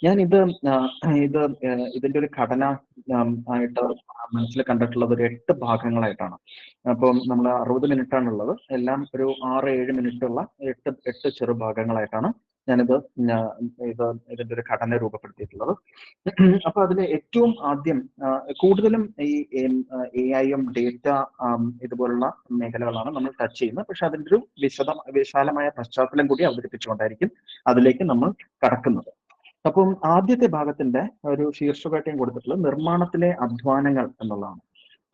ഞാനിത് ഇതിന്റെ ഒരു ഘടന ആയിട്ട് മനസ്സിൽ കണ്ടിട്ടുള്ളത് ഒരു 8 ഭാഗങ്ങളായിട്ടാണ്. അപ്പം നമ്മൾ 60 മിനിറ്റാണുള്ളത്. എല്ലാം ഒരു 6-7 മിനിറ്റുള്ള 8 ചെറു ഭാഗങ്ങളായിട്ടാണ് ഞാനിത് ഇതിന്റെ ഒരു ഘടന രൂപപ്പെടുത്തിയിട്ടുള്ളത്. അപ്പൊ അതിൽ ഏറ്റവും ആദ്യം കൂടുതലും ഈ AI-യും ഡേറ്റ ഇതുപോലുള്ള മേഖലകളാണ് നമ്മൾ ടച്ച് ചെയ്യുന്നത്. പക്ഷെ അതിന്റെ ഒരു വിശാലമായ പശ്ചാത്തലം കൂടി അവതരിപ്പിച്ചുകൊണ്ടായിരിക്കും അതിലേക്ക് നമ്മൾ കടക്കുന്നത്. അപ്പം ആദ്യത്തെ ഭാഗത്തിന്റെ ഒരു ശീർഷകമായിട്ടും കൊടുത്തിട്ടുള്ളത് നിർമ്മാണത്തിലെ അധ്വാനങ്ങൾ എന്നുള്ളതാണ്.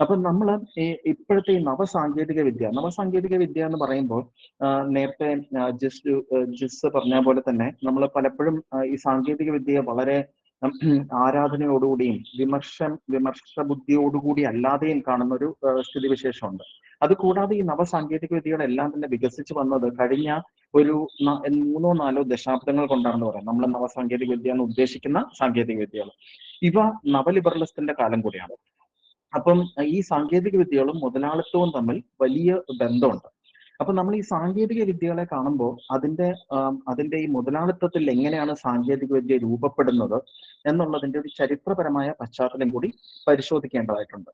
അപ്പൊ നമ്മൾ ഇപ്പോഴത്തെ ഈ നവസാങ്കേതിക വിദ്യ എന്ന് പറയുമ്പോൾ നേരത്തെ ജിസ് പറഞ്ഞ പോലെ തന്നെ നമ്മൾ പലപ്പോഴും ഈ സാങ്കേതിക വിദ്യയെ വളരെ ആരാധനയോടുകൂടിയും വിമർശ ബുദ്ധിയോടുകൂടി അല്ലാതെയും കാണുന്ന ഒരു സ്ഥിതിവിശേഷമുണ്ട്. അതുകൂടാതെ ഈ നവസാങ്കേതിക വിദ്യകളെല്ലാം തന്നെ വികസിച്ച് വന്നത് കഴിഞ്ഞ ഒരു 3-4 ദശാബ്ദങ്ങൾ കൊണ്ടാണെന്ന് പറയാം. നമ്മൾ നവസാങ്കേതിക വിദ്യ എന്ന് ഉദ്ദേശിക്കുന്ന സാങ്കേതിക വിദ്യകൾ ഇവ നവലിബറലിസത്തിന്റെ കാലം കൂടിയാണ്. അപ്പം ഈ സാങ്കേതിക വിദ്യകളും മുതലാളിത്തവും തമ്മിൽ വലിയ ബന്ധമുണ്ട്. അപ്പൊ നമ്മൾ ഈ സാങ്കേതിക വിദ്യകളെ കാണുമ്പോൾ അതിന്റെ ഈ മുതലാളിത്തത്തിൽ എങ്ങനെയാണ് സാങ്കേതിക വിദ്യ രൂപപ്പെടുന്നത് എന്നുള്ളതിന്റെ ഒരു ചരിത്രപരമായ പശ്ചാത്തലം കൂടി പരിശോധിക്കേണ്ടതായിട്ടുണ്ട്.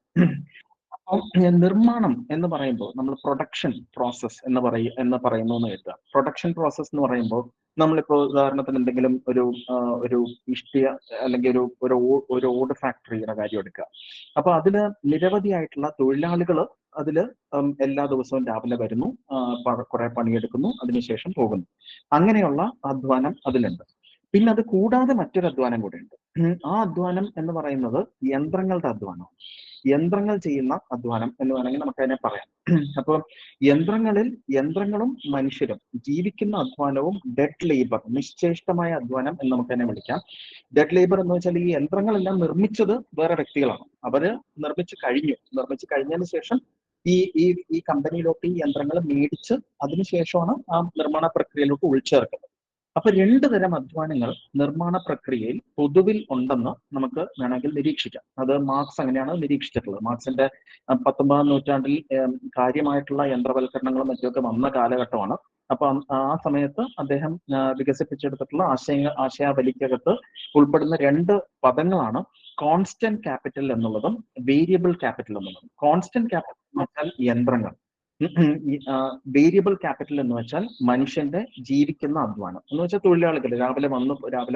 നിർമ്മാണം എന്ന് പറയുമ്പോൾ നമ്മൾ പ്രൊഡക്ഷൻ പ്രോസസ് എന്ന് പറയുന്നു എന്ന് കരുതുക. പ്രൊഡക്ഷൻ പ്രോസസ് എന്ന് പറയുമ്പോൾ നമ്മളിപ്പോൾ ഉദാഹരണത്തിന് എന്തെങ്കിലും ഒരു ഇഷ്ടിക അല്ലെങ്കിൽ ഒരു ഓട് ഫാക്ടറിയുടെ കാര്യം എടുക്കുക. അപ്പൊ അതില് നിരവധിയായിട്ടുള്ള തൊഴിലാളികൾ അതില് എല്ലാ ദിവസവും രാവിലെ വരുന്നു, കുറെ പണിയെടുക്കുന്നു, അതിനുശേഷം പോകുന്നു. അങ്ങനെയുള്ള അധ്വാനം അതിലുണ്ട്. പിന്നെ അത് കൂടാതെ മറ്റൊരു അധ്വാനം കൂടെയുണ്ട്. ആ അധ്വാനം എന്ന് പറയുന്നത് യന്ത്രങ്ങളുടെ അധ്വാനം, യന്ത്രങ്ങൾ ചെയ്യുന്ന അധ്വാനം എന്ന് വേണമെങ്കിൽ നമുക്ക് അതിനെ പറയാം. അപ്പോൾ യന്ത്രങ്ങളും മനുഷ്യരും ജീവിക്കുന്ന അധ്വാനവും ഡെഡ് ലേബർ, നിശ്ചേഷ്ടമായ അധ്വാനം എന്ന് നമുക്ക് തന്നെ വിളിക്കാം. ഡെഡ് ലേബർ എന്ന് വെച്ചാൽ ഈ യന്ത്രങ്ങളെല്ലാം നിർമ്മിച്ചത് വേറെ വ്യക്തികളാണ്. അവര് നിർമ്മിച്ചു കഴിഞ്ഞതിന് ശേഷം ഈ കമ്പനിയിലോട്ട് ഈ യന്ത്രങ്ങൾ മേടിച്ച് അതിനുശേഷമാണ് ആ നിർമ്മാണ പ്രക്രിയയിലോട്ട് ഉൾച്ചേർക്കുന്നത്. അപ്പൊ 2 തരം അധ്വാനങ്ങൾ നിർമ്മാണ പ്രക്രിയയിൽ പൊതുവിൽ ഉണ്ടെന്ന് നമുക്ക് വേണമെങ്കിൽ നിരീക്ഷിക്കാം. അത് മാർക്സ് അങ്ങനെയാണ് നിരീക്ഷിച്ചിട്ടുള്ളത്. മാർക്സിന്റെ 19-ാം നൂറ്റാണ്ടിൽ കാര്യമായിട്ടുള്ള യന്ത്രവൽക്കരണങ്ങളും മറ്റുമൊക്കെ വന്ന കാലഘട്ടമാണ്. അപ്പൊ ആ സമയത്ത് അദ്ദേഹം വികസിപ്പിച്ചെടുത്തിട്ടുള്ള ആശയാവലിക്കകത്ത് ഉൾപ്പെടുന്ന 2 പദങ്ങളാണ് കോൺസ്റ്റന്റ് ക്യാപിറ്റൽ എന്നുള്ളതും വേരിയബിൾ ക്യാപിറ്റൽ എന്നുള്ളതും. കോൺസ്റ്റന്റ് ക്യാപിറ്റൽ എന്ന് വെച്ചാൽ യന്ത്രങ്ങൾ, വേരിയബിൾ ക്യാപിറ്റൽ എന്ന് വെച്ചാൽ മനുഷ്യന്റെ ജീവിക്കുന്ന അധ്വാനം എന്ന് വെച്ചാൽ തൊഴിലാളികൾ, രാവിലെ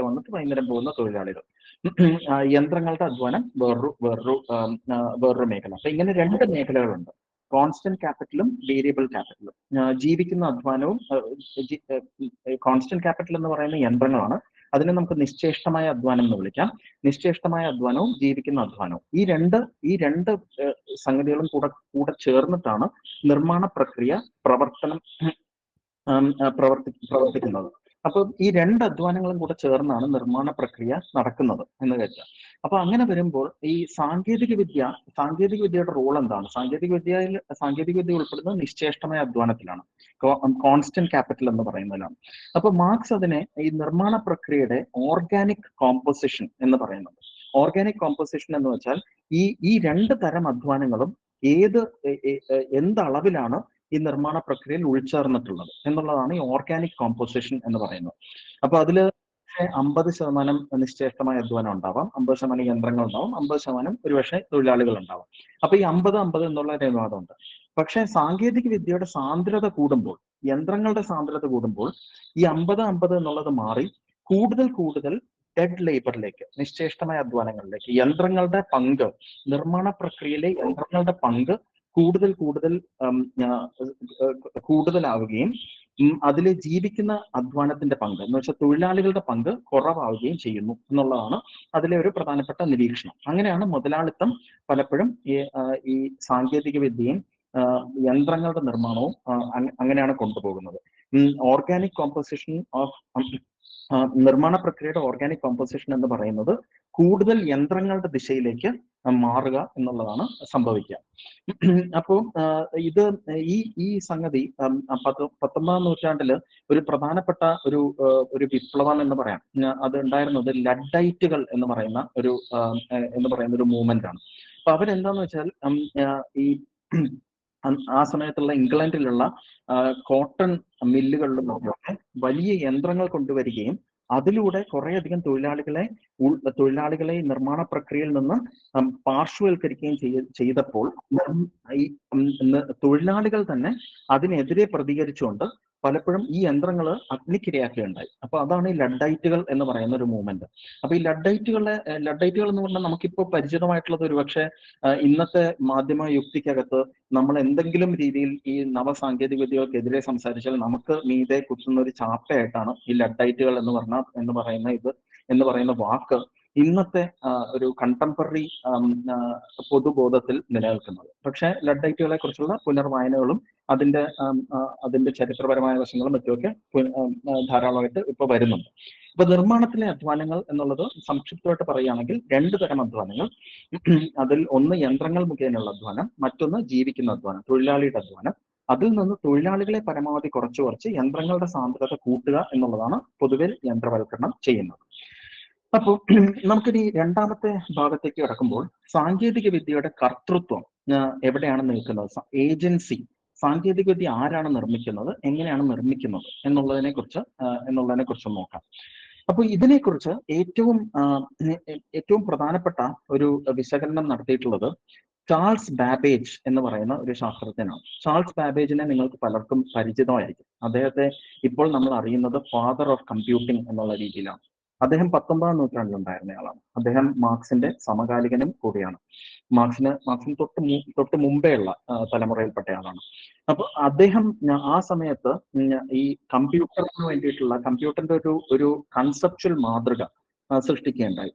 വന്നിട്ട് വൈകുന്നേരം പോകുന്ന തൊഴിലാളികൾ. യന്ത്രങ്ങളുടെ അധ്വാനം വേറൊരു മേഖല. അപ്പൊ ഇങ്ങനെ 2 മേഖലകളുണ്ട്, കോൺസ്റ്റന്റ് ക്യാപിറ്റലും വേരിയബിൾ ക്യാപിറ്റലും. ജീവിക്കുന്ന അധ്വാനവും, കോൺസ്റ്റന്റ് ക്യാപിറ്റൽ എന്ന് പറയുന്ന യന്ത്രങ്ങളാണ്, അതിനെ നമുക്ക് നിശ്ചേഷ്ടമായ അധ്വാനം എന്ന് വിളിക്കാം. നിശ്ചേഷ്ടമായ അധ്വാനവും ജീവിക്കുന്ന അധ്വാനവും ഈ രണ്ട് സംഗതികളും കൂടെ ചേർന്നിട്ടാണ് നിർമ്മാണ പ്രക്രിയ പ്രവർത്തിക്കുന്നത്. അപ്പൊ ഈ 2 അധ്വാനങ്ങളും കൂടെ ചേർന്നാണ് നിർമ്മാണ പ്രക്രിയ നടക്കുന്നത് എന്ന് കരുതുക. അപ്പൊ അങ്ങനെ വരുമ്പോൾ ഈ സാങ്കേതിക വിദ്യയുടെ റോൾ എന്താണ്? സാങ്കേതിക വിദ്യ ഉൾപ്പെടുന്നത് നിശ്ചേഷ്ടമായ അധ്വാനത്തിലാണ്, കോൺസ്റ്റന്റ് ക്യാപിറ്റൽ എന്ന് പറയുന്നതിലാണ്. അപ്പൊ മാർക്സ് അതിനെ ഈ നിർമ്മാണ പ്രക്രിയയുടെ ഓർഗാനിക് കോമ്പോസിഷൻ എന്ന് പറയുന്നത്. ഓർഗാനിക് കോമ്പോസിഷൻ എന്ന് വെച്ചാൽ ഈ 2 തരം അധ്വാനങ്ങളും എന്തളവിലാണ് ഈ നിർമ്മാണ പ്രക്രിയയിൽ ഉൾച്ചേർന്നിട്ടുള്ളത് എന്നുള്ളതാണ് ഈ ഓർഗാനിക് കോമ്പോസിഷൻ എന്ന് പറയുന്നത്. അപ്പൊ അതില് 50% നിശ്ചേഷ്ടമായ അധ്വാനം ഉണ്ടാവാം, 50% യന്ത്രങ്ങൾ ഉണ്ടാവും, 50% ഒരുപക്ഷെ തൊഴിലാളികൾ ഉണ്ടാവാം. അപ്പൊ ഈ 50-50 എന്നുള്ള ഒരു അനുവാദമുണ്ട്. പക്ഷെ സാങ്കേതിക വിദ്യയുടെ സാന്ദ്രത കൂടുമ്പോൾ, യന്ത്രങ്ങളുടെ സാന്ദ്രത കൂടുമ്പോൾ ഈ 50-50 എന്നുള്ളത് മാറി കൂടുതൽ ഡെഡ് ലേബറിലേക്ക്, നിശ്ചേഷ്ടമായ അധ്വാനങ്ങളിലേക്ക് യന്ത്രങ്ങളുടെ പങ്ക്, നിർമ്മാണ പ്രക്രിയയിലെ യന്ത്രങ്ങളുടെ പങ്ക് കൂടുതലാവുകയും അതിലെ ജീവിക്കുന്ന അധ്വാനത്തിന്റെ പങ്ക് എന്ന് വെച്ചാൽ തൊഴിലാളികളുടെ പങ്ക് കുറവാവുകയും ചെയ്യുന്നു എന്നുള്ളതാണ് അതിലെ ഒരു പ്രധാനപ്പെട്ട നിരീക്ഷണം. അങ്ങനെയാണ് മുതലാളിത്തം പലപ്പോഴും ഈ സാങ്കേതിക വിദ്യയും യന്ത്രങ്ങളുടെ നിർമ്മാണവും അങ്ങനെയാണ് കൊണ്ടുപോകുന്നത്. ഓർഗാനിക് കോമ്പോസിഷൻ നിർമ്മാണ പ്രക്രിയയുടെ ഓർഗാനിക് കോമ്പോസിഷൻ എന്ന് പറയുന്നത് കൂടുതൽ യന്ത്രങ്ങളുടെ ദിശയിലേക്ക് മാറുക എന്നുള്ളതാണ് സംഭവിക്കുക. അപ്പോൾ ഈ സംഗതി 19-ാം നൂറ്റാണ്ടില് ഒരു പ്രധാനപ്പെട്ട ഒരു വിപ്ലവം എന്ന് പറയാം. അത് ഉണ്ടായിരുന്നത് ലഡ്ഡൈറ്റുകൾ എന്ന് പറയുന്ന ഒരു മൂവ്മെന്റ് ആണ്. അപ്പൊ അവരെന്താന്ന് വെച്ചാൽ ആ സമയത്തുള്ള ഇംഗ്ലണ്ടിലുള്ള കോട്ടൺ മില്ലുകളിലും ഒക്കെ വലിയ യന്ത്രങ്ങൾ കൊണ്ടുവരികയും അതിലൂടെ കുറേയധികം തൊഴിലാളികളെ നിർമ്മാണ പ്രക്രിയയിൽ നിന്ന് പാർശ്വവൽക്കരിക്കുകയും ചെയ്തപ്പോൾ ഈ തൊഴിലാളികൾ തന്നെ അതിനെതിരെ പ്രതികരിച്ചുകൊണ്ട് പലപ്പോഴും ഈ യന്ത്രങ്ങൾ അഗ്നിക്കിരയാക്കുകയുണ്ടായി. അപ്പൊ അതാണ് ഈ ലഡ്ഡൈറ്റുകൾ എന്ന് പറയുന്ന ഒരു മൂവ്മെന്റ്. അപ്പൊ ഈ ലഡ്ഡൈറ്റുകൾ എന്ന് പറഞ്ഞാൽ നമുക്കിപ്പോൾ പരിചിതമായിട്ടുള്ളത് ഒരുപക്ഷെ ഇന്നത്തെ മാധ്യമ യുക്തിക്കകത്ത് നമ്മൾ എന്തെങ്കിലും രീതിയിൽ ഈ നവസാങ്കേതിക വിദ്യകൾക്കെതിരെ സംസാരിച്ചാൽ നമുക്ക് മീതെ കുത്തുന്ന ഒരു ചാപ്പയായിട്ടാണ് ഈ ലഡ്ഡൈറ്റുകൾ എന്ന് പറയുന്ന വാക്ക് ഇന്നത്തെ ഒരു കണ്ടംപററി പൊതുബോധത്തിൽ നിലനിൽക്കുന്നത്. പക്ഷെ ലഡ്ഡൈറ്റുകളെ കുറിച്ചുള്ള പുനർവായനകളും അതിന്റെ ചരിത്രപരമായ വശങ്ങളും മറ്റുമൊക്കെ ധാരാളമായിട്ട് ഇപ്പൊ വരുന്നുണ്ട്. ഇപ്പൊ നിർമ്മാണത്തിലെ അധ്വാനങ്ങൾ എന്നുള്ളത് സംക്ഷിപ്തമായിട്ട് പറയുകയാണെങ്കിൽ 2 തരം അധ്വാനങ്ങൾ. അതിൽ ഒന്ന് യന്ത്രങ്ങൾ മുഖേനയുള്ള അധ്വാനം, മറ്റൊന്ന് ജീവിക്കുന്ന അധ്വാനം, തൊഴിലാളിയുടെ അധ്വാനം. അതിൽ നിന്ന് തൊഴിലാളികളെ പരമാവധി കുറച്ച് യന്ത്രങ്ങളുടെ സാന്ദ്രത കൂട്ടുക എന്നുള്ളതാണ് പൊതുവെ യന്ത്രവൽക്കരണം ചെയ്യുന്നത്. അപ്പോൾ നമുക്കിനി രണ്ടാമത്തെ ഭാഗത്തേക്ക് കടക്കുമ്പോൾ സാങ്കേതിക വിദ്യയുടെ കർത്തൃത്വം എവിടെയാണ് നിൽക്കുന്നത്, ഏജൻസി, സാങ്കേതിക വിദ്യ ആരാണ് നിർമ്മിക്കുന്നത്, എങ്ങനെയാണ് നിർമ്മിക്കുന്നത് എന്നുള്ളതിനെ കുറിച്ച് നോക്കാം. അപ്പോൾ ഇതിനെക്കുറിച്ച് ഏറ്റവും പ്രധാനപ്പെട്ട ഒരു വിശകലനം നടത്തിയിട്ടുള്ളത് ചാൾസ് ബാബേജ് എന്ന് പറയുന്ന ഒരു ശാസ്ത്രജ്ഞനാണ്. ചാൾസ് ബാബേജിനെ നിങ്ങൾക്ക് പലർക്കും പരിചിതമായിരിക്കും. അദ്ദേഹത്തെ ഇപ്പോൾ നമ്മൾ അറിയുന്നത് ഫാദർ ഓഫ് കമ്പ്യൂട്ടിംഗ് എന്നുള്ള രീതിയിലാണ്. അദ്ദേഹം 19ാം നൂറ്റാണ്ടിൽ ഉണ്ടായിരുന്നയാളാണ്. അദ്ദേഹം മാർക്സിന്റെ സമകാലികനും കൂടിയാണ്. മാർക്സിന് തൊട്ട് മുമ്പേ ഉള്ള തലമുറയിൽപ്പെട്ടയാളാണ്. അപ്പൊ അദ്ദേഹം ആ സമയത്ത് ഈ കമ്പ്യൂട്ടറിന് വേണ്ടിയിട്ടുള്ള കമ്പ്യൂട്ടറിന്റെ ഒരു കൺസെപ്ച്വൽ മാതൃക സൃഷ്ടിക്കുകയുണ്ടായി.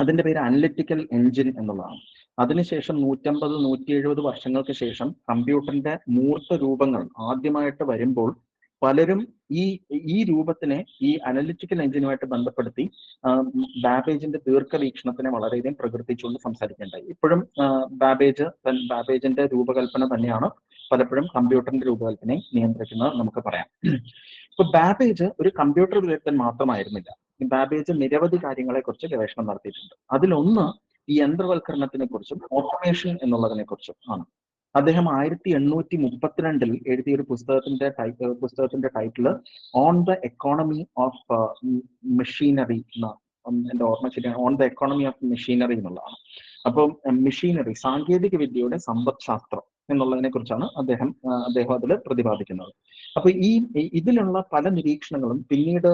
അതിന്റെ പേര് അനലിറ്റിക്കൽ എഞ്ചിൻ എന്നുള്ളതാണ്. അതിനുശേഷം 150-170 വർഷങ്ങൾക്ക് ശേഷം കമ്പ്യൂട്ടറിന്റെ മൂർത്ത രൂപങ്ങൾ ആദ്യമായിട്ട് വരുമ്പോൾ പലരും ഈ രൂപത്തിനെ ഈ അനലിറ്റിക്കൽ എഞ്ചിനുമായിട്ട് ബന്ധപ്പെടുത്തി ബാബേജിന്റെ ദീർഘവീക്ഷണത്തിനെ വളരെയധികം പ്രകീർത്തിച്ചുകൊണ്ട് സംസാരിക്കേണ്ടായി. ഇപ്പോഴും ബാബേജിന്റെ രൂപകൽപ്പന തന്നെയാണ് പലപ്പോഴും കമ്പ്യൂട്ടറിന്റെ രൂപകൽപ്പനയെ നിയന്ത്രിക്കുന്നത് നമുക്ക് പറയാം. ഇപ്പൊ ബാബേജ് ഒരു കമ്പ്യൂട്ടർ വിദഗ്ധൻ മാത്രമായിരുന്നില്ല. ബാബേജ് നിരവധി കാര്യങ്ങളെ കുറിച്ച് ഗവേഷണം നടത്തിയിട്ടുണ്ട്. അതിലൊന്ന് ഈ യന്ത്രവൽക്കരണത്തിനെ കുറിച്ചും ഓട്ടോമേഷൻ എന്നുള്ളതിനെ കുറിച്ചും ആണ്. അദ്ദേഹം 1832 എഴുതിയ ഒരു പുസ്തകത്തിന്റെ title on the economy of machinery എന്റെ ഓർമ്മ ശരിയാണ്, on the economy of machinery എന്നുള്ളതാണ്. അപ്പം മെഷീനറി, സാങ്കേതിക വിദ്യയുടെ സമ്പദ്ശാസ്ത്രം എന്നുള്ളതിനെ കുറിച്ചാണ് അദ്ദേഹം അതിൽ പ്രതിപാദിക്കുന്നത്. അപ്പൊ ഇതിലുള്ള പല നിരീക്ഷണങ്ങളും പിന്നീട്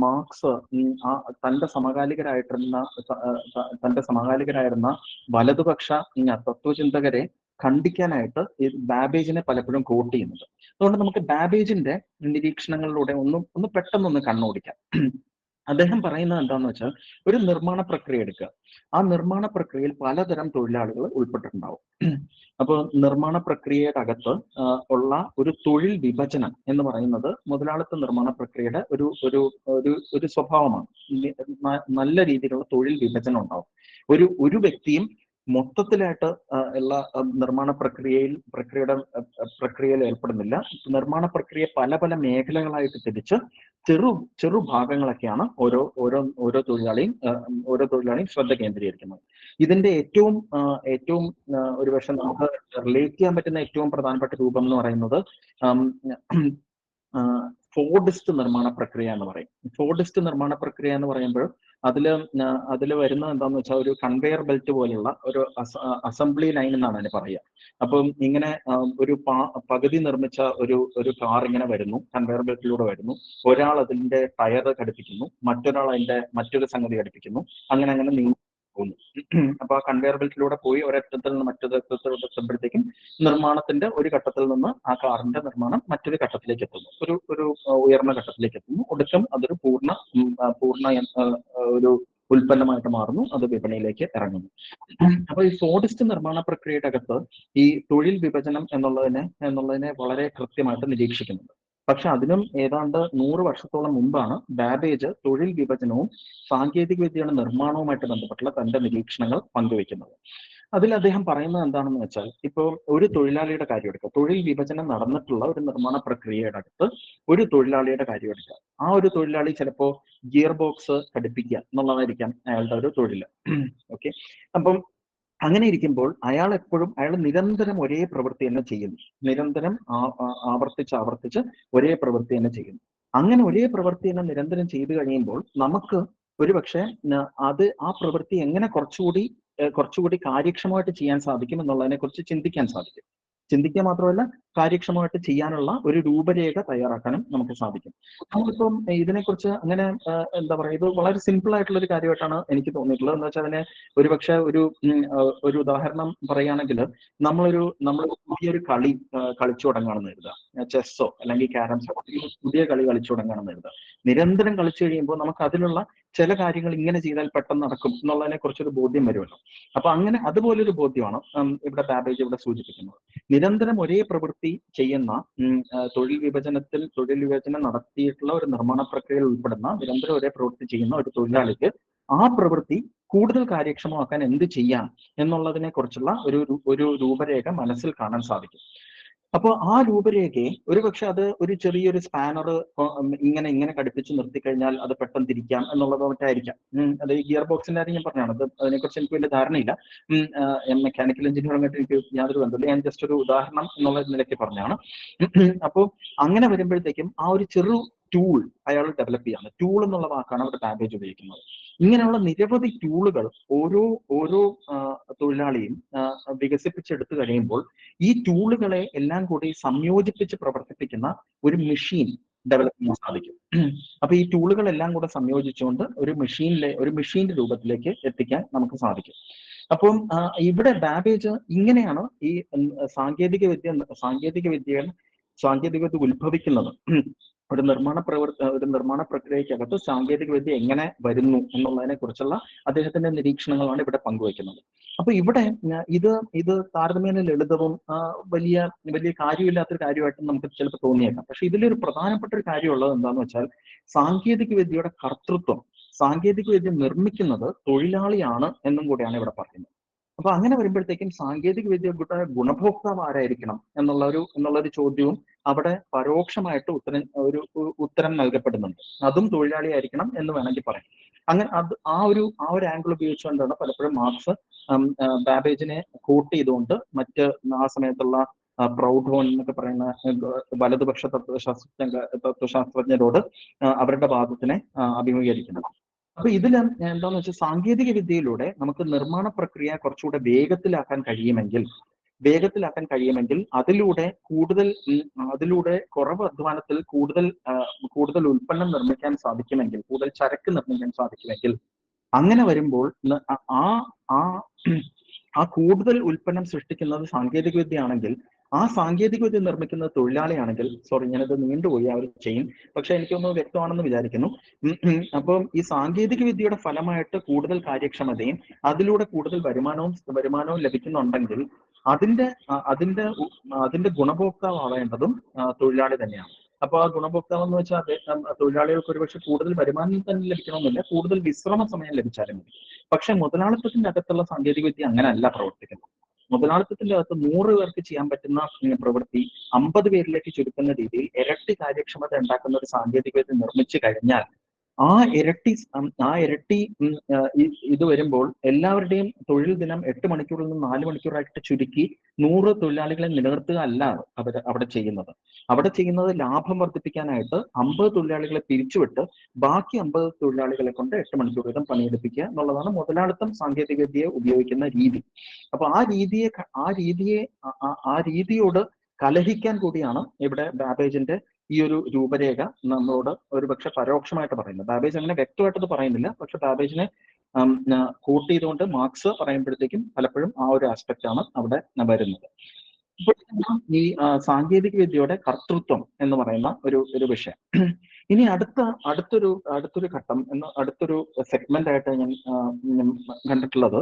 മാർക്സ് തന്റെ സമകാലികരായിരുന്ന വലതുപക്ഷ തത്വചിന്തകരെ ഖണ്ഡിക്കാനായിട്ട് ബാബേജിനെ പലപ്പോഴും കോട്ട് ചെയ്യുന്നുണ്ട്. അതുകൊണ്ട് നമുക്ക് ബാബേജിന്റെ നിരീക്ഷണങ്ങളിലൂടെ ഒന്ന് പെട്ടെന്നൊന്ന് കണ്ണോടിക്കാം. അദ്ദേഹം പറയുന്നത് എന്താന്ന് വെച്ചാൽ, ഒരു നിർമ്മാണ പ്രക്രിയ എടുക്കുക. ആ നിർമ്മാണ പ്രക്രിയയിൽ പലതരം തൊഴിലാളികൾ ഉൾപ്പെട്ടിട്ടുണ്ടാവും. അപ്പോൾ നിർമ്മാണ പ്രക്രിയയുടെ അകത്ത് ഉള്ള ഒരു തൊഴിൽ വിഭജനം എന്ന് പറയുന്നത് മുതലാളിത്ത നിർമ്മാണ പ്രക്രിയയുടെ ഒരു സ്വഭാവമാണ്. നല്ല രീതിയിലുള്ള തൊഴിൽ വിഭജനം ഉണ്ടാവും. ഒരു വ്യക്തിയും മൊത്തത്തിലായിട്ട് ഉള്ള നിർമ്മാണ പ്രക്രിയയിൽ ഏർപ്പെടുന്നില്ല. നിർമ്മാണ പ്രക്രിയ പല പല മേഖലകളായിട്ട് തിരിച്ച് ചെറു ഭാഗങ്ങളൊക്കെയാണ് ഓരോ തൊഴിലാളിയും ശ്രദ്ധ കേന്ദ്രീകരിക്കുന്നത്. ഇതിന്റെ ഏറ്റവും ഒരുപക്ഷെ നമുക്ക് റിലേറ്റ് ചെയ്യാൻ പറ്റുന്ന ഏറ്റവും പ്രധാനപ്പെട്ട രൂപം എന്ന് പറയുന്നത് ഫോർഡിസ്റ്റ് നിർമ്മാണ പ്രക്രിയ എന്ന് പറയും. ഫോർഡിസ്റ്റ് നിർമ്മാണ പ്രക്രിയ എന്ന് പറയുമ്പോൾ അതില് വരുന്നത് എന്താന്ന് വെച്ചാൽ, ഒരു കൺവെയർ ബെൽറ്റ് പോലെയുള്ള ഒരു അസംബ്ലി ലൈൻ എന്നാണ് അതിന് പറയുക. അപ്പം ഇങ്ങനെ ഒരു പകുതി നിർമ്മിച്ച ഒരു കാർ ഇങ്ങനെ വരുന്നു, കൺവെയർ ബെൽറ്റിലൂടെ വരുന്നു. ഒരാൾ അതിന്റെ ടയർ ഘടിപ്പിക്കുന്നു, മറ്റൊരാൾ അതിന്റെ മറ്റൊരു സംഗതി ഘടിപ്പിക്കുന്നു, അങ്ങനെ നീങ്ങി പോകുന്നു. അപ്പൊ ആ കൺവെയർ ബെൽറ്റിലൂടെ പോയി ഒരറ്റത്തിൽ നിന്ന് മറ്റൊരു അറ്റത്തിലൂടെ എത്തുമ്പോഴത്തേക്കും നിർമ്മാണത്തിന്റെ ഒരു ഘട്ടത്തിൽ നിന്ന് ആ കാറിന്റെ നിർമ്മാണം മറ്റൊരു ഘട്ടത്തിലേക്ക് എത്തുന്നു, ഒരു ഉയർന്ന ഘട്ടത്തിലേക്ക് എത്തുന്നു. ഒടുക്കം അതൊരു പൂർണ്ണ ഒരു ഉൽപ്പന്നമായിട്ട് മാറുന്നു, അത് വിപണിയിലേക്ക് ഇറങ്ങുന്നു. അപ്പൊ ഈ ഫോർഡിസ്റ്റ് നിർമ്മാണ പ്രക്രിയയുടെ അകത്ത് ഈ തൊഴിൽ വിഭജനം എന്നുള്ളതിനെ വളരെ കൃത്യമായിട്ട് നിരീക്ഷിക്കുന്നുണ്ട്. പക്ഷെ അതിനും ഏതാണ്ട് 100 വർഷത്തോളം മുമ്പാണ് ബാബേജ് തൊഴിൽ വിഭജനവും സാങ്കേതിക വിദ്യയുടെ നിർമ്മാണവുമായിട്ട് ബന്ധപ്പെട്ടുള്ള തന്റെ നിരീക്ഷണങ്ങൾ പങ്കുവെക്കുന്നത്. അതിൽ അദ്ദേഹം പറയുന്നത് എന്താണെന്ന് വെച്ചാൽ, ഇപ്പോൾ ഒരു തൊഴിലാളിയുടെ കാര്യം എടുക്കുക, തൊഴിൽ വിഭജനം നടന്നിട്ടുള്ള ഒരു നിർമ്മാണ പ്രക്രിയയുടെ അടുത്ത് ഒരു തൊഴിലാളിയുടെ കാര്യം എടുക്കുക. ആ ഒരു തൊഴിലാളി ചിലപ്പോൾ ഗിയർ ബോക്സ് ഘടിപ്പിക്കുക എന്നുള്ളതായിരിക്കാം അയാളുടെ ഒരു തൊഴിൽ. ഓക്കെ, അപ്പം അങ്ങനെ ഇരിക്കുമ്പോൾ അയാൾ നിരന്തരം ഒരേ പ്രവൃത്തി തന്നെ ചെയ്യുന്നു, നിരന്തരം ആവർത്തിച്ച് ഒരേ പ്രവൃത്തി തന്നെ ചെയ്യുന്നു. അങ്ങനെ ഒരേ പ്രവൃത്തി തന്നെ നിരന്തരം ചെയ്തു കഴിയുമ്പോൾ നമുക്ക് ഒരുപക്ഷെ അത് ആ പ്രവൃത്തി എങ്ങനെ കുറച്ചുകൂടി കാര്യക്ഷമമായിട്ട് ചെയ്യാൻ സാധിക്കും എന്നുള്ളതിനെ കുറിച്ച് ചിന്തിക്കാൻ സാധിക്കും. ചിന്തിക്കുക മാത്രമല്ല, കാര്യക്ഷമമായിട്ട് ചെയ്യാനുള്ള ഒരു രൂപരേഖ തയ്യാറാക്കാനും നമുക്ക് സാധിക്കും. നമ്മളിപ്പം ഇതിനെക്കുറിച്ച് അങ്ങനെ എന്താ പറയുക, ഇത് വളരെ സിമ്പിൾ ആയിട്ടുള്ള ഒരു കാര്യമായിട്ടാണ് എനിക്ക് തോന്നിയിട്ടുള്ളത്. എന്ന് വെച്ചാൽ അതിനെ ഒരുപക്ഷെ ഒരു ഉദാഹരണം പറയുകയാണെങ്കിൽ, നമ്മൾ പുതിയൊരു കളി കളിച്ചു തുടങ്ങുകയാണെന്ന് കരുതുക. ചെസ്സോ അല്ലെങ്കിൽ ക്യാരംസോ പുതിയ കളി കളിച്ചു തുടങ്ങുകയാണെന്ന് കരുതുക. നിരന്തരം കളിച്ചു കഴിയുമ്പോൾ നമുക്ക് അതിലുള്ള ചില കാര്യങ്ങൾ ഇങ്ങനെ ചെയ്താൽ പെട്ടെന്ന് നടക്കും എന്നുള്ളതിനെ കുറിച്ചൊരു ബോധ്യം വരുമല്ലോ. അപ്പൊ അങ്ങനെ അതുപോലൊരു ബോധ്യമാണ് ഇവിടെ ബാബേജ് ഇവിടെ സൂചിപ്പിക്കുന്നത്. നിരന്തരം ഒരേ പ്രവൃത്തി ചെയ്യുന്ന തൊഴിൽ വിഭജനം നടത്തിയിട്ടുള്ള ഒരു നിർമ്മാണ പ്രക്രിയയിൽ ഉൾപ്പെടുന്ന നിരന്തരം ഒരേ പ്രവൃത്തി ചെയ്യുന്ന ഒരു തൊഴിലാളിക്ക് ആ പ്രവൃത്തി കൂടുതൽ കാര്യക്ഷമമാക്കാൻ എന്ത് ചെയ്യാം എന്നുള്ളതിനെ കുറിച്ചുള്ള ഒരു രൂപരേഖ മനസ്സിൽ കാണാൻ സാധിക്കും. അപ്പോൾ ആ രൂപരേഖയെ ഒരുപക്ഷെ അത് ഒരു ചെറിയൊരു സ്പാനർ ഇങ്ങനെ ഘടിപ്പിച്ച് നിർത്തിക്കഴിഞ്ഞാൽ അത് പെട്ടെന്ന് തിരിക്കാം എന്നുള്ളത് മറ്റായിരിക്കാം. അത് ഈ ഗിയർ ബോക്സിന്റെ കാര്യം ഞാൻ പറഞ്ഞാണ്. അത് അതിനെക്കുറിച്ച് എനിക്ക് വലിയ ധാരണയില്ല. മെക്കാനിക്കൽ എഞ്ചിനീയറിംഗായിട്ട് എനിക്ക് യാതൊരു ബന്ധമില്ല. ഞാൻ ജസ്റ്റ് ഒരു ഉദാഹരണം എന്നുള്ള നിലയ്ക്ക് പറഞ്ഞാണ്. അപ്പോൾ അങ്ങനെ വരുമ്പോഴത്തേക്കും ആ ഒരു ചെറു ടൂൾ അയാൾ ഡെവലപ്പ് ചെയ്യാണ്. ടൂൾ എന്നുള്ള വാക്കാണ് അവിടെ ബാബേജ് ഉപയോഗിക്കുന്നത്. ഇങ്ങനെയുള്ള നിരവധി ടൂളുകൾ ഓരോ തൊഴിലാളിയും വികസിപ്പിച്ചെടുത്തു കഴിയുമ്പോൾ ഈ ടൂളുകളെ എല്ലാം കൂടി സംയോജിപ്പിച്ച് പ്രവർത്തിപ്പിക്കുന്ന ഒരു മെഷീൻ ഡെവലപ്പ് ചെയ്യാൻ സാധിക്കും. അപ്പൊ ഈ ടൂളുകളെല്ലാം കൂടെ സംയോജിച്ചുകൊണ്ട് ഒരു മെഷീന്റെ രൂപത്തിലേക്ക് എത്തിക്കാൻ നമുക്ക് സാധിക്കും. അപ്പം ഇവിടെ ബാബേജ് ഇങ്ങനെയാണ് ഈ സാങ്കേതിക വിദ്യ ഉത്ഭവിക്കുന്നത്. ഒരു നിർമ്മാണ പ്രക്രിയക്കകത്ത് സാങ്കേതിക വിദ്യ എങ്ങനെ വരുന്നു എന്നുള്ളതിനെ കുറിച്ചുള്ള അദ്ദേഹത്തിന്റെ നിരീക്ഷണങ്ങളാണ് ഇവിടെ പങ്കുവയ്ക്കുന്നത്. അപ്പൊ ഇവിടെ ഇത് താരതമ്യേന ലളിതവും വലിയ കാര്യമില്ലാത്തൊരു കാര്യമായിട്ട് നമുക്ക് ചിലപ്പോൾ തോന്നിയേക്കാം. പക്ഷെ ഇതിലൊരു പ്രധാനപ്പെട്ട ഒരു കാര്യമുള്ളത് എന്താണെന്ന് വെച്ചാൽ, സാങ്കേതിക വിദ്യ നിർമ്മിക്കുന്നത് തൊഴിലാളിയാണ് എന്നും കൂടെയാണ് ഇവിടെ പറയുന്നത്. അപ്പൊ അങ്ങനെ വരുമ്പോഴത്തേക്കും സാങ്കേതിക വിദ്യയുടെ ഗുണഭോക്താവ് ആരായിരിക്കണം എന്നുള്ളൊരു ചോദ്യവും അവിടെ പരോക്ഷമായിട്ട് ഉത്തരം നൽകപ്പെടുന്നുണ്ട്. അതും തൊഴിലാളിയായിരിക്കണം എന്ന് വേണമെങ്കിൽ പറയാം. അങ്ങനെ ആ ഒരു ആംഗിൾ ഉപയോഗിച്ചുകൊണ്ടാണ് പലപ്പോഴും മാർക്സ് ബാബേജിനെ കോട്ട് ചെയ്തുകൊണ്ട് മറ്റ് ആ സമയത്തുള്ള പ്രൗഢോൺ എന്നൊക്കെ പറയുന്ന വലതുപക്ഷ തത്വശാസ്ത്രജ്ഞരോട് അവരുടെ വാദത്തിനെ അഭിമുഖീകരിക്കുന്നത്. അപ്പൊ ഇതിൽ എന്താന്ന് വെച്ചാൽ, സാങ്കേതിക വിദ്യയിലൂടെ നമുക്ക് നിർമ്മാണ പ്രക്രിയ കുറച്ചുകൂടെ വേഗത്തിലാക്കാൻ കഴിയുമെങ്കിൽ അതിലൂടെ കുറവ് അധ്വാനത്തിൽ കൂടുതൽ ഉൽപ്പന്നം നിർമ്മിക്കാൻ സാധിക്കുമെങ്കിൽ, കൂടുതൽ ചരക്ക് നിർമ്മിക്കാൻ സാധിക്കുമെങ്കിൽ, അങ്ങനെ വരുമ്പോൾ ആ കൂടുതൽ ഉൽപ്പന്നം സൃഷ്ടിക്കുന്നത് സാങ്കേതിക ആണെങ്കിൽ, ആ സാങ്കേതികവിദ്യ നിർമ്മിക്കുന്നത് തൊഴിലാളിയാണെങ്കിൽ, സോറി ഞാനത് നീണ്ടുപോയി ആ ഒരു ചെയിൻ, പക്ഷെ എനിക്കൊന്ന് വ്യക്തമാണെന്ന് വിചാരിക്കുന്നു. അപ്പം ഈ സാങ്കേതിക വിദ്യയുടെ ഫലമായിട്ട് കൂടുതൽ കാര്യക്ഷമതയും അതിലൂടെ കൂടുതൽ വരുമാനവും ലഭിക്കുന്നുണ്ടെങ്കിൽ അതിന്റെ ഗുണഭോക്താവേണ്ടതും തൊഴിലാളി തന്നെയാണ്. അപ്പൊ ആ ഗുണഭോക്താവ് എന്ന് വെച്ചാൽ തൊഴിലാളികൾക്ക് ഒരുപക്ഷെ കൂടുതൽ വരുമാനം തന്നെ ലഭിക്കണമെന്നില്ല, കൂടുതൽ വിശ്രമ സമയം ലഭിച്ചാലും മതി. പക്ഷെ മുതലാളിത്തത്തിന്റെ അകത്തുള്ള സാങ്കേതികവിദ്യ അങ്ങനെയല്ല പ്രവർത്തിക്കുന്നത്. മുതലാളിത്തത്തിന്റെ അകത്ത് 100 പേർക്ക് ചെയ്യാൻ പറ്റുന്ന പ്രവൃത്തി 50 പേരിലേക്ക് ചുരുക്കുന്ന രീതിയിൽ ഇരട്ടി കാര്യക്ഷമത ഉണ്ടാക്കുന്ന ഒരു സാങ്കേതികവിദ്യ നിർമ്മിച്ചു കഴിഞ്ഞാൽ ആ ഇരട്ടി ഇത് വരുമ്പോൾ എല്ലാവരുടെയും തൊഴിൽ ദിനം 8 മണിക്കൂറിൽ നിന്ന് 4 മണിക്കൂറായിട്ട് ചുരുക്കി 100 തൊഴിലാളികളെ നിലനിർത്തുക അല്ല അവിടെ ചെയ്യുന്നത് ലാഭം വർദ്ധിപ്പിക്കാനായിട്ട് 50 തൊഴിലാളികളെ പിരിച്ചുവിട്ട് ബാക്കി 50 തൊഴിലാളികളെ കൊണ്ട് 8 മണിക്കൂർ വീതം പണിയെടുപ്പിക്കുക എന്നുള്ളതാണ് മുതലാളിത്തം സാങ്കേതികവിദ്യയെ ഉപയോഗിക്കുന്ന രീതി. അപ്പൊ ആ രീതിയോട് കലഹിക്കാൻ കൂടിയാണ് ഇവിടെ ബാബേജിന്റെ ഈ ഒരു രൂപരേഖ നമ്മളോട് ഒരുപക്ഷെ പരോക്ഷമായിട്ട് പറയുന്നത്. ബാബേജ് അങ്ങനെ വ്യക്തമായിട്ടത് പറയുന്നില്ല, പക്ഷെ ബാബേജിനെ കോട്ട് ചെയ്തുകൊണ്ട് മാർക്സ് പറയുമ്പോഴത്തേക്കും പലപ്പോഴും ആ ഒരു ആസ്പെക്ട് ആണ് അവിടെ വരുന്നത്. ഇപ്പോൾ ഈ സാങ്കേതിക വിദ്യയുടെ കർത്തൃത്വം എന്ന് പറയുന്ന ഒരു വിഷയം. ഇനി അടുത്തൊരു ഘട്ടം അടുത്തൊരു സെഗ്മെന്റ് ആയിട്ട് ഞാൻ കണ്ടിട്ടുള്ളത്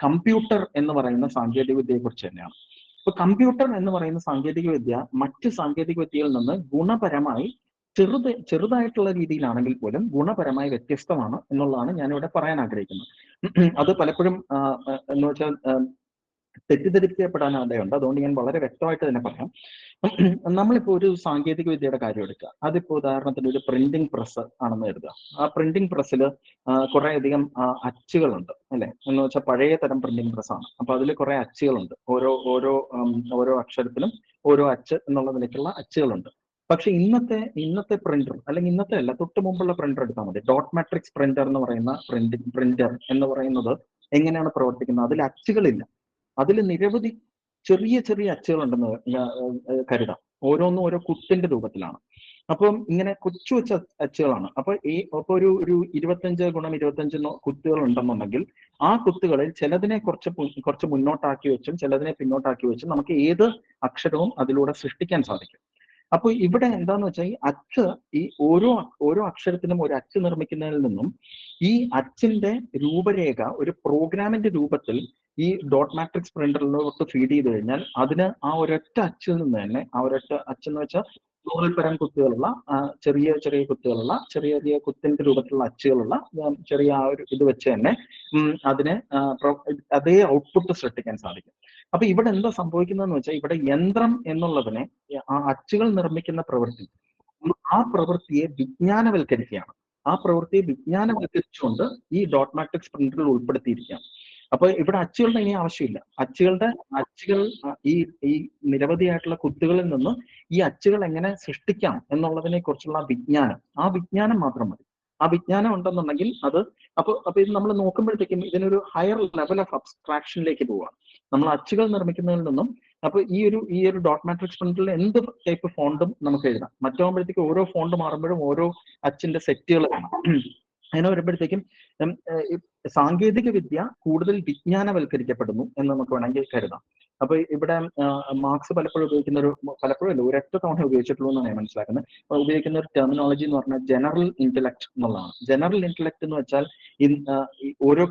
കമ്പ്യൂട്ടർ എന്ന് പറയുന്ന സാങ്കേതിക വിദ്യയെ കുറിച്ച് തന്നെയാണ്. ഇപ്പൊ കമ്പ്യൂട്ടർ എന്ന് പറയുന്ന സാങ്കേതിക വിദ്യ മറ്റ് സാങ്കേതിക വിദ്യയിൽ നിന്ന് ഗുണപരമായി ചെറുതായിട്ടുള്ള രീതിയിലാണെങ്കിൽ പോലും ഗുണപരമായി വ്യത്യസ്തമാണ് എന്നുള്ളതാണ് ഞാനിവിടെ പറയാൻ ആഗ്രഹിക്കുന്നത്. അത് പലപ്പോഴും എന്ന് വെച്ചാൽ തെറ്റിദ്ധരിക്കപ്പെടാനിടയുണ്ട്. അതുകൊണ്ട് ഞാൻ വളരെ വ്യക്തമായിട്ട് തന്നെ പറയാം. നമ്മളിപ്പോ ഒരു സാങ്കേതിക വിദ്യയുടെ കാര്യം എടുക്കുക. അതിപ്പോ ഉദാഹരണത്തിന് ഒരു പ്രിന്റിംഗ് പ്രസ് ആണെന്ന് കരുതുക. ആ പ്രിന്റിംഗ് പ്രസ്സിൽ കുറെ അധികം അച്ചുകളുണ്ട്, അല്ലെ? എന്ന് വെച്ചാൽ പഴയ തരം പ്രിന്റിംഗ് പ്രസ്സാണ്. അപ്പൊ അതിൽ കുറെ അച്ചുകളുണ്ട്. ഓരോ അക്ഷരത്തിലും ഓരോ അച്ച് എന്നുള്ള നിലയ്ക്കുള്ള അച്ചുകളുണ്ട്. പക്ഷെ ഇന്നത്തെ പ്രിന്റർ, അല്ലെങ്കിൽ ഇന്നത്തെ അല്ല, തൊട്ട് മുമ്പുള്ള പ്രിന്റർ എടുത്താൽ മതി. ഡോട്ട് മാട്രിക്സ് പ്രിന്റർ എന്ന് പറയുന്ന പ്രിന്റർ എന്ന് പറയുന്നത് എങ്ങനെയാണ് പ്രവർത്തിക്കുന്നത്? അതിൽ അച്ചുകളില്ല. അതിൽ നിരവധി ചെറിയ ചെറിയ അച്ചുകളുണ്ടെന്ന് കരുതാം. ഓരോന്നും ഓരോ കുത്തിന്റെ രൂപത്തിലാണ്. അപ്പം ഇങ്ങനെ കൊച്ചു കൊച്ചു അച്ചുകളാണ്. അപ്പൊ ഒരു 25x25 കുത്തുകൾ ഉണ്ടെന്നുണ്ടെങ്കിൽ ആ കുത്തുകളിൽ ചിലതിനെ കുറച്ച് മുന്നോട്ടാക്കി വെച്ചും ചിലതിനെ പിന്നോട്ടാക്കി വെച്ചും നമുക്ക് ഏത് അക്ഷരവും അതിലൂടെ സൃഷ്ടിക്കാൻ സാധിക്കും. അപ്പൊ ഇവിടെ എന്താന്ന് വെച്ചാൽ ഈ അച്ച്, ഈ ഓരോ അക്ഷരത്തിനും ഒരു അച്ച് നിർമ്മിക്കുന്നതിൽ നിന്നും ഈ അച്ചിന്റെ രൂപരേഖ ഒരു പ്രോഗ്രാമിന്റെ രൂപത്തിൽ ഈ ഡോട്ട് മാട്രിക്സ് പ്രിന്ററിലോട്ട് ഫീഡ് ചെയ്ത് കഴിഞ്ഞാൽ അതിന് ആ ഒരൊറ്റ അച്ചിൽ നിന്ന് തന്നെ, ആ ഒരൊറ്റ അച്ചെന്ന് വെച്ചാൽ 100 പരം കുത്തുകളുള്ള, ചെറിയ ചെറിയ കുത്തുകളുള്ള, ചെറിയ ചെറിയ കുത്തിന്റെ രൂപത്തിലുള്ള അച്ചുകളുള്ള ചെറിയ ആ ഒരു ഇത് വെച്ച് തന്നെ അതിന് അതേ ഔട്ട്പുട്ട് സൃഷ്ടിക്കാൻ സാധിക്കും. അപ്പൊ ഇവിടെ എന്താ സംഭവിക്കുന്നതെന്ന് വെച്ചാൽ ഇവിടെ യന്ത്രം എന്നുള്ളതിനെ, ആ അച്ചുകൾ നിർമ്മിക്കുന്ന പ്രവൃത്തി, ആ പ്രവൃത്തിയെ വിജ്ഞാനവൽക്കരിക്കുകയാണ്. ആ പ്രവൃത്തിയെ വിജ്ഞാനവൽക്കരിച്ചുകൊണ്ട് ഈ ഡോട്ട് മാട്രിക്സ് പ്രിന്ററിൽ ഉൾപ്പെടുത്തിയിരിക്കുകയാണ്. അപ്പൊ ഇവിടെ അച്ചുകളുടെ ഇനി ആവശ്യമില്ല. അച്ചുകൾ ഈ ഈ നിരവധിയായിട്ടുള്ള കുത്തുകളിൽ നിന്ന് ഈ അച്ചുകൾ എങ്ങനെ സൃഷ്ടിക്കാം എന്നുള്ളതിനെ കുറിച്ചുള്ള ആ വിജ്ഞാനം മാത്രം മതി. ആ വിജ്ഞാനം ഉണ്ടെന്നുണ്ടെങ്കിൽ അപ്പൊ ഇത് നമ്മൾ നോക്കുമ്പോഴത്തേക്കും ഇതിനൊരു ഹയർ ലെവൽ ഓഫ് അബ്സ്ട്രാക്ഷനിലേക്ക് പോവാണ്. നമ്മൾ അച്ചുകൾ നിർമ്മിക്കുന്നതിൽ നിന്നും, അപ്പൊ ഈ ഒരു ഡോട്ട് മാട്രിക്സ് പ്രിന്ററിൽ എന്ത് ടൈപ്പ് ഫോണ്ടും നമുക്ക് എഴുതാം. മറ്റാകുമ്പോഴത്തേക്ക് ഓരോ ഫോണ്ട് മാറുമ്പോഴും ഓരോ അച്ചിന്റെ സെറ്റുകൾ വേണം. അങ്ങനെ വരുമ്പോഴത്തേക്കും സാങ്കേതിക വിദ്യ കൂടുതൽ വിജ്ഞാനവൽക്കരിക്കപ്പെടുന്നു എന്ന് നമുക്ക് വേണമെങ്കിൽ കരുതാം. അപ്പൊ ഇവിടെ മാർക്സ് പലപ്പോഴും അല്ല, ഒരൊറ്റ തവണ ഉപയോഗിച്ചിട്ടുള്ളൂ എന്നാണ് ഞാൻ മനസ്സിലാക്കുന്നത്. ഉപയോഗിക്കുന്ന ഒരു ടെർമിനോളജി എന്ന് പറഞ്ഞാൽ ജനറൽ ഇന്റലക്ട് എന്നുള്ളതാണ്. ജനറൽ ഇന്റലക്ട് എന്ന് വെച്ചാൽ ഓരോ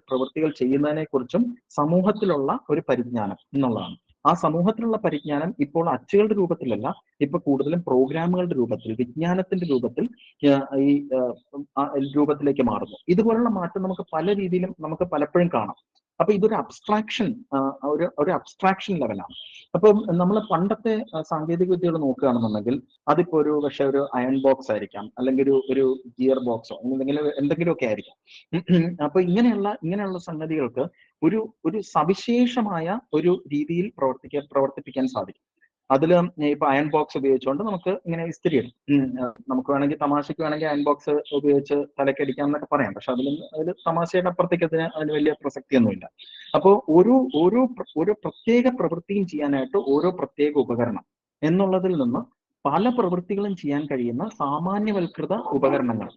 പ്രവൃത്തികൾ ചെയ്യുന്നതിനെ കുറിച്ചും സമൂഹത്തിലുള്ള ഒരു പരിജ്ഞാനം എന്നുള്ളതാണ്. ആ സമൂഹത്തിലുള്ള പരിജ്ഞാനം ഇപ്പോൾ അച്ചുകളുടെ രൂപത്തിലല്ല, ഇപ്പൊ കൂടുതലും പ്രോഗ്രാമുകളുടെ രൂപത്തിൽ, വിജ്ഞാനത്തിന്റെ രൂപത്തിൽ ഈ രൂപത്തിലേക്ക് മാറുന്നു. ഇതുപോലുള്ള മാറ്റം നമുക്ക് പല രീതിയിലും നമുക്ക് പലപ്പോഴും കാണാം. അപ്പൊ ഇതൊരു അബ്സ്ട്രാക്ഷൻ, ഒരു അബ്സ്ട്രാക്ഷൻ ലെവലാണ്. അപ്പം നമ്മൾ പണ്ടത്തെ സാങ്കേതിക വിദ്യകൾ നോക്കുകയാണെന്നുണ്ടെങ്കിൽ അതിപ്പോ പക്ഷെ ഒരു അയൺ ബോക്സ് ആയിരിക്കാം, അല്ലെങ്കിൽ ഒരു ഗിയർ ബോക്സോ എന്തെങ്കിലുമൊക്കെ ആയിരിക്കാം. അപ്പൊ ഇങ്ങനെയുള്ള സംഗതികൾക്ക് ഒരു സവിശേഷമായ ഒരു രീതിയിൽ പ്രവർത്തിപ്പിക്കാൻ സാധിക്കും. അതിൽ ഇപ്പൊ അയൺ ബോക്സ് ഉപയോഗിച്ചുകൊണ്ട് നമുക്ക് ഇങ്ങനെ ഇസ്തിരി ഇടും. നമുക്ക് വേണമെങ്കിൽ തമാശയ്ക്ക് വേണമെങ്കിൽ അയൺ ബോക്സ് ഉപയോഗിച്ച് തലക്കടിക്കാം എന്നൊക്കെ പറയാം. പക്ഷെ അതിൽ തമാശയുടെ അപ്പുറത്തേക്ക് അതിന് വലിയ പ്രസക്തിയൊന്നുമില്ല. അപ്പോൾ ഓരോ പ്രത്യേക പ്രവൃത്തിയും ചെയ്യാനായിട്ട് ഓരോ പ്രത്യേക ഉപകരണം എന്നുള്ളതിൽ നിന്ന് പല പ്രവൃത്തികളും ചെയ്യാൻ കഴിയുന്ന സാമാന്യവൽകൃത ഉപകരണങ്ങൾ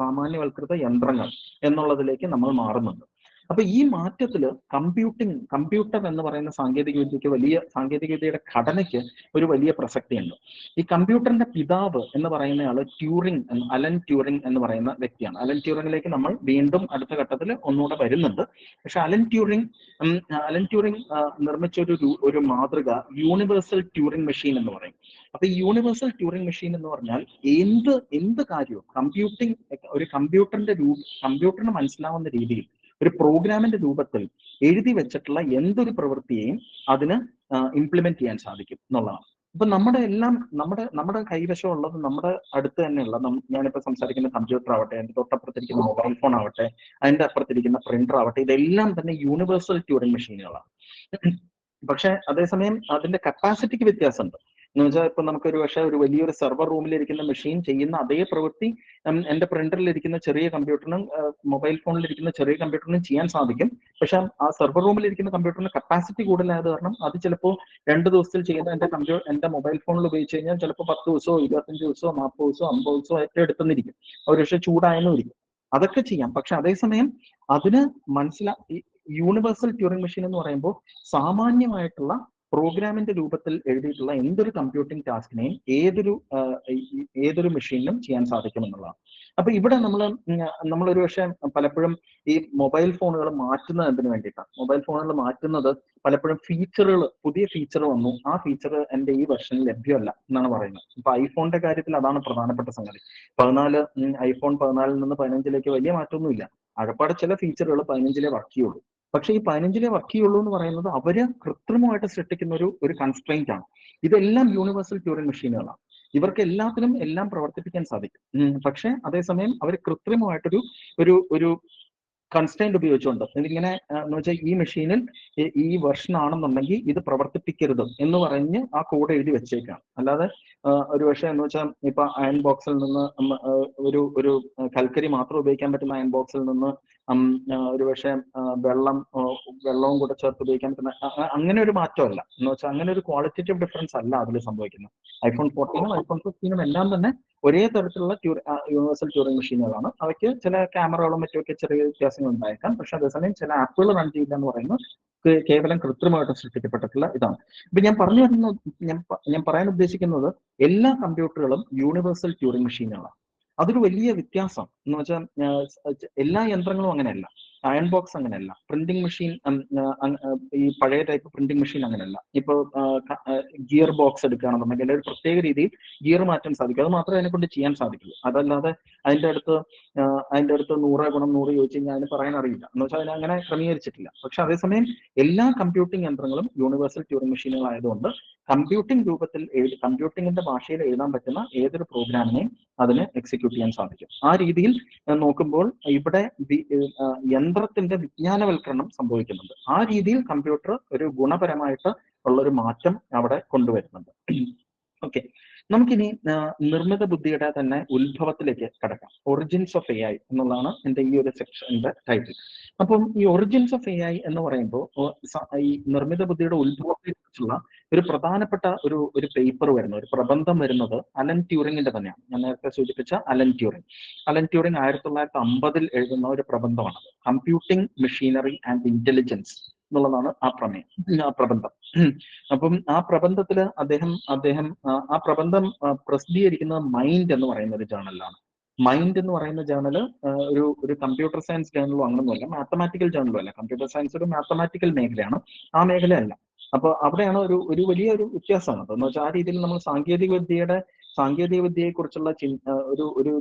സാമാന്യവൽകൃത യന്ത്രങ്ങൾ എന്നുള്ളതിലേക്ക് നമ്മൾ മാറുന്നുണ്ട്. അപ്പൊ ഈ മാറ്റത്തില് കമ്പ്യൂട്ടർ എന്ന് പറയുന്ന സാങ്കേതികവിദ്യയുടെ ഘടനയ്ക്ക് ഒരു വലിയ പ്രസക്തിയുണ്ട്. ഈ കമ്പ്യൂട്ടറിന്റെ പിതാവ് എന്ന് പറയുന്നയാള് അലൻ ട്യൂറിംഗ് എന്ന് പറയുന്ന വ്യക്തിയാണ്. അലൻ ട്യൂറിംഗിലേക്ക് നമ്മൾ വീണ്ടും അടുത്ത ഘട്ടത്തിൽ ഒന്നുകൂടെ വരുന്നുണ്ട്. പക്ഷെ അലൻ ട്യൂറിംഗ് നിർമ്മിച്ച ഒരു മാതൃക യൂണിവേഴ്സൽ ട്യൂറിംഗ് മെഷീൻ എന്ന് പറയും. അപ്പൊ ഈ യൂണിവേഴ്സൽ ട്യൂറിംഗ് മെഷീൻ എന്ന് പറഞ്ഞാൽ എന്ത് കാര്യവും കമ്പ്യൂട്ടറിന് മനസ്സിലാവുന്ന രീതിയിൽ ഒരു പ്രോഗ്രാമിന്റെ രൂപത്തിൽ എഴുതി വെച്ചിട്ടുള്ള എന്തൊരു പ്രവൃത്തിയെയും അതിന് ഇംപ്ലിമെന്റ് ചെയ്യാൻ സാധിക്കും എന്നുള്ളതാണ്. അപ്പൊ നമ്മുടെ കൈവശം ഉള്ളത്, നമ്മുടെ അടുത്ത് തന്നെയുള്ള, ഞാനിപ്പോ സംസാരിക്കുന്ന കമ്പ്യൂട്ടർ ആവട്ടെ, അതിന്റെ തൊട്ടപ്പുറത്തിരിക്കുന്ന മൊബൈൽ ഫോൺ ആവട്ടെ, അതിന്റെ അപ്പുറത്തിരിക്കുന്ന പ്രിന്റർ ആവട്ടെ, ഇതെല്ലാം തന്നെ യൂണിവേഴ്സൽ ട്യൂറിംഗ് മെഷീനുകളാണ്. പക്ഷെ അതേസമയം അതിന്റെ കപ്പാസിറ്റിക്ക് വ്യത്യാസമുണ്ട്. എന്ന് വെച്ചാൽ ഇപ്പൊ പക്ഷേ ഒരു വലിയൊരു സെർവർ റൂമിലിരിക്കുന്ന മെഷീൻ ചെയ്യുന്ന അതേ പ്രവൃത്തി എന്റെ പ്രിന്ററിൽ ഇരിക്കുന്ന ചെറിയ കമ്പ്യൂട്ടറിനും മൊബൈൽ ഫോണിൽ ഇരിക്കുന്ന ചെറിയ കമ്പ്യൂട്ടറിനും ചെയ്യാൻ സാധിക്കും. പക്ഷെ ആ സെർവർ റൂമിൽ ഇരിക്കുന്ന കമ്പ്യൂട്ടറിന് കപ്പാസിറ്റി കൂടുതലായത് കാരണം അത് ചിലപ്പോൾ 2 ദിവസത്തിൽ ചെയ്യുന്ന എന്റെ മൊബൈൽ ഫോണിൽ ഉപയോഗിച്ച് കഴിഞ്ഞാൽ ചിലപ്പോൾ 10 ദിവസമോ 25 ദിവസമോ 40 ദിവസമോ 50 ദിവസമോ ഒക്കെ എടുത്തെന്നിരിക്കും. ഒരു പക്ഷേ ചൂടായെന്നും ഇരിക്കും. അതൊക്കെ ചെയ്യാം. പക്ഷെ അതേസമയം അതിന് യൂണിവേഴ്സൽ ട്യൂറിംഗ് മെഷീൻ എന്ന് പറയുമ്പോൾ സാമാന്യമായിട്ടുള്ള പ്രോഗ്രാമിന്റെ രൂപത്തിൽ എഴുതിയിട്ടുള്ള എന്തൊരു കമ്പ്യൂട്ടിംഗ് ടാസ്കിനെയും ഏതൊരു മെഷീനിലും ചെയ്യാൻ സാധിക്കും എന്നുള്ളതാണ്. അപ്പൊ ഇവിടെ നമ്മളൊരു പക്ഷേ പലപ്പോഴും ഈ മൊബൈൽ ഫോണുകൾ മാറ്റുന്നത് എന്തിനു വേണ്ടിയിട്ടാണ്? മൊബൈൽ ഫോണുകൾ മാറ്റുന്നത് പലപ്പോഴും പുതിയ ഫീച്ചർ വന്നു, ആ ഫീച്ചർ എന്റെ ഈ വെർഷനിൽ ലഭ്യമല്ല എന്നാണ് പറയുന്നത്. ഇപ്പൊ ഐഫോണിന്റെ കാര്യത്തിൽ അതാണ് പ്രധാനപ്പെട്ട സംഗതി. ഐഫോൺ 14 നിന്ന് 15 വലിയ മാറ്റമൊന്നുമില്ല. അകപ്പാടെ ചില ഫീച്ചറുകൾ 15 വർക്ക് ചെയ്യുള്ളൂ. പക്ഷെ ഈ 15 വർക്ക് ചെയ്യുള്ളൂ എന്ന് പറയുന്നത് അവര് കൃത്രിമമായിട്ട് സൃഷ്ടിക്കുന്ന ഒരു കൺസ്ട്രെയിന്റ് ആണ്. ഇതെല്ലാം യൂണിവേഴ്സൽ ട്യൂറിംഗ് മെഷീനുകളാണ്. ഇവർക്ക് എല്ലാത്തിനും എല്ലാം പ്രവർത്തിപ്പിക്കാൻ സാധിക്കും. പക്ഷെ അതേസമയം അവർ കൃത്രിമമായിട്ടൊരു കൺസ്ട്രെയിന്റ് ഉപയോഗിച്ചുകൊണ്ട് ഇതിങ്ങനെ എന്ന് വെച്ചാൽ ഈ മെഷീനിൽ ഈ വെർഷൻ ആണെന്നുണ്ടെങ്കിൽ ഇത് പ്രവർത്തിപ്പിക്കരുത് എന്ന് പറഞ്ഞ് ആ കോഡ് എഴുതി വെച്ചേക്കാം. അല്ലാതെ ഒരു പക്ഷേ എന്ന് വെച്ചാൽ ഇപ്പൊ അയൺ ബോക്സിൽ നിന്ന് ഒരു ഒരു കൽക്കരി മാത്രം ഉപയോഗിക്കാൻ പറ്റുന്ന അയൺ ബോക്സിൽ നിന്ന് ഒരു പക്ഷേ വെള്ളവും കൂടെ ചേർത്ത് ഉപയോഗിക്കാൻ പറ്റുന്ന അങ്ങനെ ഒരു മാറ്റമല്ല. എന്ന് വെച്ചാൽ അങ്ങനെ ഒരു ക്വാളിറ്റേറ്റീവ് ഡിഫറൻസ് അല്ല അതിൽ സംഭവിക്കുന്നത്. iPhone 14 iPhone 15 എല്ലാം തന്നെ ഒരേ തരത്തിലുള്ള യൂണിവേഴ്സൽ ട്യൂറിംഗ് മെഷീനുകളാണ്. അവയ്ക്ക് ചില ക്യാമറകളും മറ്റുമൊക്കെ ചെറിയ വ്യത്യാസങ്ങൾ ഉണ്ടായേക്കാം. പക്ഷെ അതേസമയം ചില ആപ്പുകൾ റൺ ചെയ്യില്ല എന്ന് പറയുന്നത് കേവലം കൃത്രിമമായിട്ട് സൃഷ്ടിക്കപ്പെട്ടിട്ടുള്ള ഇതാണ്. ഇപ്പൊ ഞാൻ പറഞ്ഞു വരുന്നത്, ഞാൻ പറയാൻ ഉദ്ദേശിക്കുന്നത് എല്ലാ കമ്പ്യൂട്ടറുകളും യൂണിവേഴ്സൽ ട്യൂറിംഗ് മെഷീനുകളാണ്. അതൊരു വലിയ വ്യത്യാസം എന്ന് വെച്ചാൽ എല്ലാ യന്ത്രങ്ങളും അങ്ങനെയല്ല. അയൺ ബോക്സ് അങ്ങനെയല്ല, പ്രിന്റിംഗ് മെഷീൻ ഈ പഴയ ടൈപ്പ് പ്രിന്റിംഗ് മെഷീൻ അങ്ങനെയല്ല. ഇപ്പോൾ ഗിയർ ബോക്സ് എടുക്കുകയാണെന്നുണ്ടെങ്കിൽ ഒരു പ്രത്യേക രീതിയിൽ ഗിയർ മാറ്റാൻ സാധിക്കും. അത് മാത്രമേ അതിനെ കൊണ്ട് ചെയ്യാൻ സാധിക്കുള്ളൂ. അതല്ലാതെ അതിന്റെ അടുത്ത് 100 ചോദിച്ചു കഴിഞ്ഞാൽ അതിന് പറയാൻ അറിയില്ല. എന്ന് വെച്ചാൽ അതിനെ അങ്ങനെ ക്രമീകരിച്ചിട്ടില്ല. പക്ഷെ അതേസമയം എല്ലാ കമ്പ്യൂട്ടിംഗ് യന്ത്രങ്ങളും യൂണിവേഴ്സൽ ട്യൂറിംഗ് മെഷീനുകളായതുകൊണ്ട് കമ്പ്യൂട്ടിംഗ് രൂപത്തിൽ കമ്പ്യൂട്ടിങ്ങിന്റെ ഭാഷയിൽ എഴുതാൻ പറ്റുന്ന ഏതൊരു പ്രോഗ്രാമിനെയും അതിന് എക്സിക്യൂട്ട് ചെയ്യാൻ സാധിക്കും. ആ രീതിയിൽ നോക്കുമ്പോൾ ഇവിടെ യന്ത്രത്തിന്റെ വിജ്ഞാനവൽക്കരണം സംഭവിക്കുന്നുണ്ട്. ആ രീതിയിൽ കമ്പ്യൂട്ടർ ഒരു ഗുണപരമായിട്ട് ഉള്ളൊരു മാറ്റം അവിടെ കൊണ്ടുവരുന്നുണ്ട്. ഓക്കെ, നമുക്കിനി നിർമ്മിത ബുദ്ധിയുടെ തന്നെ ഉത്ഭവത്തിലേക്ക് കടക്കാം. ഒറിജിൻസ് ഓഫ് AI എന്നുള്ളതാണ് എൻ്റെ ഈ ഒരു സെക്ഷന്റെ ടൈറ്റിൽ. അപ്പം ഈ ഒറിജിൻസ് ഓഫ് AI എന്ന് പറയുമ്പോൾ ഈ നിർമ്മിത ബുദ്ധിയുടെ ഉത്ഭവത്തെ കുറിച്ചുള്ള ഒരു പ്രധാനപ്പെട്ട ഒരു പേപ്പർ വരുന്നത്, ഒരു പ്രബന്ധം വരുന്നത് അലൻ ട്യൂറിങ്ങിന്റെ തന്നെയാണ്. ഞാൻ നേരത്തെ സൂചിപ്പിച്ച അലൻ ട്യൂറിങ് 1950 എഴുതുന്ന ഒരു പ്രബന്ധമാണ്. കമ്പ്യൂട്ടിംഗ് മെഷീനറി ആൻഡ് ഇന്റലിജൻസ് എന്നുള്ളതാണ് ആ പ്രബന്ധം. അപ്പം ആ പ്രബന്ധത്തിൽ അദ്ദേഹം ആ പ്രബന്ധം പ്രസിദ്ധീകരിക്കുന്നത് മൈൻഡ് എന്ന് പറയുന്ന ഒരു ജേണലിലാണ്. മൈൻഡ് എന്ന് പറയുന്ന ജേണല് ഒരു കമ്പ്യൂട്ടർ സയൻസ് ജേണലോ അങ്ങനൊന്നുമല്ല, മാത്തമാറ്റിക്കൽ ജേണലോ അല്ല. കമ്പ്യൂട്ടർ സയൻസ് ഒരു മാത്തമാറ്റിക്കൽ മേഖലയാണ്, ആ മേഖലയല്ല. അപ്പൊ അവിടെയാണ് ഒരു വലിയൊരു വ്യത്യാസമാണ്. എന്ന് വെച്ചാൽ ആ രീതിയിൽ നമ്മൾ സാങ്കേതിക വിദ്യയെ കുറിച്ചുള്ള ഒരു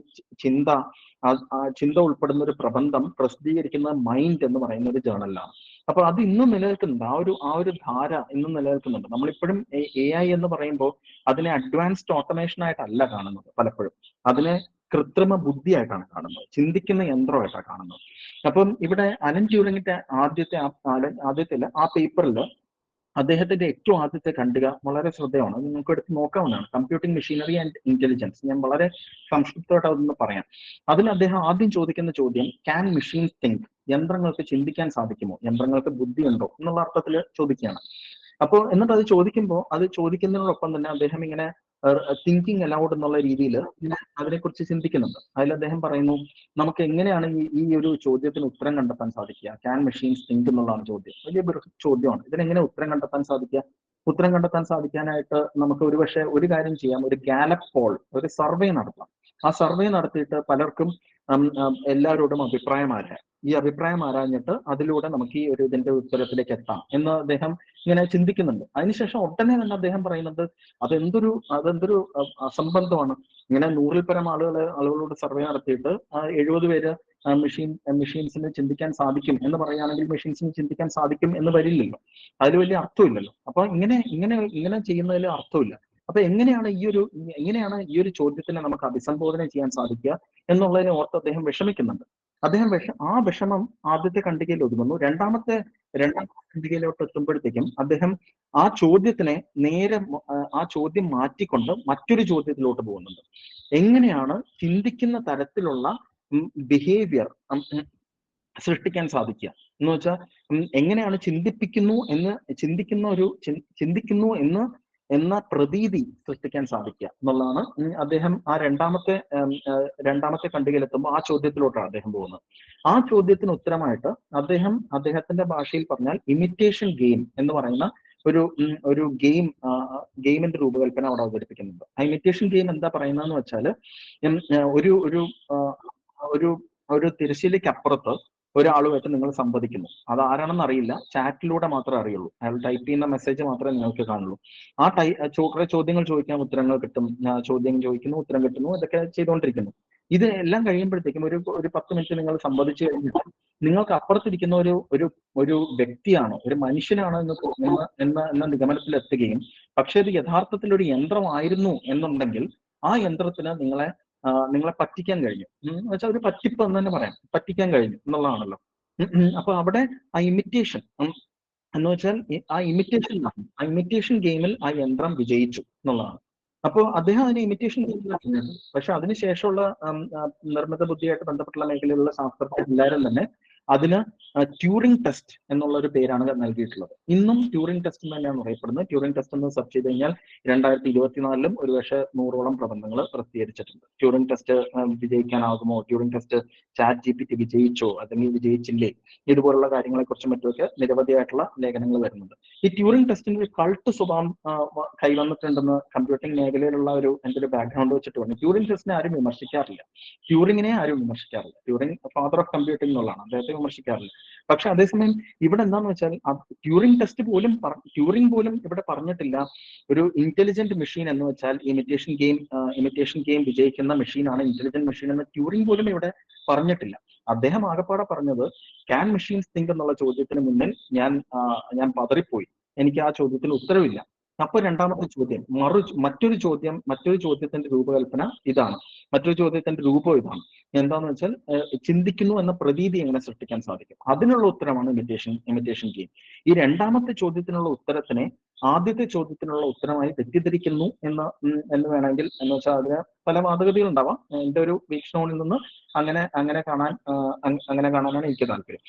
ചിന്ത ഉൾപ്പെടുന്ന ഒരു പ്രബന്ധം പ്രസിദ്ധീകരിക്കുന്ന മൈൻഡ് എന്ന് പറയുന്ന ഒരു ജേണലിലാണ്. അപ്പൊ അത് ഇന്നും നിലനിൽക്കുന്നുണ്ട്. ആ ഒരു ധാര ഇന്നും നിലനിൽക്കുന്നുണ്ട്. നമ്മളിപ്പോഴും AI എന്ന് പറയുമ്പോൾ അതിനെ അഡ്വാൻസ്ഡ് ഓട്ടോമേഷൻ ആയിട്ടല്ല കാണുന്നത്. പലപ്പോഴും അതിനെ കൃത്രിമ ബുദ്ധിയായിട്ടാണ് കാണുന്നത്, ചിന്തിക്കുന്ന യന്ത്രമായിട്ടാണ് കാണുന്നത്. അപ്പം ഇവിടെ അലൻ ട്യൂറിങ്ങിന്റെ ആദ്യത്തില് ആ പേപ്പറിൽ അദ്ദേഹത്തിന്റെ ഏറ്റവും ആദ്യത്തെ ഖണ്ഡിക വളരെ ശ്രദ്ധേയമാണ്. അത് നമുക്ക് എടുത്ത് നോക്കാവുന്നതാണ്. Computing machinery and intelligence. ഞാൻ വളരെ സംക്ഷിപ്തമായിട്ട് അതൊന്ന് പറയാം. അതിൽ അദ്ദേഹം ആദ്യം ചോദിക്കുന്ന ചോദ്യം, ക്യാൻ മെഷീൻസ് തിങ്ക്? യന്ത്രങ്ങൾക്ക് ചിന്തിക്കാൻ സാധിക്കുമോ? യന്ത്രങ്ങൾക്ക് ബുദ്ധിയുണ്ടോ എന്നുള്ള അർത്ഥത്തിൽ ചോദിക്കുകയാണ്. അപ്പോൾ എന്നിട്ട് അത് ചോദിക്കുന്നതിനോടൊപ്പം തന്നെ അദ്ദേഹം ഇങ്ങനെ തിങ്കിങ് അലൗഡ് എന്നുള്ള രീതിയിൽ അതിനെക്കുറിച്ച് ചിന്തിക്കുന്നുണ്ട്. അതിൽ അദ്ദേഹം പറയുന്നു, നമുക്ക് എങ്ങനെയാണ് ഈ ഒരു ചോദ്യത്തിന് ഉത്തരം കണ്ടെത്താൻ സാധിക്കുക? ക്യാൻ മെഷീൻസ് തിങ്ക് എന്നുള്ളതാണ് ചോദ്യം. വലിയ ചോദ്യമാണ്. ഇതിനെങ്ങനെ ഉത്തരം കണ്ടെത്താൻ സാധിക്കുക? ഉത്തരം കണ്ടെത്താൻ സാധിക്കാനായിട്ട് നമുക്ക് ഒരുപക്ഷെ ഒരു കാര്യം ചെയ്യാം. ഒരു ഗാലപ്പ് പോൾ, ഒരു സർവേ നടത്താം. ആ സർവേ നടത്തിയിട്ട് പലർക്കും എല്ലാവരോടും അഭിപ്രായം ആരാം. ഈ അഭിപ്രായം ആരാഞ്ഞിട്ട് അതിലൂടെ നമുക്ക് ഈ ഇതിന്റെ ഉത്തരത്തിലേക്ക് എത്താം എന്ന് അദ്ദേഹം ഇങ്ങനെ ചിന്തിക്കുന്നുണ്ട്. അതിനുശേഷം ഉടനെ തന്നെ അദ്ദേഹം പറയുന്നത്, അതെന്തൊരു അസംബന്ധമാണ്. ഇങ്ങനെ 100-ൽ പരം ആളുകളോട് സർവേ നടത്തിയിട്ട് 70 പേര് മെഷീൻസിന് ചിന്തിക്കാൻ സാധിക്കും എന്ന് പറയുകയാണെങ്കിൽ മെഷീൻസിന് ചിന്തിക്കാൻ സാധിക്കും എന്ന് വരില്ലല്ലോ. അതിൽ വലിയ അർത്ഥമില്ലല്ലോ. അപ്പൊ ഇങ്ങനെ ചെയ്യുന്നതിൽ അർത്ഥമില്ല. അപ്പൊ എങ്ങനെയാണ് ഈ ഒരു ചോദ്യത്തിനെ നമുക്ക് അഭിസംബോധന ചെയ്യാൻ സാധിക്കുക എന്നുള്ളതിനെ ഓർത്ത് അദ്ദേഹം വിഷമിക്കുന്നുണ്ട്. ആ വിഷമം ആദ്യത്തെ ഖണ്ഡികയിൽ ഒതുങ്ങുന്നു. രണ്ടാമത്തെ ഖണ്ഡികയിലോട്ട് എത്തുമ്പോഴത്തേക്കും അദ്ദേഹം ആ ചോദ്യം മാറ്റിക്കൊണ്ട് മറ്റൊരു ചോദ്യത്തിലോട്ട് പോകുന്നുണ്ട്. എങ്ങനെയാണ് ചിന്തിക്കുന്ന തരത്തിലുള്ള ബിഹേവിയർ സൃഷ്ടിക്കാൻ സാധിക്കുക എന്ന് വെച്ചാൽ എങ്ങനെയാണ് ചിന്തിക്കുന്നു എന്ന പ്രതീതി സൃഷ്ടിക്കാൻ സാധിക്കുക എന്നുള്ളതാണ് അദ്ദേഹം ആ രണ്ടാമത്തെ ഖണ്ഡികയിലെത്തുമ്പോൾ ആ ചോദ്യത്തിലോട്ടാണ് അദ്ദേഹം പോകുന്നത്. ആ ചോദ്യത്തിന് ഉത്തരമായിട്ട് അദ്ദേഹത്തിന്റെ ഭാഷയിൽ പറഞ്ഞാൽ ഇമിറ്റേഷൻ ഗെയിം എന്ന് പറയുന്ന ഒരു ഗെയിമിന്റെ രൂപകൽപ്പന അവിടെ അവതരിപ്പിക്കുന്നുണ്ട്. ആ ഇമിറ്റേഷൻ ഗെയിം എന്താ പറയുന്നതെന്ന് വെച്ചാൽ ഒരു തിരശ്ശീലയ്ക്ക് അപ്പുറത്ത് ഒരാളുമായിട്ട് നിങ്ങൾ സംവദിക്കുന്നു. അത് ആരാണെന്ന് അറിയില്ല, ചാറ്റിലൂടെ മാത്രമേ അറിയുള്ളൂ. അയാൾ ടൈപ്പ് ചെയ്യുന്ന മെസ്സേജ് മാത്രമേ നിങ്ങൾക്ക് കാണുള്ളൂ. കുറെ ചോദ്യങ്ങൾ ചോദിക്കാൻ ഉത്തരങ്ങൾ കിട്ടും, ചോദ്യം ചോദിക്കുന്നു, ഉത്തരം കിട്ടുന്നു, ഇതൊക്കെ ചെയ്തുകൊണ്ടിരിക്കുന്നു. ഇത് എല്ലാം കഴിയുമ്പോഴത്തേക്കും ഒരു 10 മിനിറ്റ് നിങ്ങൾ സംവദിച്ചു കഴിഞ്ഞിട്ട് നിങ്ങൾക്ക് അപ്പുറത്തിരിക്കുന്ന ഒരു വ്യക്തിയാണോ, ഒരു മനുഷ്യനാണോ എന്ന നിഗമനത്തിൽ എത്തുകയും, പക്ഷെ ഇത് യഥാർത്ഥത്തിൽ ഒരു യന്ത്രമായിരുന്നു എന്നുണ്ടെങ്കിൽ ആ യന്ത്രത്തിന് നിങ്ങളെ പറ്റിക്കാൻ കഴിഞ്ഞു എന്ന് വെച്ചാൽ ഒരു പറ്റിപ്പ് എന്ന് തന്നെ പറയാം. പറ്റിക്കാൻ കഴിഞ്ഞു എന്നുള്ളതാണല്ലോ. അപ്പൊ അവിടെ ആ ഇമിറ്റേഷൻ എന്ന് വെച്ചാൽ ആ ഇമിറ്റേഷൻ ഗെയിമിൽ ആ യന്ത്രം വിജയിച്ചു എന്നുള്ളതാണ്. അപ്പോൾ അദ്ദേഹം അതിനെ ഇമിറ്റേഷൻ ഗെയിമിലാണ്. പക്ഷെ അതിനുശേഷമുള്ള നിർമ്മിത ബുദ്ധിയായിട്ട് ബന്ധപ്പെട്ടുള്ള മേഖലയിലുള്ള ശാസ്ത്രജ്ഞർ എല്ലാവരും തന്നെ അതിന് ട്യൂറിംഗ് ടെസ്റ്റ് എന്നുള്ള ഒരു പേരാണ് നൽകിയിട്ടുള്ളത്. ഇന്നും ട്യൂറിംഗ് ടെസ്റ്റ് എന്ന് തന്നെയാണ് അറിയപ്പെടുന്നത്. ട്യൂറിംഗ് ടെസ്റ്റ് എന്ന് സെർച്ച് ചെയ്ത് കഴിഞ്ഞാൽ 2024 ഒരുപക്ഷെ 100ഓളം പ്രബന്ധങ്ങൾ പ്രസിദ്ധീകരിച്ചിട്ടുണ്ട്. ട്യൂറിംഗ് ടെസ്റ്റ് വിജയിക്കാനാകുമോ, ട്യൂറിംഗ് ടെസ്റ്റ് ChatGPT വിജയിച്ചോ അല്ലെങ്കിൽ വിജയിച്ചില്ലേ, ഇതുപോലുള്ള കാര്യങ്ങളെ കുറിച്ചും മറ്റുമൊക്കെ നിരവധിയായിട്ടുള്ള ലേഖനങ്ങൾ വരുന്നുണ്ട്. ഈ ട്യൂറിംഗ് ടെസ്റ്റിന് ഒരു കൾട്ട് സ്വഭാവം കൈവന്നിട്ടുണ്ടെന്ന് കമ്പ്യൂട്ടിംഗ് മേഖലയിലുള്ള എന്റെ ഒരു ബാക്ക്ഗ്രൗണ്ട് വെച്ചിട്ട് പറഞ്ഞു. ട്യൂറിംഗ് ടെസ്റ്റിനെ ആരും വിമർശിക്കാറില്ല, ട്യൂറിങ്ങിനെ ആരും വിമർശിക്കാറില്ല. ട്യൂറിംഗ് ഫാദർ ഓഫ് കമ്പ്യൂട്ടിംഗ് എന്നുള്ളതാണ്, അദ്ദേഹത്തെ വിമർശിക്കാറില്ല. പക്ഷെ അതേസമയം ഇവിടെ എന്താന്ന് വെച്ചാൽ ട്യൂറിംഗ് ടെസ്റ്റ് പോലും ട്യൂറിംഗ് പോലും ഇവിടെ പറഞ്ഞിട്ടില്ല ഒരു ഇന്റലിജന്റ് മെഷീൻ എന്ന് വെച്ചാൽ ഇമിറ്റേഷൻ ഗെയിം വിജയിക്കുന്ന മെഷീനാണ് ഇന്റലിജന്റ് മെഷീൻ എന്ന് ട്യൂറിംഗ് പോലും ഇവിടെ പറഞ്ഞിട്ടില്ല. അദ്ദേഹം ആകപ്പാടെ പറഞ്ഞത് ക്യാൻ മെഷീൻസ് തിങ്ക് എന്നുള്ള ചോദ്യത്തിന് മുന്നിൽ ഞാൻ പതറിപ്പോയി, എനിക്ക് ആ ചോദ്യത്തിന് ഉത്തരവില്ല. അപ്പൊ രണ്ടാമത്തെ ചോദ്യം മറ്റൊരു ചോദ്യത്തിന്റെ രൂപകൽപ്പന ഇതാണ്, മറ്റൊരു ചോദ്യത്തിന്റെ രൂപം ഇതാണ്. എന്താന്ന് വെച്ചാൽ ചിന്തിക്കുന്നു എന്ന പ്രതീതി എങ്ങനെ സൃഷ്ടിക്കാൻ സാധിക്കും, അതിനുള്ള ഉത്തരമാണ് ഇമിറ്റേഷൻ ഗെയിം. ഈ രണ്ടാമത്തെ ചോദ്യത്തിനുള്ള ഉത്തരത്തിനെ ആദ്യത്തെ ചോദ്യത്തിനുള്ള ഉത്തരമായി തെറ്റിദ്ധരിക്കുന്നു എന്ന് വേണമെങ്കിൽ, എന്ന് വെച്ചാൽ അതിന് പല വാദഗതികൾ ഉണ്ടാവാം. എന്റെ ഒരു വീക്ഷണത്തിൽ നിന്ന് അങ്ങനെ കാണാനാണ് എനിക്ക് താല്പര്യം.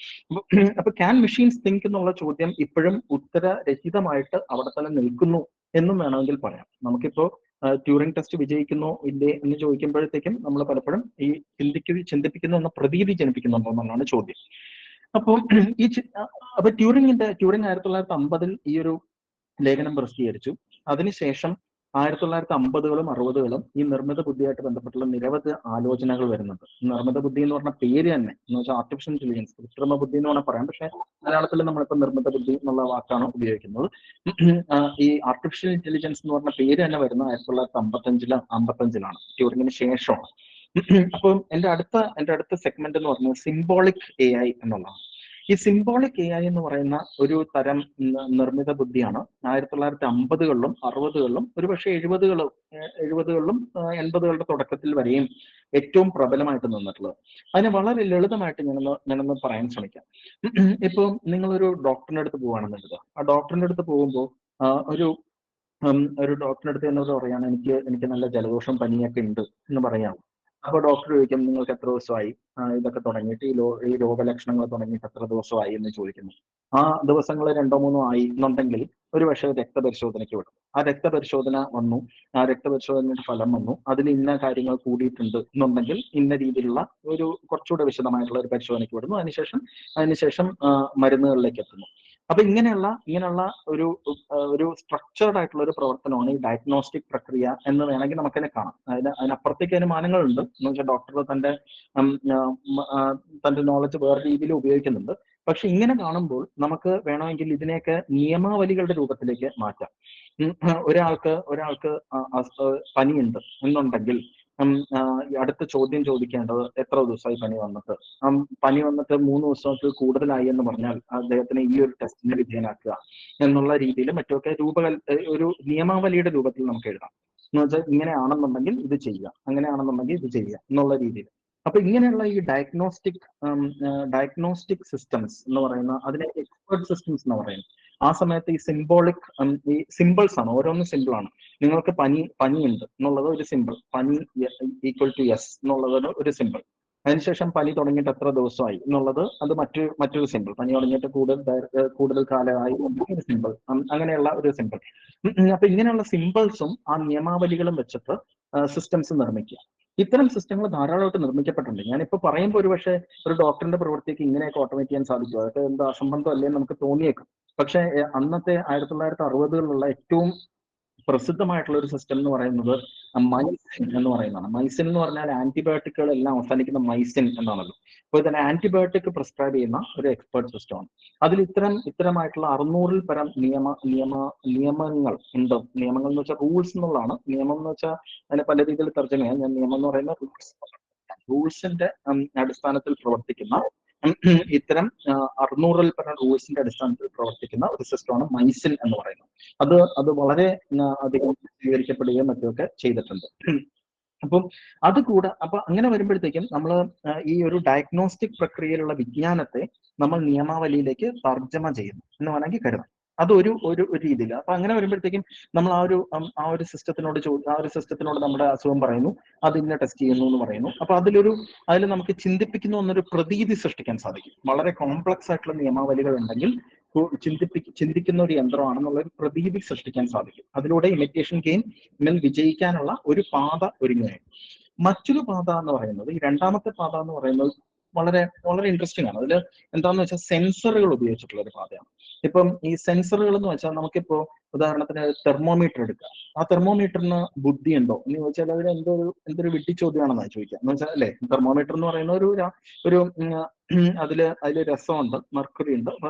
അപ്പൊ ക്യാൻ മെഷീൻസ് തിങ്ക് എന്നുള്ള ചോദ്യം ഇപ്പോഴും ഉത്തരരഹിതമായിട്ട് അവിടെ തന്നെ നിൽക്കുന്നു എന്നും വേണമെങ്കിൽ പറയാം. നമുക്കിപ്പോ ട്യൂറിംഗ് ടെസ്റ്റ് വിജയിക്കുന്നോ ഇല്ലേ എന്ന് ചോദിക്കുമ്പോഴത്തേക്കും നമ്മൾ പലപ്പോഴും ഈ ചിന്തിപ്പിക്കുന്നു എന്ന പ്രതീതി ജനിപ്പിക്കുന്നുണ്ടോ എന്നുള്ളതാണ് ചോദ്യം. അപ്പോൾ അപ്പൊ ട്യൂറിംഗ് 1950 ഈ ഒരു ലേഖനം പ്രസിദ്ധീകരിച്ചു. അതിനുശേഷം 1950കളും 60കളും ഈ നിർമ്മിത ബുദ്ധിയായിട്ട് ബന്ധപ്പെട്ടുള്ള നിരവധി ആലോചനകൾ വരുന്നുണ്ട്. നിർമ്മിത ബുദ്ധി എന്ന് പറഞ്ഞ പേര് തന്നെ എന്ന് വെച്ചാൽ ആർട്ടിഫിഷ്യൽ ഇന്റലിജൻസ്, കൃത്രിമ ബുദ്ധി എന്ന് വേണമെങ്കിൽ പറയാം. പക്ഷെ മലയാളത്തിൽ നമ്മളിപ്പോൾ നിർമ്മിത ബുദ്ധി എന്നുള്ള വാക്കാണ് ഉപയോഗിക്കുന്നത്. ഈ ആർട്ടിഫിഷ്യൽ ഇന്റലിജൻസ് എന്ന് പറഞ്ഞ പേര് തന്നെ വരുന്നത് 1955ലാണ്, ട്യൂറിംഗിന് ശേഷമാണ്. അപ്പം എന്റെ അടുത്ത സെഗ്മെന്റ് എന്ന് പറയുന്നത് സിംബോളിക് AI എന്നുള്ളതാണ്. ഈ സിംബോളിക് AI എന്ന് പറയുന്ന ഒരു തരം നിർമ്മിത ബുദ്ധിയാണ് 1950കളിലും 60കളിലും ഒരുപക്ഷെ 70കളിലും 80കളുടെ തുടക്കത്തിൽ വരെയും ഏറ്റവും പ്രബലമായിട്ട് നിന്നിട്ടുള്ളത്. അതിനെ വളരെ ലളിതമായിട്ട് ഞാനൊന്ന് പറയാൻ ശ്രമിക്കാം. ഇപ്പൊ നിങ്ങളൊരു ഡോക്ടറിന്റെ അടുത്ത് പോവുകയാണെന്ന് കരുതുക. ആ ഡോക്ടറിന്റെ അടുത്ത് പോകുമ്പോൾ ഒരു ഡോക്ടറിന്റെ അടുത്ത് എന്നോട് പറയാണ്, എനിക്ക് നല്ല ജലദോഷം പനിയൊക്കെ ഉണ്ട് എന്ന് പറയാം. അപ്പൊ ഡോക്ടർ ചോദിക്കും, നിങ്ങൾക്ക് എത്ര ദിവസമായി ഇതൊക്കെ തുടങ്ങിയിട്ട്, ഈ രോഗലക്ഷണങ്ങൾ തുടങ്ങിയിട്ട് എത്ര ദിവസമായി എന്ന് ചോദിക്കുന്നു. ആ ദിവസങ്ങൾ 2-3 ആയി എന്നുണ്ടെങ്കിൽ ഒരു പക്ഷേ രക്തപരിശോധനയ്ക്ക് വിടും. ആ രക്തപരിശോധന വന്നു, ആ രക്തപരിശോധനയുടെ ഫലം വന്നു, അതിൽ ഇന്ന കാര്യങ്ങൾ കൂടിയിട്ടുണ്ട് എന്നുണ്ടെങ്കിൽ ഇന്ന രീതിയിലുള്ള ഒരു കുറച്ചുകൂടെ വിശദമായിട്ടുള്ള ഒരു പരിശോധനയ്ക്ക് വിടുന്നു. അതിനുശേഷം മരുന്നുകളിലേക്ക് എത്തുന്നു. അപ്പൊ ഇങ്ങനെയുള്ള ഒരു സ്ട്രക്ചേർഡ് ആയിട്ടുള്ള ഒരു പ്രവർത്തനമാണ് ഈ ഡയഗ്നോസ്റ്റിക് പ്രക്രിയ എന്ന് വേണമെങ്കിൽ നമുക്കതിനെ കാണാം. അതിനപ്പുറത്തേക്ക് അനുമാനങ്ങളുണ്ട്. എന്ന് വെച്ചാൽ ഡോക്ടർ തന്റെ നോളജ് വേറെ രീതിയിൽ ഉപയോഗിക്കുന്നുണ്ട്. പക്ഷെ ഇങ്ങനെ കാണുമ്പോൾ നമുക്ക് വേണമെങ്കിൽ ഇതിനെയൊക്കെ നിയമാവലികളുടെ രൂപത്തിലേക്ക് മാറ്റാം. ഒരാൾക്ക് പനിയുണ്ട് എന്നുണ്ടെങ്കിൽ അടുത്ത ചോദ്യം ചോദിക്കേണ്ടത് എത്ര ദിവസമായി പനി വന്നിട്ട്. പനി വന്നിട്ട് 3 ദിവസത്തിൽ കൂടുതലായി എന്ന് പറഞ്ഞാൽ അദ്ദേഹത്തിന് ഈ ഒരു ടെസ്റ്റിന് വിധേയനാക്കുക എന്നുള്ള രീതിയിൽ മറ്റൊക്കെ ഒരു നിയമാവലിയുടെ രൂപത്തിൽ നമുക്ക് എഴുതാം. എന്ന് വെച്ചാൽ ഇങ്ങനെയാണെന്നുണ്ടെങ്കിൽ ഇത് ചെയ്യുക, അങ്ങനെയാണെന്നുണ്ടെങ്കിൽ ഇത് ചെയ്യുക എന്നുള്ള രീതിയിൽ. അപ്പൊ ഇങ്ങനെയുള്ള ഈ ഡയഗ്നോസ്റ്റിക് സിസ്റ്റംസ് എന്ന് പറയുന്ന, അതിനെ എക്സ്പേർട്ട് സിസ്റ്റംസ് എന്ന് പറയുന്നത്. ആ സമയത്ത് ഈ സിമ്പിൾസ് ആണ്, ഓരോന്നും സിമ്പിൾ ആണ്. നിങ്ങൾക്ക് പനിയുണ്ട് എന്നുള്ളത് ഒരു സിമ്പിൾ, പനി = yes എന്നുള്ളത് ഒരു സിമ്പിൾ. അതിനുശേഷം പനി തുടങ്ങിയിട്ട് എത്ര ദിവസമായി എന്നുള്ളത് അത് മറ്റൊരു സിമ്പിൾ. പനി തുടങ്ങിയിട്ട് കൂടുതൽ കാലമായി ഒരു സിമ്പിൾ, അങ്ങനെയുള്ള ഒരു സിമ്പിൾ. അപ്പൊ ഇങ്ങനെയുള്ള സിമ്പിൾസും ആ നിയമാവലികളും വെച്ചിട്ട് സിസ്റ്റംസ് നിർമ്മിക്കുക. ഇത്തരം സിസ്റ്റങ്ങൾ ധാരാളമായിട്ട് നിർമ്മിക്കപ്പെട്ടിട്ടുണ്ട്. ഞാനിപ്പോ പറയുമ്പോൾ ഒരുപക്ഷെ ഒരു ഡോക്ടറിന്റെ പ്രവൃത്തിക്ക് ഇങ്ങനെയൊക്കെ ഓട്ടോമേറ്റ് ചെയ്യാൻ സാധിക്കും, അതൊക്കെ എന്താ അസംബന്ധം അല്ലേന്ന് നമുക്ക് തോന്നിയേക്കും. പക്ഷെ അന്നത്തെ 1960കളിലുള്ള ഏറ്റവും പ്രസിദ്ധമായിട്ടുള്ള ഒരു സിസ്റ്റം എന്ന് പറയുന്നത് മൈസിൻ എന്ന് പറയുന്നതാണ്. മൈസിൻ എന്ന് പറഞ്ഞാൽ ആന്റിബയോട്ടിക്കുകൾ എല്ലാം അവസാനിക്കുന്ന മൈസിൻ എന്നാണല്ലോ. അപ്പോൾ ഇതിന് ആന്റിബയോട്ടിക് പ്രിസ്ക്രൈബ് ചെയ്യുന്ന ഒരു എക്സ്പേർട്ട് സിസ്റ്റമാണ്. അതിൽ ഇത്തരമായിട്ടുള്ള 600-ൽ പരം നിയമങ്ങൾ ഉണ്ട്. നിയമങ്ങൾ എന്ന് വെച്ചാൽ റൂൾസ് എന്നുള്ളതാണ്. നിയമം എന്ന് വെച്ചാൽ അതിനെ പല രീതിയിൽ തർജ്ജമ. ഞാൻ നിയമം എന്ന് പറയുന്ന റൂൾസിന്റെ അടിസ്ഥാനത്തിൽ പ്രവർത്തിക്കുന്ന ഇത്തരം 600-ൽ പരം റൂൾസിന്റെ അടിസ്ഥാനത്തിൽ പ്രവർത്തിക്കുന്ന ഒരു സിസ്റ്റമാണ് മൈസിൻ എന്ന് പറയുന്നത്. അത് വളരെ അധികം സ്വീകരിക്കപ്പെടുകയും മറ്റുമൊക്കെ ചെയ്തിട്ടുണ്ട്. അപ്പം അത് കൂടെ അപ്പൊ അങ്ങനെ വരുമ്പോഴത്തേക്കും നമ്മൾ ഈ ഒരു ഡയഗ്നോസ്റ്റിക് പ്രക്രിയയിലുള്ള വിജ്ഞാനത്തെ നമ്മൾ നിയമാവലിയിലേക്ക് തർജ്ജമ ചെയ്യുന്നു എന്ന് വേണമെങ്കിൽ കരുതാം. അതൊരു ഒരു ഒരു രീതിയിൽ. അപ്പൊ അങ്ങനെ വരുമ്പോഴത്തേക്കും നമ്മൾ ആ ഒരു സിസ്റ്റത്തിനോട് നമ്മുടെ അസുഖം പറയുന്നു, അത് ഇന്ന ടെസ്റ്റ് ചെയ്യുന്നു എന്ന് പറയുന്നു. അപ്പൊ അതിൽ നമുക്ക് ചിന്തിപ്പിക്കുന്നു എന്നൊരു പ്രതീതി സൃഷ്ടിക്കാൻ സാധിക്കും. വളരെ കോംപ്ലക്സ് ആയിട്ടുള്ള നിയമാവലികൾ ഉണ്ടെങ്കിൽ ചിന്തിക്കുന്ന ഒരു യന്ത്രമാണെന്നുള്ള ഒരു പ്രതീതി സൃഷ്ടിക്കാൻ സാധിക്കും. അതിലൂടെ ഇമിറ്റേഷൻ ഗെയിം വിജയിക്കാനുള്ള ഒരു പാത ഒരുങ്ങുകയാണ്. മറ്റൊരു പാത എന്ന് പറയുന്നത്, ഈ രണ്ടാമത്തെ പാത എന്ന് പറയുന്നത് വളരെ വളരെ ഇൻട്രസ്റ്റിംഗ് ആണ്. അതിൽ എന്താന്ന് വെച്ചാൽ സെൻസറുകൾ ഉപയോഗിച്ചിട്ടുള്ള ഒരു പാതയാണ്. ഇപ്പം ഈ സെൻസറുകൾ എന്ന് വെച്ചാൽ നമുക്കിപ്പോ ഉദാഹരണത്തിന് തെർമോമീറ്റർ എടുക്കുക. ആ തെർമോമീറ്ററിന് ബുദ്ധി ഉണ്ടോ എന്ന് ചോദിച്ചാൽ അതിന് എന്തൊരു വിട്ടി ചോദ്യമാണെന്നാണ് ചോദിക്കുക. എന്ന് വെച്ചാൽ അല്ലെ, തെർമോമീറ്റർ എന്ന് പറയുന്ന ഒരു അതില് രസമുണ്ട്, മെർക്കുറി ഉണ്ട്. അപ്പൊ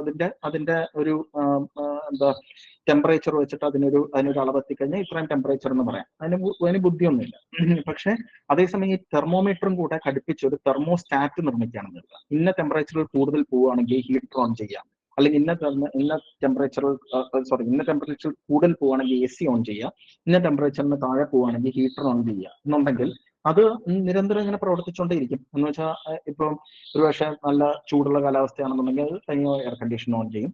അതിന്റെ ഒരു എന്താ ടെമ്പറേച്ചർ വെച്ചിട്ട് അതിനൊരു അളവെത്തിക്കഴിഞ്ഞാൽ ഇത്രയും ടെമ്പറേച്ചർ എന്ന് പറയാം. അതിന് ബുദ്ധിയൊന്നുമില്ല. പക്ഷെ അതേസമയം ഈ തെർമോമീറ്ററും കൂടെ ഘടിപ്പിച്ച് ഒരു തെർമോസ്റ്റാറ്റ് നിർമ്മിക്കുകയാണെന്ന് വെക്കുക. ഇന്ന ടെമ്പറേച്ചറിൽ കൂടുതൽ പോവുകയാണെങ്കിൽ ഹീറ്റർ ഓൺ ചെയ്യാം, അല്ലെങ്കിൽ ഇന്ന ടെമ്പറേച്ചറിൽ കൂടുതൽ പോവുകയാണെങ്കിൽ AC ഓൺ ചെയ്യുക, ഇന്ന ടെമ്പറേച്ചറിന് താഴെ പോവുകയാണെങ്കിൽ ഹീറ്റർ ഓൺ ചെയ്യുക എന്നുണ്ടെങ്കിൽ അത് നിരന്തരം ഇങ്ങനെ പ്രവർത്തിച്ചുകൊണ്ടേയിരിക്കും. എന്ന് വെച്ചാൽ ഇപ്പം ഒരുപക്ഷെ നല്ല ചൂടുള്ള കാലാവസ്ഥയാണെന്നുണ്ടെങ്കിൽ അത് തനിയോ എയർ കണ്ടീഷൻ ഓൺ ചെയ്യും,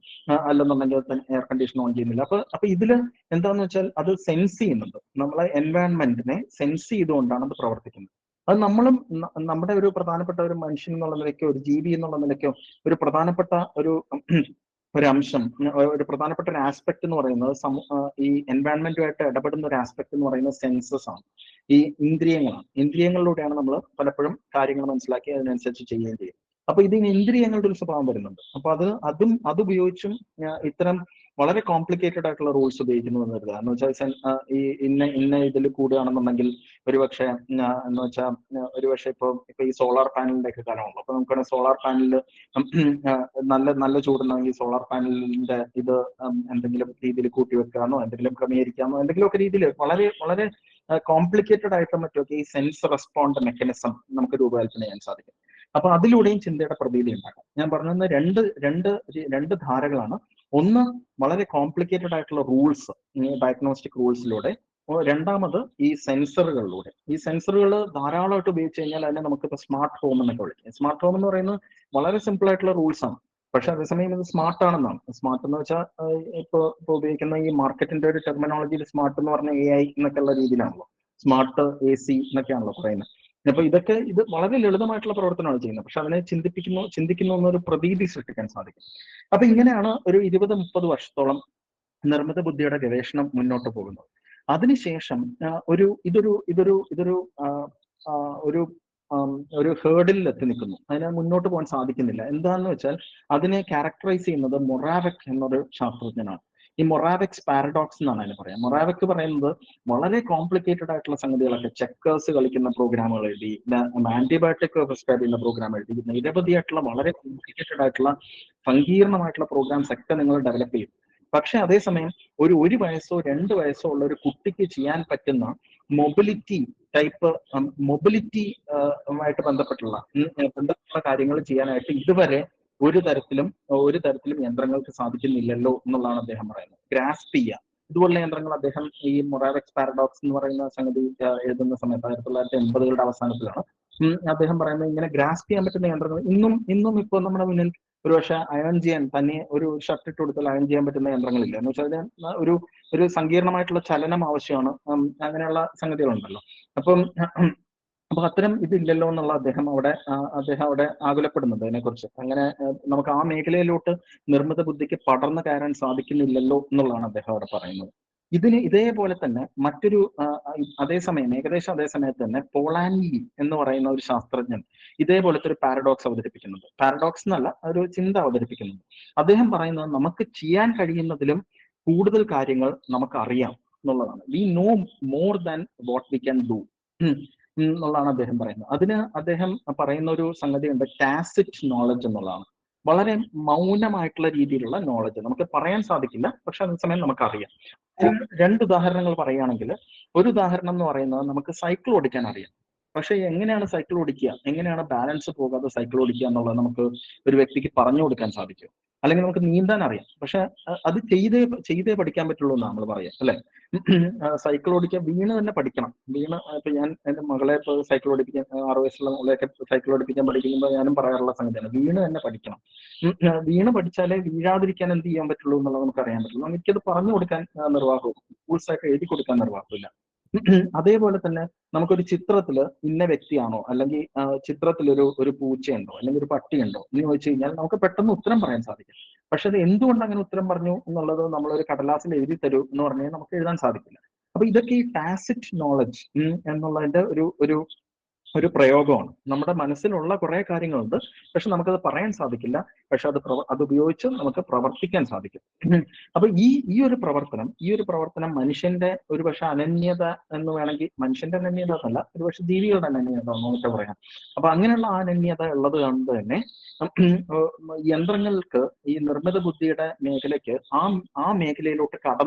അല്ലെന്നുണ്ടെങ്കിൽ എയർ കണ്ടീഷൻ ഓൺ ചെയ്യുന്നില്ല. അപ്പൊ ഇതില് എന്താന്ന് വെച്ചാൽ അത് സെൻസ് ചെയ്യുന്നുണ്ട്, നമ്മളെ എൻവയൺമെന്റിനെ സെൻസ് ചെയ്തുകൊണ്ടാണ് അത് പ്രവർത്തിക്കുന്നത്. അത് നമ്മളും നമ്മുടെ ഒരു പ്രധാനപ്പെട്ട ഒരു മനുഷ്യൻ എന്നുള്ള നിലയ്ക്കോ ഒരു ജീവി എന്നുള്ള നിലയ്ക്കോ ഒരു പ്രധാനപ്പെട്ട ഒരു അംശം, ഒരു പ്രധാനപ്പെട്ട ഒരു ആസ്പെക്ട് എന്ന് പറയുന്നത് ഈ എൻവയൺമെന്റുമായിട്ട് ഇടപെടുന്ന ഒരു ആസ്പെക്ട് എന്ന് പറയുന്നത് സെൻസസ് ആണ്, ഈ ഇന്ദ്രിയങ്ങളാണ്. ഇന്ദ്രിയങ്ങളിലൂടെയാണ് നമ്മൾ പലപ്പോഴും കാര്യങ്ങൾ മനസ്സിലാക്കി അതിനനുസരിച്ച് ചെയ്യുകയും ചെയ്യും. അപ്പൊ ഇതിന് ഇന്ദ്രിയങ്ങളുടെ ഒരു സ്വഭാവം വരുന്നുണ്ട്. അപ്പൊ അതുപയോഗിച്ചും ഇത്തരം വളരെ കോംപ്ലിക്കേറ്റഡ് ആയിട്ടുള്ള റൂൾസ് ഉപയോഗിക്കുന്നു എന്ന് കരുതുക. എന്ന് വെച്ചാൽ ഈ ഇന്ന ഇതിൽ കൂടുകയാണെന്നുണ്ടെങ്കിൽ ഒരുപക്ഷെ ഒരുപക്ഷെ ഇപ്പൊ ഈ സോളാർ പാനലിന്റെ ഒക്കെ കാലമാണല്ലോ. അപ്പൊ നമുക്ക് സോളാർ പാനലിൽ നല്ല ചൂടുണ്ടെങ്കിൽ സോളാർ പാനലിന്റെ ഇത് എന്തെങ്കിലും രീതിയിൽ കൂട്ടിവെക്കാനോ എന്തെങ്കിലും ക്രമീകരിക്കാനോ എന്തെങ്കിലുമൊക്കെ രീതിയിൽ വളരെ വളരെ കോംപ്ലിക്കേറ്റഡ് ആയിട്ട് മറ്റൊക്കെ ഈ സെൻസ് റെസ്പോണ്ട് മെക്കാനിസം നമുക്ക് രൂപകൽപ്പന ചെയ്യാൻ സാധിക്കും. അപ്പൊ അതിലൂടെയും ചിന്തയുടെ പ്രതീതി ഉണ്ടാക്കാം. ഞാൻ പറഞ്ഞത് രണ്ട് ധാരകളാണ്. ഒന്ന് വളരെ കോംപ്ലിക്കേറ്റഡ് ആയിട്ടുള്ള റൂൾസ്, ഡയഗ്നോസ്റ്റിക് റൂൾസിലൂടെ. രണ്ടാമത് ഈ സെൻസറുകളിലൂടെ. ഈ സെൻസറുകൾ ധാരാളമായിട്ട് ഉപയോഗിച്ച് കഴിഞ്ഞാൽ അതിനെ നമുക്കിപ്പോ സ്മാർട്ട് ഹോം എന്നൊക്കെ വിളിക്കാം. സ്മാർട്ട് ഹോം എന്ന് പറയുന്നത് വളരെ സിമ്പിൾ ആയിട്ടുള്ള റൂൾസ് ആണ്, പക്ഷെ അതേസമയം ഇത് സ്മാർട്ട് ആണെന്നാണ്. സ്മാർട്ട് എന്ന് വെച്ചാൽ ഇപ്പൊ ഉപയോഗിക്കുന്ന ഈ മാർക്കറ്റിന്റെ ഒരു ടെർമിനോളജിയിൽ സ്മാർട്ട് എന്ന് പറഞ്ഞ AI എന്നൊക്കെ ഉള്ള രീതിയിലാണല്ലോ. സ്മാർട്ട് AC എന്നൊക്കെയാണല്ലോ പറയുന്നത്. അപ്പൊ ഇത് വളരെ ലളിതമായിട്ടുള്ള പ്രവർത്തനമാണ് ചെയ്യുന്നത്, പക്ഷെ അതിനെ ചിന്തിക്കുന്നു എന്നൊരു പ്രതീതി സൃഷ്ടിക്കാൻ സാധിക്കും. അപ്പൊ ഇങ്ങനെയാണ് ഒരു 20-30 വർഷത്തോളം നിർമ്മിത ബുദ്ധിയുടെ ഗവേഷണം മുന്നോട്ട് പോകുന്നത്. അതിനുശേഷം ഒരു ഹേർഡിൽ എത്തി നിൽക്കുന്നു. അതിനെ മുന്നോട്ട് പോകാൻ സാധിക്കുന്നില്ല. എന്താണെന്ന് വെച്ചാൽ അതിനെ ക്യാരക്ടറൈസ് ചെയ്യുന്നത് മൊറാവെക് എന്നൊരു ശാസ്ത്രജ്ഞനാണ്. ഈ മൊറാവെക്സ് പാരഡോക്സ് എന്നാണ് അതിന് പറയാം. മൊറാവെക് പറയുന്നത് വളരെ കോംപ്ലിക്കേറ്റഡ് ആയിട്ടുള്ള സംഗതികളൊക്കെ, ചെക്കേഴ്സ് കളിക്കുന്ന പ്രോഗ്രാമുകൾ എഴുതി, ആന്റിബയോട്ടിക് പ്രിസ്ക്രൈബ് ചെയ്യുന്ന പ്രോഗ്രാം എഴുതി, നിരവധിയായിട്ടുള്ള വളരെ കോംപ്ലിക്കേറ്റഡ് ആയിട്ടുള്ള സങ്കീർണമായിട്ടുള്ള പ്രോഗ്രാംസ് ഒക്കെ നിങ്ങൾ ഡെവലപ്പ് ചെയ്യും. പക്ഷെ അതേസമയം ഒരു വയസ്സോ 2 വയസ്സോ ഉള്ള ഒരു കുട്ടിക്ക് ചെയ്യാൻ പറ്റുന്ന മൊബിലിറ്റിയുമായിട്ട് ബന്ധപ്പെട്ടുള്ള കാര്യങ്ങൾ ചെയ്യാനായിട്ട് ഇതുവരെ ഒരു തരത്തിലും യന്ത്രങ്ങൾക്ക് സാധിക്കുന്നില്ലല്ലോ എന്നുള്ളതാണ് അദ്ദേഹം പറയുന്നത്. ഗ്രാസ്പ് ചെയ്യുക, ഇതുപോലുള്ള യന്ത്രങ്ങൾ അദ്ദേഹം ഈ മൊറാവെക്സ് പാരഡോക്സ് എന്ന് പറയുന്ന സംഗതി എഴുതുന്ന സമയത്ത് 1980-കളുടെ അവസാനത്തിലാണ് അദ്ദേഹം പറയുന്നത് ഇങ്ങനെ ഗ്രാസ്പ് ചെയ്യാൻ പറ്റുന്ന യന്ത്രങ്ങൾ ഇന്നും ഇപ്പോൾ നമ്മുടെ മുന്നിൽ ഒരുപക്ഷെ അയൺ ചെയ്യാൻ, തന്നെ ഒരു ഷർട്ട് ഇട്ട് കൊടുത്താൽ അയൺ ചെയ്യാൻ പറ്റുന്ന യന്ത്രങ്ങളില്ല. എന്ന് വെച്ചാൽ അതിന് ഒരു സങ്കീർണമായിട്ടുള്ള ചലനം ആവശ്യമാണ്. അങ്ങനെയുള്ള സംഗതികളുണ്ടല്ലോ. അപ്പൊ അത്തരം ഇതില്ലല്ലോ എന്നുള്ള അദ്ദേഹം അവിടെ ആകുലപ്പെടുന്നുണ്ട് അതിനെക്കുറിച്ച്. അങ്ങനെ നമുക്ക് ആ മേഖലയിലോട്ട് നിർമ്മിത ബുദ്ധിക്ക് പടർന്നു കയറാൻ സാധിക്കുന്നില്ലല്ലോ എന്നുള്ളതാണ് അദ്ദേഹം അവിടെ പറയുന്നത്. ഇതേപോലെ തന്നെ മറ്റൊരു ഏകദേശം അതേ സമയത്ത് തന്നെ പോളാൻഡി എന്ന് പറയുന്ന ഒരു ശാസ്ത്രജ്ഞൻ ഇതേപോലത്തെ ഒരു പാരഡോക്സ് അവതരിപ്പിക്കുന്നുണ്ട്. പാരഡോക്സ് എന്നല്ല, ഒരു ചിന്ത അവതരിപ്പിക്കുന്നുണ്ട്. അദ്ദേഹം പറയുന്നത് നമുക്ക് ചെയ്യാൻ കഴിയുന്നതിലും കൂടുതൽ കാര്യങ്ങൾ നമുക്ക് അറിയാം എന്നുള്ളതാണ്. We know more than what we can do എന്നുള്ളതാണ് അദ്ദേഹം പറയുന്നത്. അതിന് അദ്ദേഹം പറയുന്ന ഒരു സംഗതിയുണ്ട്, ടാസിറ്റ് നോളജ് എന്നുള്ളതാണ്. വളരെ മൗനമായിട്ടുള്ള രീതിയിലുള്ള നോളജ് നമുക്ക് പറയാൻ സാധിക്കില്ല, പക്ഷെ അതേസമയം നമുക്കറിയാം. 2 ഉദാഹരണങ്ങൾ പറയുകയാണെങ്കിൽ, ഒരു ഉദാഹരണം എന്ന് പറയുന്നത് നമുക്ക് സൈക്കിൾ ഓടിക്കാൻ അറിയാം. പക്ഷെ എങ്ങനെയാണ് സൈക്കിൾ ഓടിക്കുക, എങ്ങനെയാണ് ബാലൻസ് പോകാതെ സൈക്കിൾ ഓടിക്കുക എന്നുള്ളത് നമുക്ക് ഒരു വ്യക്തിക്ക് പറഞ്ഞു കൊടുക്കാൻ സാധിക്കും. അല്ലെങ്കിൽ നമുക്ക് നീന്താൻ അറിയാം, പക്ഷെ അത് ചെയ്തേ പഠിക്കാൻ പറ്റുള്ളൂ എന്ന് നമ്മൾ പറയാം, അല്ലെ? സൈക്കിൾ ഓടിക്കാൻ വീണ് തന്നെ പഠിക്കണം. ഇപ്പൊ ഞാൻ എന്റെ മകളെ ഇപ്പൊ സൈക്കിൾ ഓടിപ്പിക്കാൻ 6 വയസ്സുള്ള മോളെയൊക്കെ സൈക്കിൾ ഓടിപ്പിക്കാൻ പഠിക്കുമ്പോൾ ഞാനും പറയാറുള്ള സംഗതിയാണ്, വീണ് തന്നെ പഠിക്കണം. വീണ് പഠിച്ചാലേ വീഴാതിരിക്കാൻ എന്ത് ചെയ്യാൻ പറ്റുള്ളൂ എന്നുള്ളത് നമുക്ക് അറിയാൻ പറ്റുള്ളൂ. എനിക്കത് പറഞ്ഞു കൊടുക്കാൻ നിർവാഹവും ടൂൾസായിട്ട് എഴുതി കൊടുക്കാൻ നിർവാഹമില്ല. അതേപോലെ തന്നെ നമുക്കൊരു ചിത്രത്തില് ഇന്ന വ്യക്തിയാണോ, അല്ലെങ്കിൽ ചിത്രത്തിൽ ഒരു പൂച്ചയുണ്ടോ അല്ലെങ്കിൽ ഒരു പട്ടിയുണ്ടോ എന്ന് ചോദിച്ചു കഴിഞ്ഞാൽ നമുക്ക് പെട്ടെന്ന് ഉത്തരം പറയാൻ സാധിക്കും. പക്ഷെ അത് എന്തുകൊണ്ട് അങ്ങനെ ഉത്തരം പറഞ്ഞു എന്നുള്ളത് നമ്മളൊരു കടലാസിൽ എഴുതി തരൂ എന്ന് പറഞ്ഞാൽ നമുക്ക് എഴുതാൻ സാധിക്കില്ല. അപ്പൊ ഇതൊക്കെ ഈ ടാസിറ്റ് നോളജ് എന്നുള്ളതിന്റെ ഒരു ഒരു പ്രയോഗമാണ്. നമ്മുടെ മനസ്സിലുള്ള കുറെ കാര്യങ്ങളുണ്ട്, പക്ഷെ നമുക്കത് പറയാൻ സാധിക്കില്ല. പക്ഷെ അത് ഉപയോഗിച്ച് നമുക്ക് പ്രവർത്തിക്കാൻ സാധിക്കും. അപ്പൊ ഈ ഒരു പ്രവർത്തനം മനുഷ്യന്റെ ഒരു പക്ഷെ അനന്യത എന്ന് വേണമെങ്കിൽ, മനുഷ്യന്റെ അനന്യത എന്നല്ല, ഒരു പക്ഷെ ജീവികളുടെ അനന്യത എന്നൊക്കെ പറയാം. അപ്പൊ അങ്ങനെയുള്ള ആ അനന്യത ഉള്ളത് കൊണ്ട് തന്നെ യന്ത്രങ്ങൾക്ക് ഈ നിർമ്മിത ബുദ്ധിയുടെ മേഖലയ്ക്ക് ആ മേഖലയിലോട്ട്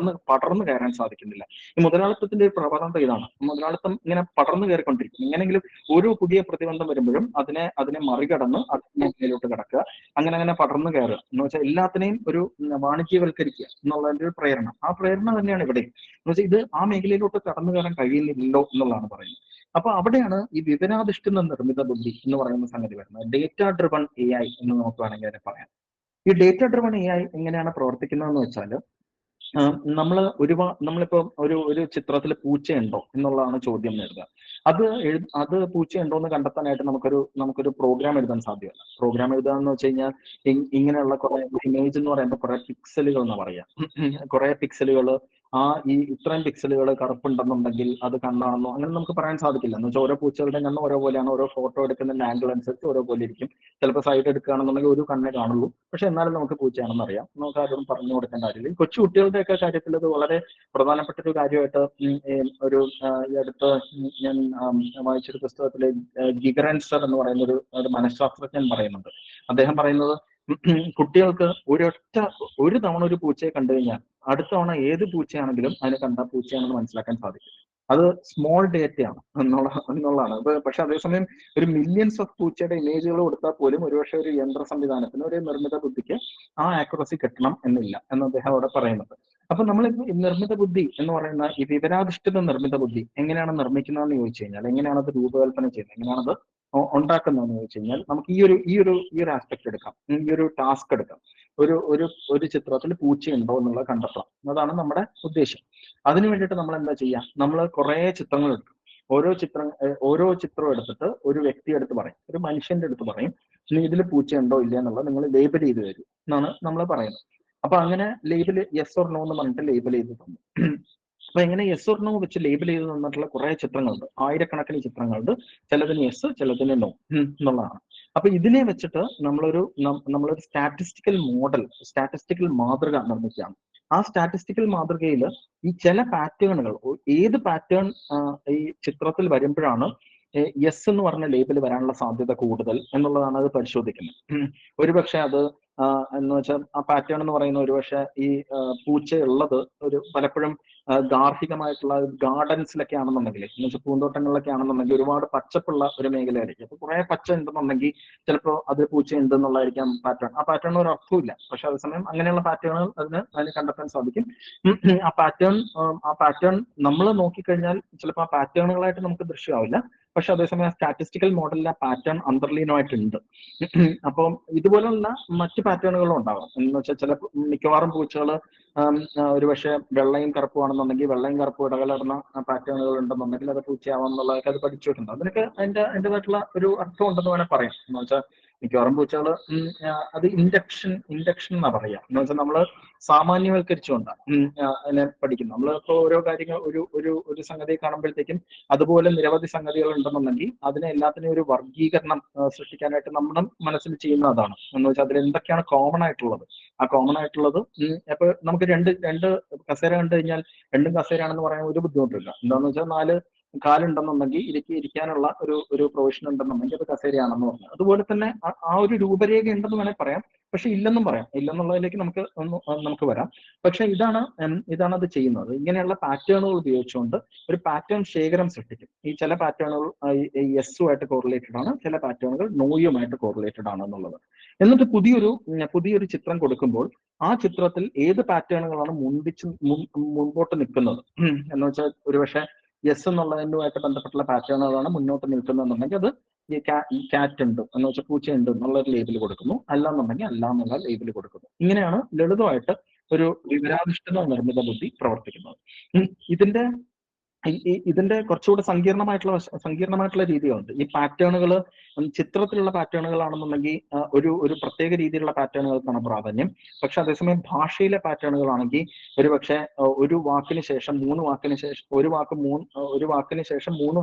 പടർന്നു കയറാൻ സാധിക്കുന്നില്ല. ഈ മുതലാളിത്തത്തിന്റെ ഒരു പ്രവണത ഇതാണ്. മുതലാളിത്തം ഇങ്ങനെ പടർന്നു കയറിക്കൊണ്ടിരിക്കും. എങ്ങനെങ്കിലും ഓരോ പുതിയ പ്രതിബന്ധം വരുമ്പോഴും അതിനെ മറികടന്ന് മേഖലയിലോട്ട് കിടക്കുക, അങ്ങനെ പടർന്നു കയറുക എന്ന് വെച്ചാൽ എല്ലാത്തിനെയും ഒരു വാണിജ്യവൽക്കരിക്കുക എന്നുള്ളതിന്റെ ഒരു പ്രേരണ. ആ പ്രേരണ തന്നെയാണ് ഇവിടെ എന്ന് വെച്ചാൽ ഇത് ആ മേഖലയിലോട്ട് കടന്നു കയറാൻ കഴിയുന്നില്ലല്ലോ എന്നുള്ളതാണ് പറയുന്നത്. അപ്പൊ അവിടെയാണ് ഈ വിവരാധിഷ്ഠിത നിർമ്മിത ബുദ്ധി എന്ന് പറയുന്ന സംഗതി വരുന്നത്. ഡേറ്റ ഡ്രിവൺ AI എന്ന് നമുക്ക് വേണമെങ്കിൽ അതിനെ പറയാം. ഈ ഡേറ്റ ഡ്രിവൺ AI എങ്ങനെയാണ് പ്രവർത്തിക്കുന്നതെന്ന് വെച്ചാൽ, നമ്മളിപ്പോ ഒരു ചിത്രത്തിൽ പൂച്ചയുണ്ടോ എന്നുള്ളതാണ് ചോദ്യം നേടുക. അത് പൂച്ചയുണ്ടോ എന്ന് കണ്ടെത്താനായിട്ട് നമുക്കൊരു പ്രോഗ്രാം എഴുതാൻ സാധ്യമല്ല. പ്രോഗ്രാം എഴുതുക എന്ന് വെച്ച് കഴിഞ്ഞാൽ ഇങ്ങനെയുള്ള കുറെ ഇമേജ് എന്ന് പറയുമ്പോൾ കുറെ പിക്സലുകൾ എന്ന് പറയാം. കുറെ പിക്സലുകൾ, ഇത്രയും പിക്സലുകൾ കറുപ്പുണ്ടെന്നുണ്ടെങ്കിൽ അത് കണ്ണാണെന്നോ അങ്ങനെ നമുക്ക് പറയാൻ സാധിക്കില്ല. എന്ന് വെച്ചാൽ ഓരോ പൂച്ചകളുടെ കണ്ണ് ഓരോ പോലെയാണ്, ഓരോ ഫോട്ടോ എടുക്കുന്ന ആംഗിൾ അനുസരിച്ച് ഓരോ പോലെ ഇരിക്കും. ചിലപ്പോൾ സൈഡ് എടുക്കുകയാണെന്നുണ്ടെങ്കിൽ ഒരു കണ്ണേ കാണുള്ളൂ, പക്ഷെ എന്നാലും നമുക്ക് പൂച്ചയാണെന്ന് അറിയാം. നമുക്ക് ആരും പറഞ്ഞു കൊടുക്കേണ്ട കാര്യമില്ല. കൊച്ചു കുട്ടികളുടെയൊക്കെ കാര്യത്തിൽ അത് വളരെ പ്രധാനപ്പെട്ട ഒരു കാര്യമായിട്ട് ഒരു ഈ അടുത്ത് ഞാൻ വായിച്ചൊരു പുസ്തകത്തില് ഗിഗറൻസർ എന്ന് പറയുന്ന ഒരു മനഃശാസ്ത്രജ്ഞൻ പറയുന്നുണ്ട്. അദ്ദേഹം പറയുന്നത് കുട്ടികൾക്ക് ഒരു തവണ ഒരു പൂച്ചയെ കണ്ടു കഴിഞ്ഞാൽ അടുത്ത തവണ ഏത് പൂച്ചയാണെങ്കിലും അതിനെ കണ്ട പൂച്ചയാണെന്ന് മനസ്സിലാക്കാൻ സാധിക്കും. അത് സ്മോൾ ഡേറ്റയാണ് എന്നുള്ളതാണ്. പക്ഷെ അതേസമയം ഒരു മില്യൺസ് ഓഫ് പൂച്ചയുടെ ഇമേജുകൾ കൊടുത്താൽ പോലും ഒരുപക്ഷെ ഒരു യന്ത്ര സംവിധാനത്തിന്, ഒരു നിർമ്മിത ബുദ്ധിക്ക് ആ ആക്യുറസി കിട്ടണം എന്നില്ല എന്ന് അദ്ദേഹം അവിടെ പറയുന്നുണ്ട്. അപ്പൊ നമ്മൾ നിർമ്മിത ബുദ്ധി എന്ന് പറയുന്ന ഈ വിവരാധിഷ്ഠിത നിർമ്മിത ബുദ്ധി എങ്ങനെയാണ് നിർമ്മിക്കുന്നതെന്ന് ചോദിച്ചു കഴിഞ്ഞാൽ, എങ്ങനെയാണ് അത് രൂപകൽപ്പന ചെയ്യുന്നത്, എങ്ങനെയാണത് ഉണ്ടാക്കുന്നതെന്ന് ചോദിച്ചു കഴിഞ്ഞാൽ, നമുക്ക് ഈ ഒരു ആസ്പെക്ട് എടുക്കാം, ഈ ഒരു ടാസ്ക് എടുക്കാം. ഒരു ചിത്രത്തിൽ പൂച്ചയുണ്ടോ എന്നുള്ളത് കണ്ടെത്തണം. അതാണ് നമ്മുടെ ഉദ്ദേശം. അതിനു വേണ്ടിയിട്ട് നമ്മൾ എന്താ ചെയ്യാം, നമ്മൾ കുറെ ചിത്രങ്ങൾ എടുക്കും. ഓരോ ചിത്രം എടുത്തിട്ട് ഒരു വ്യക്തി അടുത്ത് പറയും, ഒരു മനുഷ്യന്റെ അടുത്ത് പറയും, ഇതിൽ പൂച്ചയുണ്ടോ ഇല്ല എന്നുള്ളത് നിങ്ങൾ ലേബൽ ചെയ്ത് തരും എന്നാണ് നമ്മൾ പറയുന്നത്. അപ്പൊ അങ്ങനെ ലേബൽ യെസ് ഓർ നോ എന്ന് പറഞ്ഞിട്ട് ലേബൽ ചെയ്ത് തന്നു. അപ്പൊ എങ്ങനെ യെസ് ഓർ നോ വെച്ച് ലേബൽ ചെയ്ത് തന്നിട്ടുള്ള കുറെ ചിത്രങ്ങളുണ്ട്, ആയിരക്കണക്കിന് ചിത്രങ്ങളുണ്ട്. ചിലതിന് യെസ്, ചിലതിന് നോ എന്നുള്ളതാണ്. അപ്പൊ ഇതിനെ വെച്ചിട്ട് നമ്മളൊരു സ്റ്റാറ്റിസ്റ്റിക്കൽ മാതൃക നിർമ്മിക്കുകയാണ്. ആ സ്റ്റാറ്റിസ്റ്റിക്കൽ മാതൃകയിൽ ഈ ചില പാറ്റേണുകൾ, ഏത് പാറ്റേൺ ഈ ചിത്രത്തിൽ വരുമ്പോഴാണ് യെസ് എന്ന് പറഞ്ഞ ലേബൽ വരാനുള്ള സാധ്യത കൂടുതൽ എന്നുള്ളതാണ് അത് പരിശോധിക്കുന്നത്. ഒരുപക്ഷെ അത് എന്ന് വെച്ചാൽ ആ പാറ്റേൺ എന്ന് പറയുന്ന ഒരുപക്ഷെ ഈ പൂച്ച ഉള്ളത് പലപ്പോഴും ഗാർഹികമായിട്ടുള്ള ഗാർഡൻസിലൊക്കെ ആണെന്നുണ്ടെങ്കിൽ, എന്ന് വെച്ചാൽ പൂന്തോട്ടങ്ങളിലൊക്കെ ആണെന്നുണ്ടെങ്കിൽ ഒരുപാട് പച്ചപ്പുള്ള ഒരു മേഖലയായിരിക്കും. അപ്പൊ കുറെ പച്ച ഉണ്ടെന്നുണ്ടെങ്കിൽ ചിലപ്പോൾ അത് പൂച്ച ഉണ്ടെന്നുള്ളതായിരിക്കാം പാറ്റേൺ. ആ പാറ്റേൺ ഒരു അർത്ഥമില്ല, പക്ഷെ അതേസമയം അങ്ങനെയുള്ള പാറ്റേണുകൾ അതിന് കണ്ടെത്താൻ സാധിക്കും. ആ പാറ്റേൺ നമ്മൾ നോക്കിക്കഴിഞ്ഞാൽ ചിലപ്പോൾ ആ പാറ്റേണുകളായിട്ട് നമുക്ക് ദൃശ്യമാവില്ല, പക്ഷെ അതേസമയം സ്റ്റാറ്റിസ്റ്റിക്കൽ മോഡലിൽ ആ പാറ്റേൺ അന്തർലീനമായിട്ടുണ്ട്. അപ്പം ഇതുപോലുള്ള മറ്റ് പാറ്റേണുകളും ഉണ്ടാവാം. എന്ന് വെച്ചാൽ മിക്കവാറും പൂച്ചകൾ ഒരുപക്ഷെ വെള്ളയും കറുപ്പുമാണെന്നുണ്ടെങ്കിൽ, വെള്ളയും കറുപ്പും ഇടകലർന്ന പാറ്റേണുകൾ ഉണ്ടെന്നുണ്ടെങ്കിൽ അത് പൂച്ചയാവാം എന്നുള്ളതൊക്കെ അത് പഠിച്ചിട്ടുണ്ട്. അതിനൊക്കെ അതിൻ്റെതായിട്ടുള്ള ഒരു അർത്ഥം ഉണ്ടെന്ന് വേണേൽ പറയാം. എന്ന് വെച്ചാൽ മിക്കവാറും പൂച്ചകൾ അത് ഇൻഡക്ഷൻ എന്നാ പറയാ. എന്ന് വെച്ചാൽ നമ്മള് സാമാന്യവൽക്കരിച്ചുകൊണ്ടാണ് അതിനെ പഠിക്കുന്നത്. നമ്മളിപ്പോ ഓരോ കാര്യങ്ങൾ ഒരു സംഗതി കാണുമ്പോഴത്തേക്കും അതുപോലെ നിരവധി സംഗതികൾ ഉണ്ടെന്നുണ്ടെങ്കിൽ അതിനെ എല്ലാത്തിനെയും ഒരു വർഗീകരണം സൃഷ്ടിക്കാനായിട്ട് നമ്മുടെ മനസ്സിൽ ചെയ്യുന്ന അതാണ്. എന്ന് വെച്ചാൽ അതിൽ എന്തൊക്കെയാണ് കോമൺ ആയിട്ടുള്ളത്, ആ കോമൺ ആയിട്ടുള്ളത് അപ്പൊ നമുക്ക് രണ്ട് കസേര കണ്ടു കഴിഞ്ഞാൽ രണ്ടും കസേരയാണെന്ന് പറയാൻ ഒരു ബുദ്ധിമുട്ടില്ല. എന്താണെന്ന് വെച്ചാൽ കാലുണ്ടെന്നുണ്ടെങ്കിൽ ഇരിക്കാനുള്ള ഒരു പ്രൊവിഷൻ ഉണ്ടെന്നുണ്ടെങ്കിൽ അത് കസേരയാണെന്ന് പറഞ്ഞു. അതുപോലെ തന്നെ ആ ഒരു രൂപരേഖ ഉണ്ടെന്ന് വേണേൽ പറയാം, പക്ഷെ ഇല്ലെന്നും പറയാം. ഇല്ലെന്നുള്ളതിലേക്ക് നമുക്ക് വരാം. പക്ഷെ ഇതാണ് അത് ചെയ്യുന്നത്. ഇങ്ങനെയുള്ള പാറ്റേണുകൾ ഉപയോഗിച്ചുകൊണ്ട് ഒരു പാറ്റേൺ ശേഖരം സൃഷ്ടിക്കും. ഈ ചില പാറ്റേണുകൾ യെസ്സുമായിട്ട് കോറിലേറ്റഡ് ആണ്, ചില പാറ്റേണുകൾ നോയുമായിട്ട് കോറിലേറ്റഡ് ആണ് എന്നുള്ളത്. എന്നിട്ട് പുതിയൊരു ചിത്രം കൊടുക്കുമ്പോൾ ആ ചിത്രത്തിൽ ഏത് പാറ്റേണുകളാണ് മുൻപോട്ട് നിൽക്കുന്നത് എന്ന് വെച്ചാൽ ഒരുപക്ഷെ യെസ് എന്നുള്ളതിനുമായിട്ട് ബന്ധപ്പെട്ടുള്ള പാറ്റേണുകളാണ് മുന്നോട്ട് നിൽക്കുന്നതെന്നുണ്ടെങ്കിൽ അത് ഈ ക്യാറ്റ് ഉണ്ട് എന്ന് വെച്ചാൽ പൂച്ചയുണ്ട് എന്നുള്ള ഒരു ലേബിൾ കൊടുക്കുന്നു, അല്ല എന്നുണ്ടെങ്കിൽ അല്ല എന്നുള്ള ലേബിൾ കൊടുക്കുന്നു. ഇങ്ങനെയാണ് ലളിതമായിട്ട് ഒരു വിവരാധിഷ്ഠിത നിർമ്മിത ബുദ്ധി പ്രവർത്തിക്കുന്നത്. ഇതിന്റെ കുറച്ചുകൂടെ സങ്കീർണമായിട്ടുള്ള രീതികളുണ്ട്. ഈ പാറ്റേണുകൾ ചിത്രത്തിലുള്ള പാറ്റേണുകളാണെന്നുണ്ടെങ്കിൽ ഒരു പ്രത്യേക രീതിയിലുള്ള പാറ്റേണുകൾക്കാണ് പ്രാധാന്യം. പക്ഷെ അതേസമയം ഭാഷയിലെ പാറ്റേണുകളാണെങ്കിൽ ഒരുപക്ഷെ ഒരു വാക്കിന് ശേഷം മൂന്ന്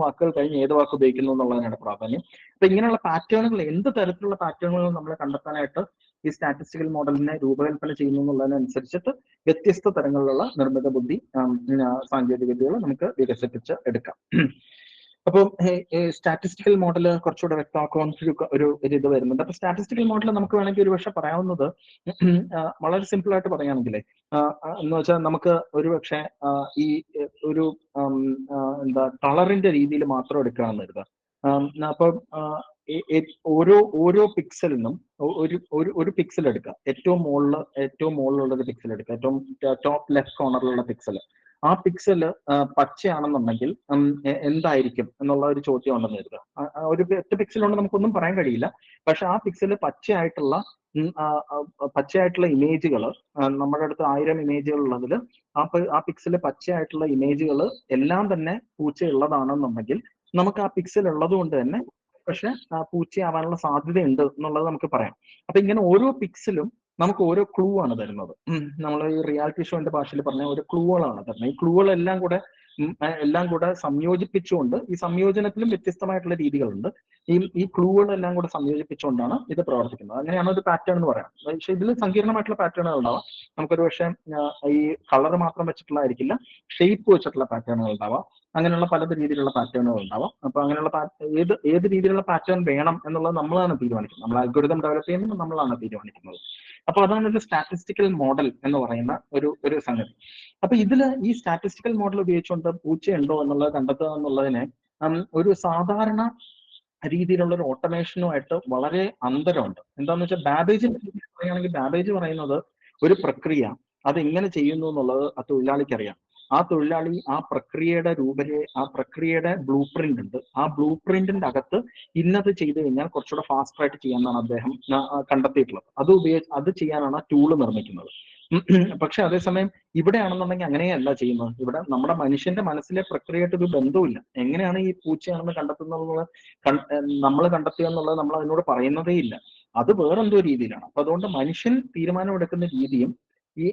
വാക്കുകൾ കഴിഞ്ഞ് ഏത് വാക്ക് ഉപയോഗിക്കുന്നു എന്നുള്ളതിനാണ് പ്രാധാന്യം. അപ്പൊ ഇങ്ങനെയുള്ള പാറ്റേണുകൾ, എന്ത് തരത്തിലുള്ള പാറ്റേണുകൾ നമ്മൾ കണ്ടെത്താനായിട്ട് ഈ സ്റ്റാറ്റിസ്റ്റിക്കൽ മോഡലിനെ രൂപകൽപ്പന ചെയ്യുന്നു എന്നുള്ളതിനനുസരിച്ചിട്ട് വ്യത്യസ്ത തരങ്ങളിലുള്ള നിർമ്മിത ബുദ്ധി സാങ്കേതിക വിദ്യകൾ നമുക്ക് വികസിപ്പിച്ച് എടുക്കാം. അപ്പോൾ സ്റ്റാറ്റിസ്റ്റിക്കൽ മോഡൽ കുറച്ചുകൂടെ വ്യക്തമാക്കുവാൻ ഒരു ഇത് വരുന്നുണ്ട്. അപ്പൊ സ്റ്റാറ്റിസ്റ്റിക്കൽ മോഡൽ നമുക്ക് വേണമെങ്കിൽ ഒരുപക്ഷെ പറയാവുന്നത് വളരെ സിമ്പിൾ ആയിട്ട് പറയുകയാണെങ്കിൽ എന്ന് വെച്ചാൽ നമുക്ക് ഒരുപക്ഷെ ഈ ഒരു കളറിന്റെ രീതിയിൽ മാത്രം എടുക്കുകയാണെന്ന് കരുതുക. അപ്പം ഓരോ പിക്സലിനും ഒരു പിക്സൽ എടുക്കുക. ഏറ്റവും മുകളിലുള്ള ഒരു പിക്സൽ എടുക്കുക, ഏറ്റവും ടോപ്പ് ലെഫ്റ്റ് കോർണറിലുള്ള പിക്സൽ. ആ പിക്സൽ പച്ചയാണെന്നുണ്ടെങ്കിൽ എന്തായിരിക്കും എന്നുള്ള ഒരു ചോദ്യം ഉണ്ടെന്ന് കരുതുക. ഒരു ഒറ്റ പിക്സൽ കൊണ്ട് നമുക്കൊന്നും പറയാൻ കഴിയില്ല. പക്ഷെ ആ പിക്സൽ പച്ചയായിട്ടുള്ള ഇമേജുകൾ, നമ്മുടെ അടുത്ത് 1000 ഇമേജുകൾ ഉള്ളതിൽ ആ പിക്സല് പച്ചയായിട്ടുള്ള ഇമേജുകൾ എല്ലാം തന്നെ പൂച്ചയുള്ളതാണെന്നുണ്ടെങ്കിൽ നമുക്ക് ആ പിക്സൽ ഉള്ളത് കൊണ്ട് തന്നെ പക്ഷെ പൂച്ചയാവാനുള്ള സാധ്യതയുണ്ട് എന്നുള്ളത് നമുക്ക് പറയാം. അപ്പൊ ഇങ്ങനെ ഓരോ പിക്സലും നമുക്ക് ഓരോ ക്ലൂ ആണ് തരുന്നത്. നമ്മൾ ഈ റിയാലിറ്റി ഷോന്റെ ഭാഷയിൽ പറഞ്ഞ ഓരോ ക്ലൂകളാണ് തരുന്നത്. ഈ ക്ലൂകളെല്ലാം കൂടെ സംയോജിപ്പിച്ചുകൊണ്ട്, ഈ സംയോജനത്തിലും വ്യത്യസ്തമായിട്ടുള്ള രീതികളുണ്ട്. ഈ ക്ലൂകളെല്ലാം കൂടെ സംയോജിപ്പിച്ചുകൊണ്ടാണ് ഇത് പ്രവർത്തിക്കുന്നത്. അങ്ങനെയാണ് ഒരു പാറ്റേൺ എന്ന് പറയാം. പക്ഷെ ഇതിൽ സങ്കീർണമായിട്ടുള്ള പാറ്റേണുകൾ ഉണ്ടാവാം. നമുക്കൊരു പക്ഷേ ഈ കളർ മാത്രം വെച്ചിട്ടുള്ളതായിരിക്കില്ല, ഷേപ്പ് വെച്ചിട്ടുള്ള പാറ്റേണുകൾ ഉണ്ടാവാം. അങ്ങനെയുള്ള പല രീതിയിലുള്ള പാറ്റേണുകൾ ഉണ്ടാവാം. അപ്പൊ അങ്ങനെയുള്ള ഏത് രീതിയിലുള്ള പാറ്റേൺ വേണം എന്നുള്ളത് നമ്മളാണ് തീരുമാനിക്കുന്നത്. നമ്മൾ അൽഗോരിതം ഡെവലപ്പ് ചെയ്യുന്നത് നമ്മളാണ് തീരുമാനിക്കുന്നത്. അപ്പൊ അതാണ് ഒരു സ്റ്റാറ്റിസ്റ്റിക്കൽ മോഡൽ എന്ന് പറയുന്ന ഒരു സംഗതി. അപ്പൊ ഇതില് ഈ സ്റ്റാറ്റിസ്റ്റിക്കൽ മോഡൽ ഉപയോഗിച്ചുകൊണ്ട് പൂച്ചയുണ്ടോ എന്നുള്ളത് കണ്ടെത്തുക എന്നുള്ളതിന് ഒരു സാധാരണ രീതിയിലുള്ള ഒരു ഓട്ടോമേഷനുമായിട്ട് വളരെ അന്തരമുണ്ട്. എന്താണെന്ന് വെച്ചാൽ ബാബേജിന്റെ പറയുകയാണെങ്കിൽ ബാബേജ് പറയുന്നത് ഒരു പ്രക്രിയ അത് എങ്ങനെ ചെയ്യുന്നു എന്നുള്ളത് ആ തൊഴിലാളിക്ക് അറിയാം. ആ തൊഴിലാളി ആ പ്രക്രിയയുടെ ബ്ലൂ പ്രിന്റ് ഉണ്ട്. ആ ബ്ലൂ പ്രിന്റിന്റെ അകത്ത് ഇന്നത് ചെയ്തു കഴിഞ്ഞാൽ കുറച്ചുകൂടെ ഫാസ്റ്റ് ആയിട്ട് ചെയ്യാനാണ് അദ്ദേഹം കണ്ടെത്തിയിട്ടുള്ളത്. അത് ചെയ്യാനാണ് ആ ടൂള് നിർമ്മിക്കുന്നത്. പക്ഷെ അതേസമയം ഇവിടെയാണെന്നുണ്ടെങ്കിൽ അങ്ങനെയല്ല ചെയ്യുന്നത്. ഇവിടെ നമ്മുടെ മനുഷ്യന്റെ മനസ്സിലെ പ്രക്രിയയായിട്ട് ഒരു ബന്ധവുമില്ല. എങ്ങനെയാണ് ഈ പൂച്ചയാണെന്ന് കണ്ടെത്തുന്നത് നമ്മൾ കണ്ടെത്തുക എന്നുള്ളത് നമ്മൾ അതിനോട് പറയുന്നതേ ഇല്ല. അത് വേറെന്തോ രീതിയിലാണ്. അപ്പൊ അതുകൊണ്ട് മനുഷ്യൻ തീരുമാനം എടുക്കുന്ന രീതിയും ഈ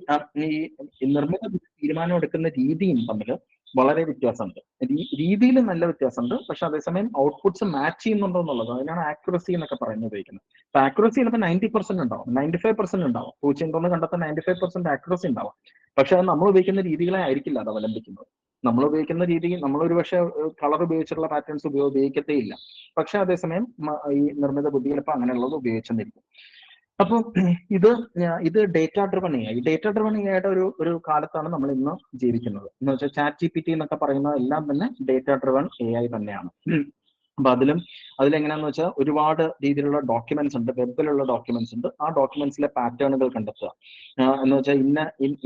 നിർമ്മിത തീരുമാനം എടുക്കുന്ന രീതിയും തമ്മിൽ വളരെ വ്യത്യാസമുണ്ട്. രീതിയിൽ നല്ല വ്യത്യാസമുണ്ട്. പക്ഷെ അതേസമയം ഔട്ട്പുട്ട്സ് മാച്ച് ചെയ്യുന്നുണ്ടോ എന്നുള്ളത്, അതിനാണ് ആക്യുറസി എന്നൊക്കെ പറയുന്നത് ഉപയോഗിക്കുന്നത്. അപ്പൊ ആക്യുറസി ചിലപ്പോൾ 90% ഉണ്ടാവും, 95% ഉണ്ടാവും. പൂച്ചയുണ്ടോന്ന് കണ്ടെത്താൻ 95% ആക്യുറസി ഉണ്ടാവും. പക്ഷെ അത് നമ്മൾ ഉപയോഗിക്കുന്ന രീതികളെ ആയിരിക്കില്ല അത് അവലംബിക്കുന്നത്. നമ്മൾ ഉപയോഗിക്കുന്ന രീതി, നമ്മളൊരു പക്ഷെ കളർ ഉപയോഗിച്ചിട്ടുള്ള പാറ്റേൺസ് ഉപയോഗിക്കത്തേ ഇല്ല. പക്ഷെ അതേസമയം ഈ നിർമ്മിത ബുദ്ധി ചിലപ്പോൾ അങ്ങനെയുള്ളത് ഉപയോഗിച്ചെന്നിരിക്കും. അപ്പൊ ഇത് ഡേറ്റ ഡ്രിവൺ AI. ഈ ഡേറ്റ ഡ്രിവൺ AIയുടെ ഒരു കാലത്താണ് നമ്മൾ ഇന്ന് ജീവിക്കുന്നത്. എന്ന് വെച്ചാൽ ChatGPT എന്നൊക്കെ പറയുന്ന എല്ലാം തന്നെ ഡേറ്റ ഡ്രിവൺ AI തന്നെയാണ്. അപ്പൊ അതിലെങ്ങനെയാന്ന് വെച്ചാൽ ഒരുപാട് രീതിയിലുള്ള ഡോക്യുമെന്റ്സ് ഉണ്ട്, വെബിലുള്ള ഡോക്യുമെന്റ്സ് ഉണ്ട്. ആ ഡോക്യുമെന്റ്സിലെ പാറ്റേണുകൾ കണ്ടെത്തുക എന്ന് വെച്ചാൽ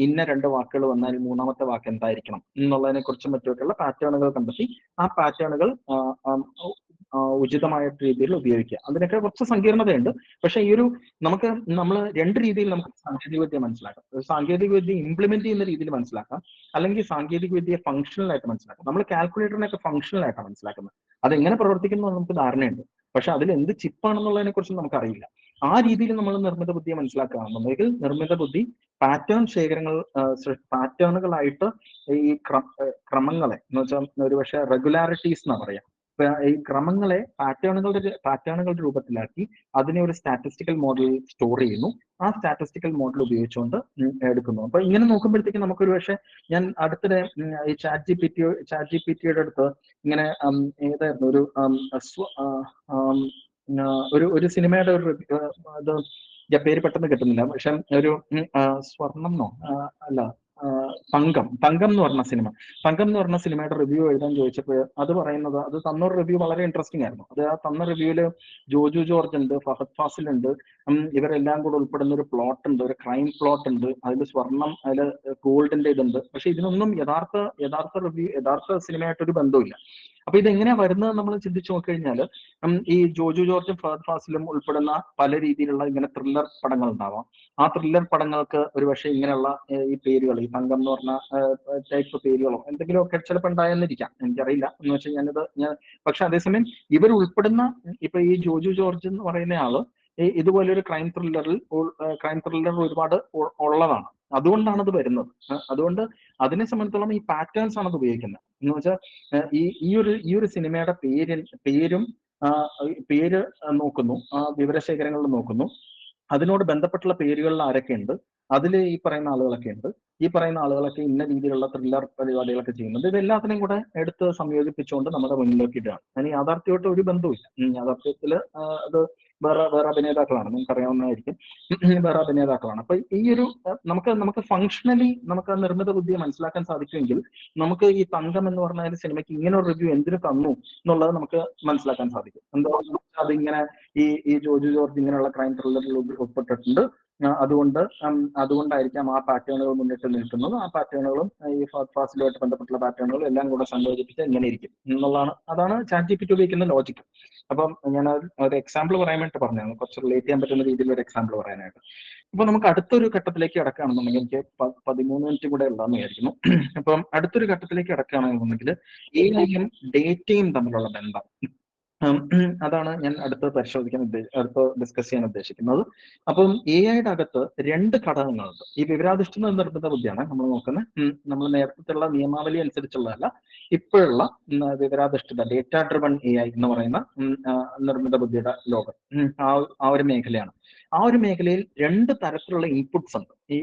ഇന്ന 2 വാക്കുകൾ വന്നാൽ മൂന്നാമത്തെ വാക്ക് എന്തായിരിക്കണം എന്നുള്ളതിനെ കുറിച്ചും മറ്റുമൊക്കെയുള്ള പാറ്റേണുകൾ കണ്ടെത്തി ആ പാറ്റേണുകൾ ഉചിതമായ രീതിയിൽ ഉപയോഗിക്കുക. അതിനൊക്കെ കുറച്ച് സങ്കീർണതയുണ്ട്. പക്ഷെ നമ്മൾ 2 രീതിയിൽ നമുക്ക് സാങ്കേതികവിദ്യ മനസ്സിലാക്കാം. സാങ്കേതികവിദ്യ ഇംപ്ലിമെന്റ് ചെയ്യുന്ന രീതിയിൽ മനസ്സിലാക്കാം, അല്ലെങ്കിൽ സാങ്കേതികവിദ്യയെ ഫംഗ്ഷണൽ ആയിട്ട് മനസ്സിലാക്കാം. നമ്മൾ കാൽക്കുലേറ്ററിനൊക്കെ ഫംഗ്ഷണൽ ആയിട്ടാണ് മനസ്സിലാക്കുന്നത്. അതെങ്ങനെ പ്രവർത്തിക്കുന്നു എന്ന് നമുക്ക് ധാരണയുണ്ട്. പക്ഷെ അതിൽ എന്ത് ചിപ്പാണെന്നുള്ളതിനെ കുറിച്ച് നമുക്കറിയില്ല. ആ രീതിയിൽ നമ്മൾ നിർമ്മിത ബുദ്ധിയെ മനസ്സിലാക്കുകയാണെന്നുണ്ടെങ്കിൽ നിർമ്മിത ബുദ്ധി പാറ്റേണുകളായിട്ട് ഈ ക്രമങ്ങളെ എന്ന് വെച്ചാൽ ഒരുപക്ഷെ റെഗുലാരിറ്റീസ് എന്നാ പറയാം, ഈ ക്രമങ്ങളെ പാറ്റേണുകളുടെ രൂപത്തിലാക്കി അതിനെ ഒരു സ്റ്റാറ്റിസ്റ്റിക്കൽ മോഡലിൽ സ്റ്റോർ ചെയ്യുന്നു. ആ സ്റ്റാറ്റിസ്റ്റിക്കൽ മോഡൽ ഉപയോഗിച്ചുകൊണ്ട് എടുക്കുന്നു. അപ്പൊ ഇങ്ങനെ നോക്കുമ്പോഴത്തേക്കും നമുക്കൊരു പക്ഷേ ഞാൻ അടുത്തിടെ ഈ ചാറ്റ് ജി പി ടിയുടെ അടുത്ത് ഇങ്ങനെ ഏതായിരുന്നു ഒരു സിനിമയുടെ ഒരു അത് പേര് പെട്ടെന്ന് കിട്ടുന്നില്ല, പക്ഷെ ഒരു സ്വർണ്ണം അല്ല തങ്കം എന്ന് പറഞ്ഞ സിനിമയുടെ റിവ്യൂ എഴുതാൻ ചോദിച്ചപ്പോൾ അത് തന്നൊരു റിവ്യൂ വളരെ ഇൻട്രസ്റ്റിംഗ് ആയിരുന്നു. അത് ആ തന്ന റിവ്യൂല് ജോജു ജോർജ് ഉണ്ട്, ഫഹദ് ഫാസിൽ ഉണ്ട്, ഇവരെല്ലാം കൂടെ ഉൾപ്പെടുന്ന ഒരു പ്ലോട്ട് ഉണ്ട്, ഒരു ക്രൈം പ്ലോട്ട് ഉണ്ട്, അതിൽ സ്വർണം, അതിൽ ഗോൾഡിന്റെ ഇതുണ്ട്. പക്ഷെ ഇതിനൊന്നും യഥാർത്ഥ സിനിമയായിട്ടൊരു ബന്ധമില്ല. അപ്പൊ ഇതെങ്ങനെയാ വരുന്നത് നമ്മൾ ചിന്തിച്ചു നോക്കിക്കഴിഞ്ഞാൽ ഈ ജോജു ജോർജും ഫഹദ് ഫാസിലും ഉൾപ്പെടുന്ന പല രീതിയിലുള്ള ഇങ്ങനെ ത്രില്ലർ പടങ്ങൾ ഉണ്ടാവാം. ആ ത്രില്ലർ പടങ്ങൾക്ക് ഒരുപക്ഷെ ഇങ്ങനെയുള്ള ഈ പേരുകൾ, ഈ തങ്കം എന്ന് പറഞ്ഞ ടൈപ്പ് പേരുകളോ എന്തെങ്കിലുമൊക്കെ ചിലപ്പോൾ ഉണ്ടായെന്നിരിക്കാം, എനിക്കറിയില്ല. എന്ന് വെച്ചാൽ പക്ഷെ അതേസമയം ഇവർ ഉൾപ്പെടുന്ന ഇപ്പൊ ഈ ജോജു ജോർജ് എന്ന് പറയുന്ന ആള് ഇതുപോലൊരു ക്രൈം ത്രില്ലർ ഒരുപാട് ഉള്ളതാണ്. അതുകൊണ്ടാണ് അത് വരുന്നത്. അതുകൊണ്ട് അതിനെ സംബന്ധിച്ചോളം ഈ പാറ്റേൺസ് ആണ് അത് ഉപയോഗിക്കുന്നത്. എന്ന് വെച്ചാൽ ഈ ഒരു സിനിമയുടെ പേര് നോക്കുന്നു, വിവരശേഖരങ്ങളിൽ നോക്കുന്നു, അതിനോട് ബന്ധപ്പെട്ടുള്ള പേരുകളിൽ ആരൊക്കെ ഉണ്ട്, അതിൽ ഈ പറയുന്ന ആളുകളൊക്കെ ഇന്ന രീതിയിലുള്ള ത്രില്ലർ പരിപാടികളൊക്കെ ചെയ്യുന്നുണ്ട്. ഇതെല്ലാത്തിനെയും കൂടെ എടുത്ത് സംയോജിപ്പിച്ചുകൊണ്ട് നമ്മുടെ മുന്നിലേക്ക് ഇടുകയാണ്. അതിന് യാഥാർത്ഥ്യമായിട്ട് ഒരു ബന്ധവുമില്ല. യാഥാർത്ഥ്യത്തിൽ അത് വേറെ അഭിനേതാക്കളാണ്, നിങ്ങൾക്ക് അറിയാവുന്നതായിരിക്കും, വേറെ അഭിനേതാക്കളാണ്. അപ്പൊ ഈ ഒരു നമുക്ക് ഫങ്ഷണലി നമുക്ക് നിർമ്മിത ബുദ്ധിയെ മനസ്സിലാക്കാൻ സാധിക്കുമെങ്കിൽ നമുക്ക് ഈ തങ്കം എന്ന് പറഞ്ഞ സിനിമയ്ക്ക് ഇങ്ങനെ ഒരു റിവ്യൂ എന്തിനു തന്നു എന്നുള്ളത് നമുക്ക് മനസ്സിലാക്കാൻ സാധിക്കും. എന്താ അതിങ്ങനെ ഈ ജോജു ജോർജ് ഇങ്ങനെയുള്ള ക്രൈം ത്രില്ലറിൽ ഉൾപ്പെട്ടിട്ടുണ്ട്, അതുകൊണ്ടായിരിക്കാം ആ പാറ്റേണുകൾ മുന്നിട്ട് നിൽക്കുന്നത്. ആ പാറ്റേണുകളും ഈ ഫാസിലുമായിട്ട് ബന്ധപ്പെട്ടുള്ള പാറ്റേണുകളും എല്ലാം കൂടെ സംയോജിപ്പിച്ച് ഇങ്ങനെ ഇരിക്കും അതാണ് ചാറ്റ് ജി പി ടി ഉപയോഗിക്കുന്ന ലോജിക്ക്. അപ്പം ഞാൻ ഒരു എക്സാമ്പിൾ പറയാൻ വേണ്ടി പറഞ്ഞാണ്, കുറച്ച് റിലേറ്റ് ചെയ്യാൻ പറ്റുന്ന രീതിയിൽ ഒരു എക്സാമ്പിൾ പറയാനായിട്ട്. അപ്പൊ നമുക്ക് അടുത്തൊരു ഘട്ടത്തിലേക്ക് കിടക്കുകയാണെന്നുണ്ടെങ്കിൽ, എനിക്ക് 13 മിനിറ്റ് കൂടെ ഉള്ളതെന്ന് വിചാരിക്കുന്നു. അപ്പം അടുത്തൊരു ഘട്ടത്തിലേക്ക് കിടക്കുകയാണെന്നുണ്ടെങ്കിൽ എഐയും ഡേറ്റയും തമ്മിലുള്ള ബന്ധം, അതാണ് ഞാൻ അടുത്ത് ഡിസ്കസ് ചെയ്യാൻ ഉദ്ദേശിക്കുന്നത്. അപ്പം എഐയുടെ അകത്ത് 2 ഘടകങ്ങളുണ്ട്. ഈ വിവരാധിഷ്ഠിത നിർമ്മിത ബുദ്ധിയാണ് നമ്മൾ നോക്കുന്നത്. നമ്മൾ നേരത്തെ നിയമാവലി അനുസരിച്ചുള്ളതല്ല, ഇപ്പോഴുള്ള വിവരാധിഷ്ഠിത ഡേറ്റ ഡ്രിവൺ എഐ എന്ന് പറയുന്ന നിർമ്മിത ബുദ്ധിയുടെ ലോകം, ആ ഒരു മേഖലയാണ്. ആ ഒരു മേഖലയിൽ 2 തരത്തിലുള്ള ഇൻപുട്സ് ഉണ്ട്. ഈ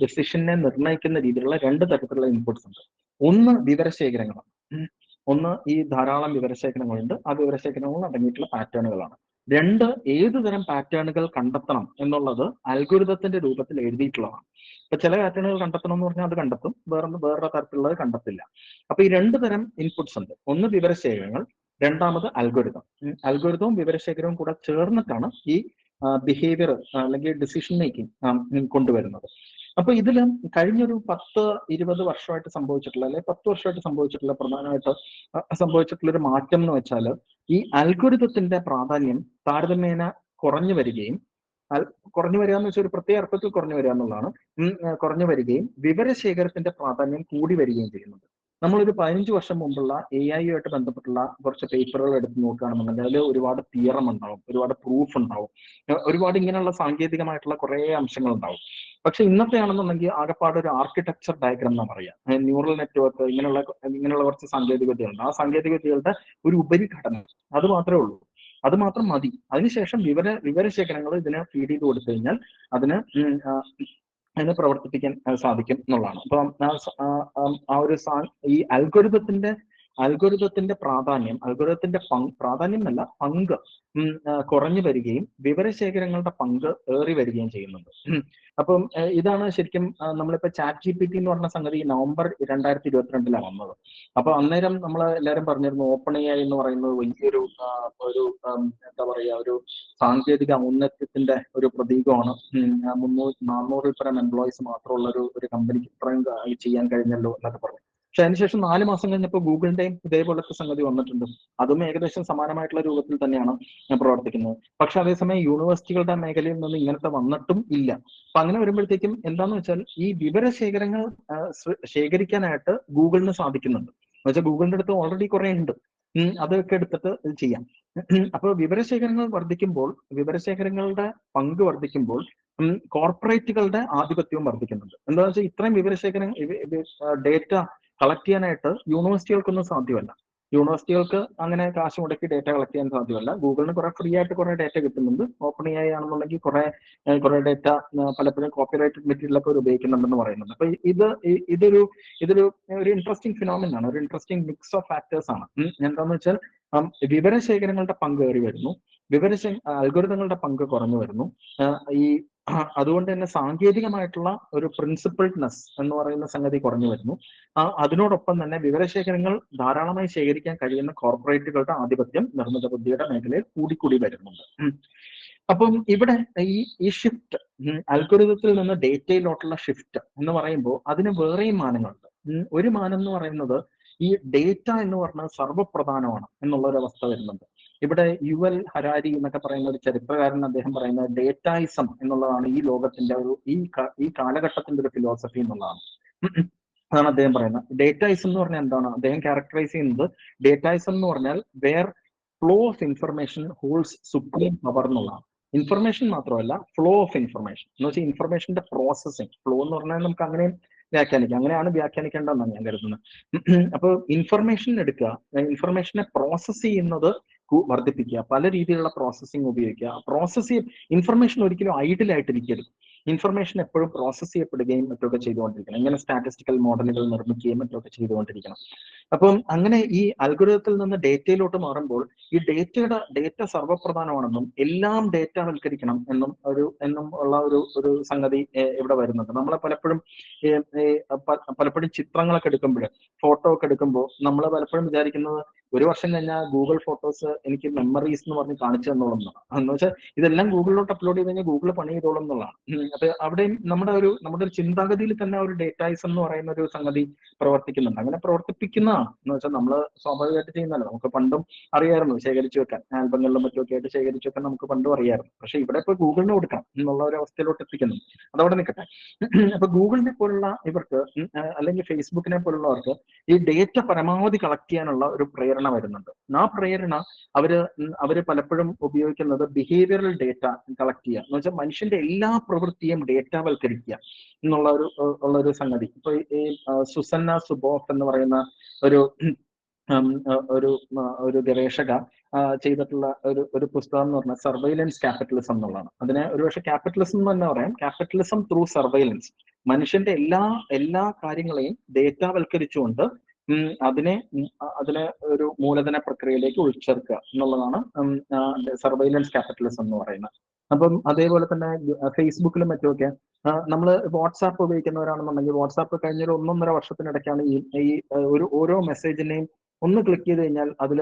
ഡിസിഷനെ നിർണ്ണയിക്കുന്ന രീതിയിലുള്ള 2 തരത്തിലുള്ള ഇൻപുട്സ് ഉണ്ട്. ഒന്ന് വിവരശേഖരങ്ങളാണ്. ഒന്ന് ഈ ധാരാളം വിവരശേഖരങ്ങളുണ്ട്, ആ വിവരശേഖരങ്ങളിൽ അടങ്ങിയിട്ടുള്ള പാറ്റേണുകളാണ്. 2 ഏതു തരം പാറ്റേണുകൾ കണ്ടെത്തണം എന്നുള്ളത് അൽഗോരിതത്തിന്റെ രൂപത്തിൽ എഴുതിയിട്ടുള്ളതാണ്. ഇപ്പൊ ചില പാറ്റേണുകൾ കണ്ടെത്തണം എന്ന് പറഞ്ഞാൽ അത് കണ്ടെത്തും, വേറൊരു തരത്തിലുള്ളത് കണ്ടെത്തില്ല. അപ്പൊ ഈ 2 തരം ഇൻപുട്സ് ഉണ്ട്. ഒന്ന് വിവരശേഖരങ്ങൾ, രണ്ടാമത് അൽഗോരിതവും വിവരശേഖരവും കൂടെ ചേർന്നിട്ടാണ് ഈ ബിഹേവിയർ അല്ലെങ്കിൽ ഡിസിഷൻ മേക്കിംഗ് കൊണ്ടുവരുന്നത്. അപ്പൊ ഇതിൽ കഴിഞ്ഞൊരു 10-20 വർഷമായിട്ട് സംഭവിച്ചിട്ടുള്ള, അല്ലെങ്കിൽ 10 വർഷമായിട്ട് പ്രധാനമായിട്ട് സംഭവിച്ചിട്ടുള്ള ഒരു മാറ്റം എന്ന് വെച്ചാൽ, ഈ അൽഗോരിതത്തിന്റെ പ്രാധാന്യം താരതമ്യേന കുറഞ്ഞു വരിക എന്ന് വെച്ചാൽ ഒരു പ്രത്യേക അർത്ഥത്തിൽ കുറഞ്ഞു വരിക എന്നുള്ളതാണ്. കുറഞ്ഞു വരികയും വിവരശേഖരത്തിന്റെ പ്രാധാന്യം കൂടി വരികയും ചെയ്യുന്നുണ്ട്. നമ്മളൊരു 15 വർഷം മുമ്പുള്ള എഐയുമായിട്ട് ബന്ധപ്പെട്ടുള്ള കുറച്ച് പേപ്പറുകൾ എടുത്ത് നോക്കുകയാണെന്നുണ്ടെങ്കിൽ അതിൽ ഒരുപാട് തിയറം ഉണ്ടാവും, ഒരുപാട് പ്രൂഫ് ഉണ്ടാവും, ഒരുപാട് ഇങ്ങനെയുള്ള സാങ്കേതികമായിട്ടുള്ള കുറെ അംശങ്ങൾ ഉണ്ടാവും. പക്ഷെ ഇന്നത്തെ ആണെന്നുണ്ടെങ്കിൽ ആകെപ്പാട് ഒരു ആർക്കിടെക്ചർ ഡയഗ്രം എന്നാ പറയാ, ന്യൂറൽ നെറ്റ്വർക്ക്, ഇങ്ങനെയുള്ള കുറച്ച് സാങ്കേതിക വിദ്യകളുണ്ട്. ആ സാങ്കേതിക വിദ്യകളുടെ ഒരു ഉപരിഘടന അത് മാത്രമേ ഉള്ളൂ, അത് മാത്രം മതി. അതിനുശേഷം വിവരശേഖരങ്ങൾ ഇതിനെ ഫീഡ് ചെയ്ത് കൊടുത്തു കഴിഞ്ഞാൽ അതിനെ പ്രവർത്തിപ്പിക്കാൻ സാധിക്കും എന്നുള്ളതാണ്. അപ്പൊ ഈ അൽഗോരിതത്തിന്റെ പ്രാധാന്യം എന്നല്ല, പങ്ക് കുറഞ്ഞു വരികയും വിവരശേഖരങ്ങളുടെ പങ്ക് ഏറി വരികയും ചെയ്യുന്നുണ്ട്. അപ്പം ഇതാണ് ശരിക്കും നമ്മളിപ്പോ ചാറ്റ് ജി പി ടി എന്ന് പറഞ്ഞ സംഗതി നവംബർ 2022 വന്നത്. അപ്പൊ അന്നേരം നമ്മൾ എല്ലാവരും പറഞ്ഞിരുന്നു ഓപ്പൺ എഐ എന്ന് പറയുന്നത് വലിയൊരു എന്താ പറയാ, ഒരു സാങ്കേതിക ഔന്നത്യത്തിന്റെ ഒരു പ്രതീകമാണ്. 300-400 പരം എംപ്ലോയീസ് മാത്രമുള്ള ഒരു കമ്പനിക്ക് ഇത്രയും ചെയ്യാൻ കഴിഞ്ഞല്ലോ എന്നൊക്കെ പറഞ്ഞു. പക്ഷെ അതിനുശേഷം 4 മാസം കഴിഞ്ഞപ്പോൾ ഗൂഗിളിന്റെയും ഇതേപോലത്തെ സംഗതി വന്നിട്ടുണ്ട്. അതും ഏകദേശം സമാനമായിട്ടുള്ള രൂപത്തിൽ തന്നെയാണ് പ്രവർത്തിക്കുന്നത്. പക്ഷെ അതേസമയം യൂണിവേഴ്സിറ്റികളുടെ മേഖലയിൽ നിന്ന് ഇങ്ങനത്തെ വന്നിട്ടും ഇല്ല. അപ്പൊ അങ്ങനെ വരുമ്പോഴത്തേക്കും എന്താന്ന് വെച്ചാൽ ഈ വിവരശേഖരങ്ങൾ ശേഖരിക്കാനായിട്ട് ഗൂഗിളിന് സാധിക്കുന്നുണ്ട്. എന്ന് വെച്ചാൽ ഗൂഗിളിന്റെ അടുത്ത് ഓൾറെഡി കുറെ ഉണ്ട്, അതൊക്കെ എടുത്തിട്ട് ഇത് ചെയ്യാം. അപ്പോൾ വിവരശേഖരങ്ങളുടെ പങ്ക് വർദ്ധിക്കുമ്പോൾ കോർപ്പറേറ്റുകളുടെ ആധിപത്യവും വർദ്ധിക്കുന്നുണ്ട്. എന്താണെന്ന് വെച്ചാൽ ഇത്രയും ഡേറ്റ കളക്ട് ചെയ്യാനായിട്ട് യൂണിവേഴ്സിറ്റികൾക്കൊന്നും സാധ്യമല്ല. യൂണിവേഴ്സിറ്റികൾക്ക് അങ്ങനെ കാശ് മുടക്കി ഡേറ്റ കളക്ട് ചെയ്യാൻ സാധ്യമല്ല. ഗൂഗിളിന് കുറെ ഫ്രീ ആയിട്ട് കുറെ ഡേറ്റ കിട്ടുന്നുണ്ട്. ഓപ്പൺ എ ഐ ആണെന്നുണ്ടെങ്കിൽ കുറെ ഡേറ്റ പലപ്പോഴും കോപ്പിറൈറ്റഡ് മെറ്റീരിയൽ ഒക്കെ ഉപയോഗിക്കുന്നുണ്ടെന്ന് പറയുന്നുണ്ട്. അപ്പൊ ഇതൊരു ഇതൊരു ഒരു ഇൻട്രസ്റ്റിംഗ് ഫിനോമിനൻ ആണ്, ഒരു ഇൻട്രസ്റ്റിംഗ് മിക്സ് ഓഫ് ഫാക്ടേഴ്സ് ആണ്. എന്താന്ന് വെച്ചാൽ വിവരശേഖരങ്ങളുടെ പങ്ക് കയറി വരുന്നു, അൽഗോരിതങ്ങളുടെ പങ്ക് കുറഞ്ഞു വരുന്നു. ഈ അതുകൊണ്ട് തന്നെ സാങ്കേതികമായിട്ടുള്ള ഒരു പ്രിൻസിപ്പിൾനെസ് എന്ന് പറയുന്ന സംഗതി കുറഞ്ഞു വരുന്നു. അതിനോടൊപ്പം തന്നെ വിവരശേഖരങ്ങൾ ധാരാളമായി ശേഖരിക്കാൻ കഴിയുന്ന കോർപ്പറേറ്റുകളുടെ ആധിപത്യം നിർമ്മിത ബുദ്ധിയുടെ മേഖലയിൽ കൂടിക്കൂടി വരുന്നുണ്ട്. അപ്പം ഇവിടെ ഈ ഷിഫ്റ്റ്, അൽഗോരിതത്തിൽ നിന്ന് ഡേറ്റയിലോട്ടുള്ള ഷിഫ്റ്റ് എന്ന് പറയുമ്പോൾ അതിന് വേറെയും മാനങ്ങളുണ്ട്. ഒരു മാനം എന്ന് പറയുന്നത് ഈ ഡേറ്റ എന്ന് പറഞ്ഞാൽ സർവ്വപ്രധാനമാണ് എന്നുള്ള ഒരു അവസ്ഥ വരുന്നുണ്ട്. ഇവിടെ യുവൽ ഹരാരി എന്നൊക്കെ പറയുന്ന ഒരു ചരിത്രകാരൻ, അദ്ദേഹം പറയുന്നത് ഡേറ്റായിസം എന്നുള്ളതാണ് ഈ ലോകത്തിന്റെ ഈ കാലഘട്ടത്തിന്റെ ഒരു ഫിലോസഫി എന്നുള്ളതാണ്. അതാണ് അദ്ദേഹം പറയുന്നത്. ഡേറ്റായിസം എന്ന് പറഞ്ഞാൽ എന്താണ്? അദ്ദേഹം ക്യാരക്ടറൈസ് ചെയ്യുന്നത് ഡേറ്റായിസം എന്ന് പറഞ്ഞാൽ where flow of information holds supreme power എന്നുള്ളതാണ്. ഇൻഫർമേഷൻ മാത്രമല്ല, ഫ്ലോ ഓഫ് ഇൻഫർമേഷൻ എന്ന് വെച്ചാൽ ഇൻഫർമേഷന്റെ പ്രോസസ്സിങ്. ഫ്ലോ എന്ന് പറഞ്ഞാൽ നമുക്ക് അങ്ങനെയും വ്യാഖ്യാനിക്കാം, അങ്ങനെയാണ് വ്യാഖ്യാനിക്കേണ്ടതെന്നാണ് ഞാൻ കരുതുന്നത്. അപ്പോൾ ഇൻഫർമേഷൻ എടുക്കുക, ഇൻഫർമേഷനെ പ്രോസസ് ചെയ്യുന്നത് വർദ്ധിപ്പിക്കുക, പല രീതിയിലുള്ള പ്രോസസ്സിംഗ് ഉപയോഗിക്കുക. ഇൻഫർമേഷൻ ഒരിക്കലും ഐഡിൽ ആയിട്ടിരിക്കരുത്. ഇൻഫർമേഷൻ എപ്പോഴും പ്രോസസ് ചെയ്യപ്പെടുകയും മറ്റൊക്കെ ചെയ്തുകൊണ്ടിരിക്കണം. ഇങ്ങനെ സ്റ്റാറ്റിസ്റ്റിക്കൽ മോഡലുകൾ നിർമ്മിക്കുകയും മറ്റൊക്കെ ചെയ്തുകൊണ്ടിരിക്കണം. അപ്പം അങ്ങനെ ഈ അൽഗോരിതത്തിൽ നിന്ന് ഡേറ്റയിലോട്ട് മാറുമ്പോൾ ഈ ഡേറ്റ സർവ്വപ്രധാനമാണെന്നും എല്ലാം ഡേറ്റവൽക്കരിക്കണം എന്നും ഉള്ള ഒരു സംഗതി ഇവിടെ വരുന്നുണ്ട്. നമ്മളെ പലപ്പോഴും ചിത്രങ്ങളൊക്കെ എടുക്കുമ്പോൾ, ഫോട്ടോ ഒക്കെ എടുക്കുമ്പോൾ നമ്മൾ പലപ്പോഴും വിചാരിക്കുന്നത് ഒരു വർഷം കഴിഞ്ഞാൽ ഗൂഗിൾ ഫോട്ടോസ് എനിക്ക് മെമ്മറീസ് എന്ന് പറഞ്ഞ് കാണിച്ചു തന്നോളും എന്നാണ്. എന്ന് വെച്ചാൽ ഇതെല്ലാം ഗൂഗിളിലോട്ട് അപ്ലോഡ് ചെയ്ത് കഴിഞ്ഞാൽ ഗൂഗിൾ പണി ചെയ്തോളും എന്നുള്ളതാണ്. അപ്പൊ അവിടെയും നമ്മുടെ ഒരു ചിന്താഗതിയിൽ തന്നെ ഒരു ഡേറ്റായിസം എന്ന് പറയുന്ന ഒരു സംഗതി പ്രവർത്തിക്കുന്നുണ്ട്. അങ്ങനെ പ്രവർത്തിപ്പിക്കുന്നതാണ് എന്ന് വെച്ചാൽ നമ്മൾ സ്വാഭാവികമായിട്ട് ചെയ്യുന്നല്ലോ. നമുക്ക് പണ്ടും അറിയാമായിരുന്നു ശേഖരിച്ചു വെക്കാൻ, ആൽബങ്ങളിലും മറ്റുമൊക്കെ ആയിട്ട് ശേഖരിച്ചു വെക്കാൻ നമുക്ക് പണ്ടും അറിയാമായിരുന്നു. പക്ഷെ ഇവിടെ ഇപ്പൊ ഗൂഗിളിന് കൊടുക്കണം എന്നുള്ള ഒരു അവസ്ഥയിലോട്ട് എത്തിക്കുന്നു. അതവിടെ നിൽക്കട്ടെ. അപ്പൊ ഗൂഗിളിനെ പോലുള്ള ഇവർക്ക് അല്ലെങ്കിൽ ഫേസ്ബുക്കിനെ പോലുള്ളവർക്ക് ഈ ഡേറ്റ പരമാവധി കളക്ട് ചെയ്യാനുള്ള ഒരു പ്രേരണ വരുന്നുണ്ട്. ആ പ്രേരണ അവര് പലപ്പോഴും ഉപയോഗിക്കുന്നത് ബിഹേവിയറൽ ഡേറ്റ കളക്ട് ചെയ്യുക എന്ന് വെച്ചാൽ മനുഷ്യന്റെ എല്ലാ പ്രവൃത്തിയും ഡേറ്റാവൽക്കരിക്കുക എന്നുള്ള ഒരു സംഗതി. ഇപ്പൊ ഈ സുസന്ന സുബോഫ് എന്ന് പറയുന്ന ഒരു ഗവേഷക ചെയ്തിട്ടുള്ള ഒരു പുസ്തകം എന്ന് പറഞ്ഞാൽ സർവൈലൻസ് ക്യാപിറ്റലിസം എന്നുള്ളതാണ്. അതിനെ ഒരുപക്ഷെ ക്യാപിറ്റലിസം എന്ന് തന്നെ പറയാം, ക്യാപിറ്റലിസം ത്രൂ സർവൈലൻസ്. മനുഷ്യന്റെ എല്ലാ കാര്യങ്ങളെയും ഡേറ്റാവൽക്കരിച്ചുകൊണ്ട് അതിനെ ഒരു മൂലധന പ്രക്രിയയിലേക്ക് ഉൾച്ചേർക്കുക എന്നുള്ളതാണ് സർവൈലൻസ് ക്യാപിറ്റലിസം എന്ന് പറയുന്നത്. അപ്പം അതേപോലെ തന്നെ ഫേസ്ബുക്കിലും മറ്റുമൊക്കെ നമ്മൾ വാട്സാപ്പ് ഉപയോഗിക്കുന്നവരാണെന്നുണ്ടെങ്കിൽ വാട്സാപ്പ് കഴിഞ്ഞൊരു 1.5 വർഷത്തിനിടയ്ക്കാണ് ഈ ഓരോ മെസ്സേജിനെയും ഒന്ന് ക്ലിക്ക് ചെയ്ത് കഴിഞ്ഞാൽ അതിൽ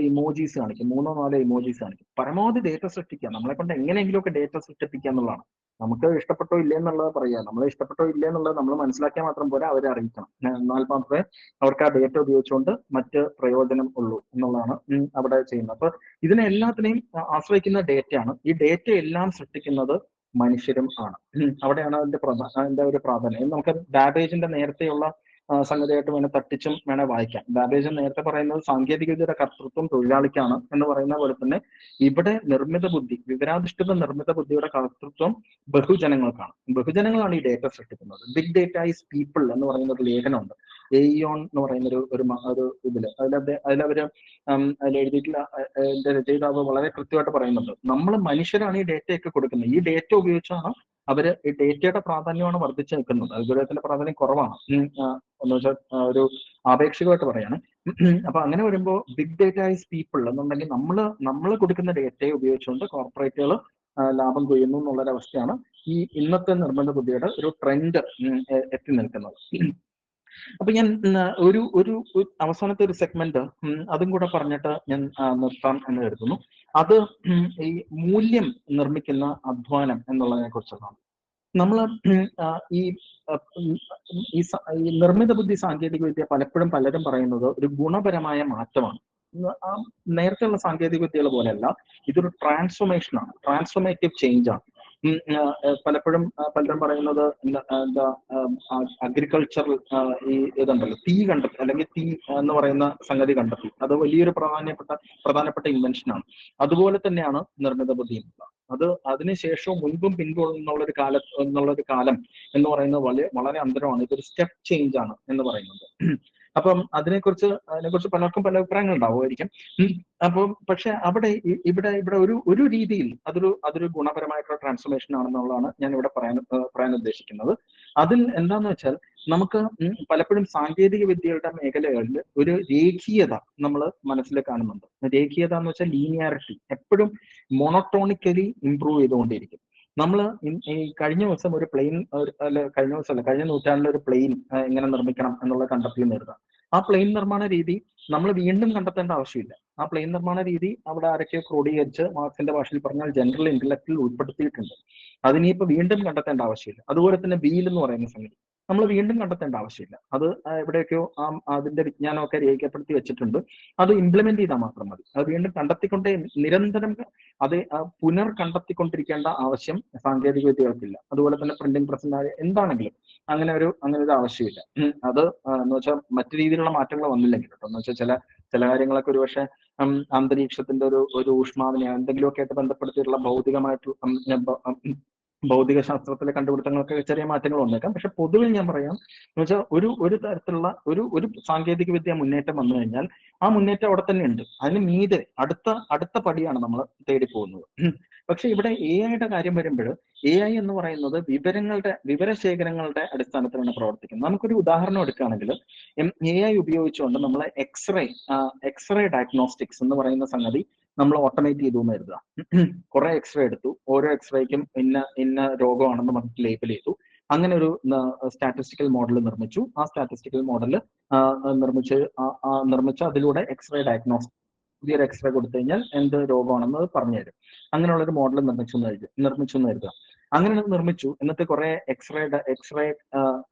ഇമോജീസ് കാണിക്കും, 3-4 ഇമോജീസ് കാണിക്കും. പരമാവധി ഡേറ്റ സൃഷ്ടിക്കുക, നമ്മളെ കൊണ്ട് എങ്ങനെയെങ്കിലുമൊക്കെ ഡേറ്റ സൃഷ്ടിപ്പിക്കുക എന്നുള്ളതാണ്. നമുക്ക് ഇഷ്ടപ്പെട്ടോ ഇല്ലേ എന്നുള്ളത് പറയുക, നമ്മളെ ഇഷ്ടപ്പെട്ടോ ഇല്ലേ എന്നുള്ളത് നമ്മൾ മനസ്സിലാക്കിയാൽ മാത്രം പോലെ അവരെ അറിയിക്കണം. എന്നാൽ മാത്രമേ അവർക്ക് ആ ഡേറ്റ ഉപയോഗിച്ചുകൊണ്ട് മറ്റ് പ്രയോജനം ഉള്ളൂ എന്നുള്ളതാണ് അവിടെ ചെയ്യുന്നത്. അപ്പൊ ഇതിനെ എല്ലാത്തിനെയും ആശ്രയിക്കുന്ന ഡേറ്റയാണ്. ഈ ഡേറ്റ എല്ലാം സൃഷ്ടിക്കുന്നത് മനുഷ്യരും ആണ്. അവിടെയാണ് അതിന്റെ ഒരു പ്രാധാന്യം. നമുക്ക് ബാബേജിന്റെ നേരത്തെയുള്ള സംഗതിയായിട്ട് വേണേൽ തട്ടിച്ചും വേണേൽ വായിക്കാം. ബാബേജ് നേരത്തെ പറയുന്നത് സാങ്കേതികവിദ്യയുടെ കർത്തൃത്വം തൊഴിലാളിക്കാണ് എന്ന് പറയുന്ന പോലെ തന്നെ ഇവിടെ വിവരാധിഷ്ഠിത നിർമ്മിത ബുദ്ധിയുടെ കർത്തൃത്വം ബഹുജനങ്ങളാണ് ഈ ഡേറ്റ സൃഷ്ടിക്കുന്നത്. ബിഗ് ഡേറ്റ ഈസ് പീപ്പിൾ എന്ന് പറയുന്ന ഒരു ലേഖനമുണ്ട്, എയോൺ എന്ന് പറയുന്ന ഒരു ഇതില്. അതിലവര് എഴുതിയിട്ടുള്ള എന്റെ രചയിതാവ് വളരെ കൃത്യമായിട്ട് പറയുന്നുണ്ട്, നമ്മൾ മനുഷ്യരാണ് ഈ ഡേറ്റയൊക്കെ കൊടുക്കുന്നത്. ഈ ഡേറ്റ ഉപയോഗിച്ചാണ് അവര് ഈ ഡേറ്റയുടെ പ്രാധാന്യമാണ് വർദ്ധിച്ചു നിൽക്കുന്നത്. അൽഗോരിതത്തിന്റെ പ്രാധാന്യം കുറവാണ് എന്ന് വെച്ചാൽ ഒരു ആപേക്ഷികമായിട്ട് പറയാണ്. അപ്പൊ അങ്ങനെ വരുമ്പോൾ ബിഗ് ഡേറ്റ ഈസ് പീപ്പിൾ എന്നുണ്ടെങ്കിൽ നമ്മൾ കൊടുക്കുന്ന ഡേറ്റയെ ഉപയോഗിച്ചുകൊണ്ട് കോർപ്പറേറ്റുകൾ ലാഭം കൊയ്യുന്നു എന്നുള്ളൊരവസ്ഥയാണ് ഈ ഇന്നത്തെ നിർമ്മിത ബുദ്ധിയുടെ ഒരു ട്രെൻഡ് എത്തി നിൽക്കുന്നത്. അപ്പൊ ഞാൻ ഒരു അവസാനത്തെ ഒരു സെഗ്മെന്റ് അതും കൂടെ പറഞ്ഞിട്ട് ഞാൻ നിർത്താം എന്ന് കരുതുന്നു. അത് ഈ മൂല്യം നിർമ്മിക്കുന്ന അധ്വാനം എന്നുള്ളതിനെ കുറിച്ചുള്ളതാണ്. നമ്മൾ ഈ നിർമ്മിത ബുദ്ധി സാങ്കേതിക വിദ്യ പലരും പറയുന്നത് ഒരു ഗുണപരമായ മാറ്റമാണ്. നേരത്തെയുള്ള സാങ്കേതിക വിദ്യകൾ പോലെയല്ല, ഇതൊരു ട്രാൻസ്ഫോർമേഷനാണ്, ട്രാൻസ്ഫോർമേറ്റീവ് ചേഞ്ച് ആണ്. പലരും പറയുന്നത് എന്താ അഗ്രികൾച്ചറൽ ഈ ഇതുണ്ടല്ലോ, തീ കണ്ടെത്തി, അല്ലെങ്കിൽ തീ എന്ന് പറയുന്ന സംഗതി കണ്ടെത്തി, അത് വലിയൊരു പ്രധാനപ്പെട്ട ഇൻവെൻഷനാണ്. അതുപോലെ തന്നെയാണ് നിർമ്മിത ബുദ്ധി. അത് അതിനുശേഷവും മുൻപും പിൻപും എന്നുള്ളൊരു കാലം എന്ന് പറയുന്നത് വളരെ അന്തരമാണ്. ഇതൊരു സ്റ്റെപ്പ് ചേഞ്ച് ആണ് എന്ന് പറയുന്നത്. അപ്പം അതിനെക്കുറിച്ച് പലർക്കും പല അഭിപ്രായങ്ങൾ ഉണ്ടാവുമായിരിക്കും. അപ്പം പക്ഷെ അവിടെ ഇവിടെ ഒരു രീതിയിൽ അതൊരു ഗുണപരമായിട്ടുള്ള ട്രാൻസ്ഫോർമേഷൻ ആണെന്നുള്ളതാണ് ഞാൻ ഇവിടെ പറയാൻ ഉദ്ദേശിക്കുന്നത്. അതിൽ എന്താന്ന് വെച്ചാൽ നമുക്ക് പലപ്പോഴും സാങ്കേതിക വിദ്യയുടെ മേഖലകളിൽ ഒരു രേഖീയത നമ്മൾ മനസ്സിൽ കാണുന്നുണ്ട്. രേഖീയത എന്ന് വെച്ചാൽ ലീനിയാരിറ്റി എപ്പോഴും മോണോട്ടോണിക്കലി ഇംപ്രൂവ് ചെയ്തുകൊണ്ടിരിക്കും. നമ്മൾ ഈ കഴിഞ്ഞ ദിവസം ഒരു പ്ലെയിൻ, കഴിഞ്ഞ നൂറ്റാണ്ടിൽ ഒരു പ്ലെയിൻ എങ്ങനെ നിർമ്മിക്കണം എന്നുള്ള കണ്ടെത്തൽ നേടുക. ആ പ്ലെയിൻ നിർമ്മാണ രീതി നമ്മൾ വീണ്ടും കണ്ടെത്തേണ്ട ആവശ്യമില്ല. ആ പ്ലെയിൻ നിർമ്മാണ രീതി അവിടെ ആരൊക്കെയോ ക്രോഡീകരിച്ച് മാർക്സിന്റെ ഭാഷയിൽ പറഞ്ഞാൽ ജനറൽ ഇന്റലക്റ്റിൽ ഉൾപ്പെടുത്തിയിട്ടുണ്ട്. അതിനിപ്പോ വീണ്ടും കണ്ടെത്തേണ്ട ആവശ്യമില്ല. അതുപോലെ തന്നെ വീൽ എന്ന് പറയുന്ന സംഗതി നമ്മൾ വീണ്ടും കണ്ടെത്തേണ്ട ആവശ്യമില്ല. അത് എവിടെയൊക്കെയോ അതിന്റെ വിജ്ഞാനമൊക്കെ രേഖപ്പെടുത്തി വെച്ചിട്ടുണ്ട്. അത് ഇംപ്ലിമെന്റ് ചെയ്താൽ മാത്രം മതി. അത് വീണ്ടും കണ്ടെത്തിക്കൊണ്ടേ നിരന്തരം അത് കണ്ടെത്തിക്കൊണ്ടിരിക്കേണ്ട ആവശ്യം സാങ്കേതിക വിദ്യകൾക്കില്ല. അതുപോലെ തന്നെ പ്രിന്റിംഗ് പ്രസിനായ എന്താണെങ്കിലും അങ്ങനെ ഒരു ആവശ്യമില്ല. അത് എന്ന് വെച്ചാൽ മറ്റു രീതിയിലുള്ള മാറ്റങ്ങൾ വന്നില്ലെങ്കിൽ കേട്ടോ. എന്ന് വെച്ചാൽ ചില കാര്യങ്ങളൊക്കെ ഒരുപക്ഷെ അന്തരീക്ഷത്തിന്റെ ഒരു ഊഷ്മാവിനെ എന്തെങ്കിലുമൊക്കെ ആയിട്ട് ബന്ധപ്പെടുത്തിയിട്ടുള്ള ഭൗതിക ശാസ്ത്രത്തിലെ കണ്ടുപിടുത്തങ്ങൾക്ക് ചെറിയ മാറ്റങ്ങൾ വന്നേക്കാം. പക്ഷെ പൊതുവിൽ ഞാൻ പറയാം എന്ന് വെച്ചാൽ ഒരു തരത്തിലുള്ള ഒരു സാങ്കേതിക വിദ്യ മുന്നേറ്റം വന്നു കഴിഞ്ഞാൽ ആ മുന്നേറ്റം അവിടെ തന്നെ ഉണ്ട്. അതിന് മീതെ അടുത്ത പടിയാണ് നമ്മൾ തേടി പോകുന്നത്. പക്ഷെ ഇവിടെ AI കാര്യം വരുമ്പോൾ AI എന്ന് പറയുന്നത് വിവരശേഖരങ്ങളുടെ അടിസ്ഥാനത്തിലാണ് പ്രവർത്തിക്കുന്നത്. നമുക്കൊരു ഉദാഹരണം എടുക്കുകയാണെങ്കിൽ AI ഉപയോഗിച്ചുകൊണ്ട് നമ്മൾ എക്സ്റേ ഡയഗ്നോസ്റ്റിക്സ് എന്ന് പറയുന്ന സംഗതി നമ്മൾ ഓട്ടോമേറ്റ് ചെയ്തു എന്ന് കരുതുക. കുറെ എക്സ്റേ എടുത്തു, ഓരോ എക്സ്റേക്കും ഇന്ന രോഗമാണെന്ന് നമുക്ക് ലേബൽ ചെയ്തു. അങ്ങനെ ഒരു സ്റ്റാറ്റിസ്റ്റിക്കൽ മോഡൽ നിർമ്മിച്ചു. ആ സ്റ്റാറ്റിസ്റ്റിക്കൽ മോഡൽ നിർമ്മിച്ച് അതിലൂടെ എക്സ്റേ ഡയഗ്നോസ്റ്റിക്സ്, പുതിയൊരു എക്സ്റേ കൊടുത്തു കഴിഞ്ഞാൽ എന്ത് രോഗമാണെന്ന് അത് പറഞ്ഞുതരും. അങ്ങനെയുള്ള ഒരു മോഡൽ നിർമ്മിച്ചു എന്ന് കരുതുക. അങ്ങനെ നിർമ്മിച്ചു. എന്നിട്ട് കുറെ എക്സ്റേ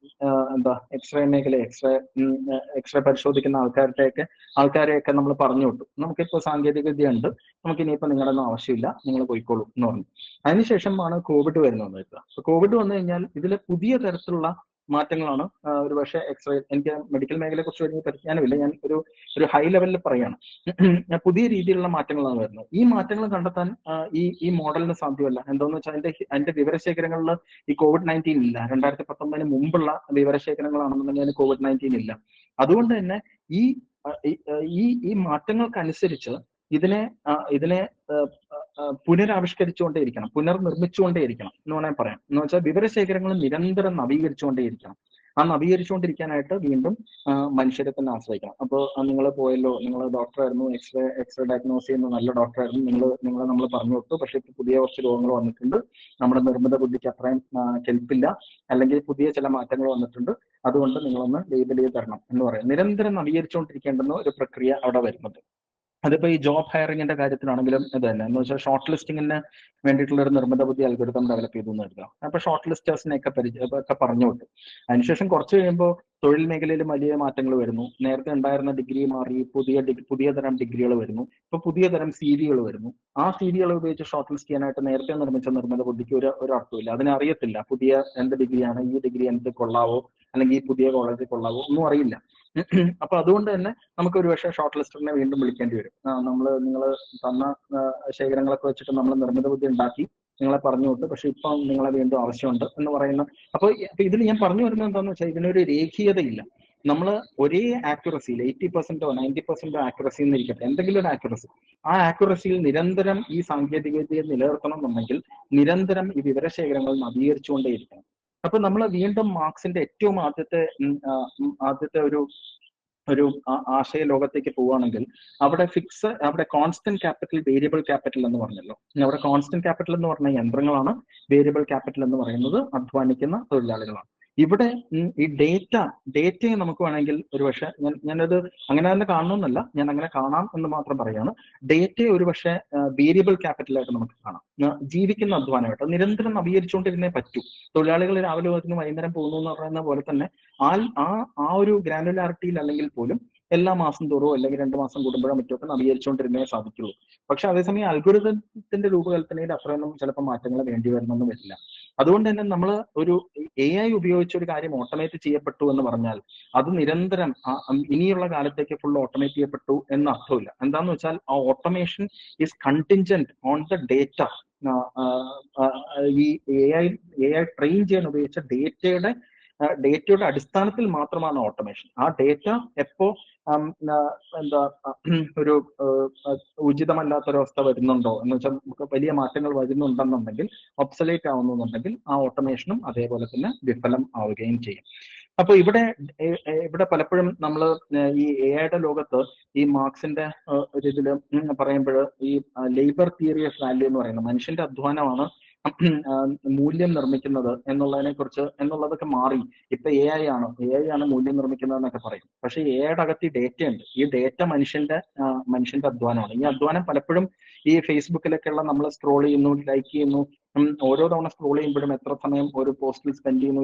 മേഖല എക്സ്റേ പരിശോധിക്കുന്ന ആൾക്കാരെയൊക്കെ നമ്മൾ പറഞ്ഞു വിട്ടു. നമുക്കിപ്പോൾ സാങ്കേതിക വിദ്യ ഉണ്ട്, നമുക്ക് ഇനിയിപ്പോൾ നിങ്ങളുടെ ഒന്നും ആവശ്യമില്ല, നിങ്ങൾ പോയിക്കോളൂ എന്ന് പറഞ്ഞു. അതിനുശേഷമാണ് കോവിഡ് വരുന്നത്. കോവിഡ് വന്നു കഴിഞ്ഞാൽ ഇതിൽ പുതിയ തരത്തിലുള്ള മാറ്റങ്ങളാണ്. ഒരുപക്ഷെ എനിക്ക് മെഡിക്കൽ മേഖലയെ കുറിച്ച് വലിയ പരിജ്ഞാനമില്ല, ഞാൻ ഒരു ഹൈ ലെവലിൽ പറയാണ്. പുതിയ രീതിയിലുള്ള മാറ്റങ്ങളാണ് വരുന്നത്. ഈ മാറ്റങ്ങൾ കണ്ടെത്താൻ ഈ മോഡലിന് സാധ്യമല്ല. എന്താന്ന് വെച്ചാൽ അതിന്റെ വിവരശേഖരങ്ങളിൽ ഈ COVID-19 ഇല്ല. 2019 മുമ്പുള്ള വിവരശേഖരങ്ങളാണെന്നുണ്ടെങ്കിൽ അതിന് COVID-19 ഇല്ല. അതുകൊണ്ട് തന്നെ ഈ മാറ്റങ്ങൾക്കനുസരിച്ച് ഇതിനെ പുനരാവിഷ്കരിച്ചുകൊണ്ടേയിരിക്കണം, പുനർനിർമ്മിച്ചുകൊണ്ടേയിരിക്കണം എന്ന് വേണമെങ്കിൽ പറയാം. എന്ന് വെച്ചാൽ വിവരശേഖരങ്ങൾ നിരന്തരം നവീകരിച്ചുകൊണ്ടേയിരിക്കണം. ആ നവീകരിച്ചുകൊണ്ടിരിക്കാനായിട്ട് വീണ്ടും മനുഷ്യരെ തന്നെ ആശ്രയിക്കണം. അപ്പോൾ നിങ്ങൾ പോയല്ലോ, നിങ്ങൾ ഡോക്ടറായിരുന്നു, എക്സ്റേ ഡയഗ്നോസ് ചെയ്യുന്ന നല്ല ഡോക്ടറായിരുന്നു, നിങ്ങളെ നമ്മൾ പറഞ്ഞു വിട്ടു, പക്ഷെ ഇപ്പൊ പുതിയ കുറച്ച് രോഗങ്ങൾ വന്നിട്ടുണ്ട്, നമ്മുടെ നിർമ്മിത ബുദ്ധിക്ക് അത്രയും കെൽപ്പില്ല, അല്ലെങ്കിൽ പുതിയ ചില മാറ്റങ്ങൾ വന്നിട്ടുണ്ട്, അതുകൊണ്ട് നിങ്ങളൊന്ന് ലേബൽ ചെയ്ത് തരണം എന്ന് പറയാം. നിരന്തരം നവീകരിച്ചുകൊണ്ടിരിക്കേണ്ടുന്ന ഒരു പ്രക്രിയ അവിടെ വരുന്നത്. അതിപ്പോ ഈ ജോബ് ഹയറിംഗിന്റെ കാര്യത്തിലാണെങ്കിലും ഇത് തന്നെ. എന്ന് വെച്ചാൽ ഷോർട്ട് ലിസ്റ്റിങ്ങിന് വേണ്ടിയിട്ടുള്ള ഒരു നിർമ്മിത ബുദ്ധി അൽഗോരിതം ഡെവലപ്പ് ചെയ്തു എന്ന് കരുതുക. അപ്പൊ ഷോർട്ട് ലിസ്റ്റേഴ്സിനെയൊക്കെ പറഞ്ഞു വിട്ടു. അതിനുശേഷം കുറച്ച് കഴിയുമ്പോൾ തൊഴിൽ മേഖലയിൽ വലിയ മാറ്റങ്ങൾ വരുന്നു. നേരത്തെ ഉണ്ടായിരുന്ന ഡിഗ്രി മാറി പുതിയ തരം ഡിഗ്രികൾ വരുന്നു. ഇപ്പൊ പുതിയ തരം സിവികൾ വരുന്നു. ആ സിവികൾ ഉപയോഗിച്ച് ഷോർട്ട് ലിസ്റ്റ് ചെയ്യാനായിട്ട് നേരത്തെ നിർമ്മിച്ച നിർമ്മിത ബുദ്ധിക്ക് ഒരു അർത്ഥമില്ല. അതിനറിയത്തില്ല പുതിയ എന്ത് ഡിഗ്രിയാണ്, ഈ ഡിഗ്രി എന്ത് കൊള്ളാവോ, അല്ലെങ്കിൽ ഈ പുതിയ കോളേജിൽ കൊള്ളാവോ, ഒന്നും അറിയില്ല. അപ്പൊ അതുകൊണ്ട് തന്നെ നമുക്ക് ഒരു പക്ഷേ ഷോർട്ട് ലിസ്റ്ററിനെ വീണ്ടും വിളിക്കേണ്ടി വരും. നിങ്ങൾ തന്ന ശേഖരങ്ങളൊക്കെ വെച്ചിട്ട് നമ്മൾ നിർമ്മിത ബുദ്ധി ഉണ്ടാക്കി നിങ്ങളെ പറഞ്ഞു വിട്ടു, പക്ഷെ ഇപ്പം നിങ്ങളെ വീണ്ടും ആവശ്യമുണ്ട് എന്ന് പറയുന്ന. അപ്പൊ ഇതിൽ ഞാൻ പറഞ്ഞു വരുന്നത് എന്താണെന്ന് വെച്ചാൽ ഇതിനൊരു രേഖീയതയില്ല. നമ്മൾ ഒരേ ആക്യുറസിയിൽ 80% 90% ആക്യുറസി എന്നിരിക്കട്ടെ, എന്തെങ്കിലും ഒരു ആക്യുറസി, ആ ആക്യുറസിയിൽ നിരന്തരം ഈ സാങ്കേതിക വിദ്യയെ നിലനിർത്തണം എന്നുണ്ടെങ്കിൽ നിരന്തരം ഈ വിവരശേഖരങ്ങൾ നവീകരിച്ചുകൊണ്ടേയിരിക്കണം. അപ്പൊ നമ്മൾ വീണ്ടും മാർക്സിന്റെ ഏറ്റവും ആദ്യത്തെ ഒരു ആശയ ലോകത്തേക്ക് പോവുകയാണെങ്കിൽ അവിടെ കോൺസ്റ്റന്റ് ക്യാപിറ്റൽ, വേരിയബിൾ ക്യാപിറ്റൽ എന്ന് പറഞ്ഞല്ലോ. അവിടെ കോൺസ്റ്റന്റ് ക്യാപിറ്റൽ എന്ന് പറഞ്ഞ യന്ത്രങ്ങളാണ്, വേരിയബിൾ ക്യാപിറ്റൽ എന്ന് പറയുന്നത് അധ്വാനിക്കുന്ന തൊഴിലാളികളാണ്. ഇവിടെ ഈ ഡേറ്റയെ നമുക്ക് വേണമെങ്കിൽ ഒരുപക്ഷെ ഞാനത് അങ്ങനെ തന്നെ കാണണമെന്നല്ല, ഞാൻ അങ്ങനെ കാണാം എന്ന് മാത്രം പറയാണ്. ഡേറ്റയെ ഒരുപക്ഷെ വേരിയബിൾ ക്യാപിറ്റലായിട്ട് നമുക്ക് കാണാം. ജീവിക്കുന്ന അധ്വാനമായിട്ട് നിരന്തരം നവീകരിച്ചുകൊണ്ടിരുന്നേ പറ്റൂ. തൊഴിലാളികൾ രാവിലെ മുതൽ വൈകുന്നേരം പോകുന്നു എന്ന് പറയുന്ന പോലെ തന്നെ ആ ഒരു ഗ്രാനുലാരിറ്റിയിൽ അല്ലെങ്കിൽ പോലും എല്ലാ മാസം തോറും അല്ലെങ്കിൽ 2 മാസം കൂടുമ്പോഴോ മറ്റൊക്കെ നവീകരിച്ചുകൊണ്ടിരുന്നേ സാധിക്കുള്ളൂ. പക്ഷെ അതേസമയം അൽഗോരിതത്തിന്റെ രൂപകൽപ്പനയിൽ അത്രയൊന്നും ചിലപ്പോൾ മാറ്റങ്ങൾ വേണ്ടി വരണമെന്നും വരില്ല. അതുകൊണ്ട് തന്നെ നമ്മൾ ഒരു AI ഉപയോഗിച്ച ഒരു കാര്യം ഓട്ടോമേറ്റ് ചെയ്യപ്പെട്ടു എന്ന് പറഞ്ഞാൽ അത് നിരന്തരം ഇനിയുള്ള കാലത്തേക്ക് ഫുൾ ഓട്ടോമേറ്റ് ചെയ്യപ്പെട്ടു എന്ന അർത്ഥമില്ല. എന്താന്ന് വെച്ചാൽ ആ automation is contingent on the data. ഈ AI ട്രെയിൻ ചെയ്യാൻ ഉപയോഗിച്ച ഡേറ്റയുടെ ഡേറ്റയുടെ അടിസ്ഥാനത്തിൽ മാത്രമാണ് ഓട്ടോമേഷൻ. ആ ഡേറ്റ എപ്പോ എന്താ ഒരു ഉചിതമല്ലാത്തൊരവസ്ഥ വരുന്നുണ്ടോ എന്ന് വെച്ചാൽ നമുക്ക് വലിയ മാറ്റങ്ങൾ വരുന്നുണ്ടെന്നുണ്ടെങ്കിൽ, ഒബ്സലേറ്റ് ആവുന്നുണ്ടെങ്കിൽ ആ ഓട്ടോമേഷനും അതേപോലെ തന്നെ വിഫലം ആവുകയും ചെയ്യും. അപ്പൊ ഇവിടെ പലപ്പോഴും നമ്മൾ ഈ എഐയുടെ ലോകത്ത് ഈ മാർക്സിന്റെ ഒരു ഇതില് പറയുമ്പോൾ ഈ ലേബർ തിയറി ഓഫ് വാല്യൂ എന്ന് പറയുന്നത്, മനുഷ്യന്റെ അധ്വാനമാണ് മൂല്യം നിർമ്മിക്കുന്നത് എന്നുള്ളതൊക്കെ മാറി. ഇപ്പൊ എ ഐ ആണ് മൂല്യം നിർമ്മിക്കുന്നത് എന്നൊക്കെ പറയും. പക്ഷെ എഐയുടെ അകത്ത് ഈ ഡേറ്റ ഉണ്ട്. ഈ ഡേറ്റ മനുഷ്യന്റെ അധ്വാനമാണ്. ഈ അധ്വാനം പലപ്പോഴും ഈ ഫേസ്ബുക്കിലൊക്കെയുള്ള നമ്മൾ സ്ക്രോൾ ചെയ്യുന്നു, ലൈക്ക് ചെയ്യുന്നു, ഓരോ തവണ സ്ക്രോൾ ചെയ്യുമ്പോഴും എത്ര സമയം ഒരു പോസ്റ്റിൽ സ്പെൻഡ് ചെയ്യുന്നു,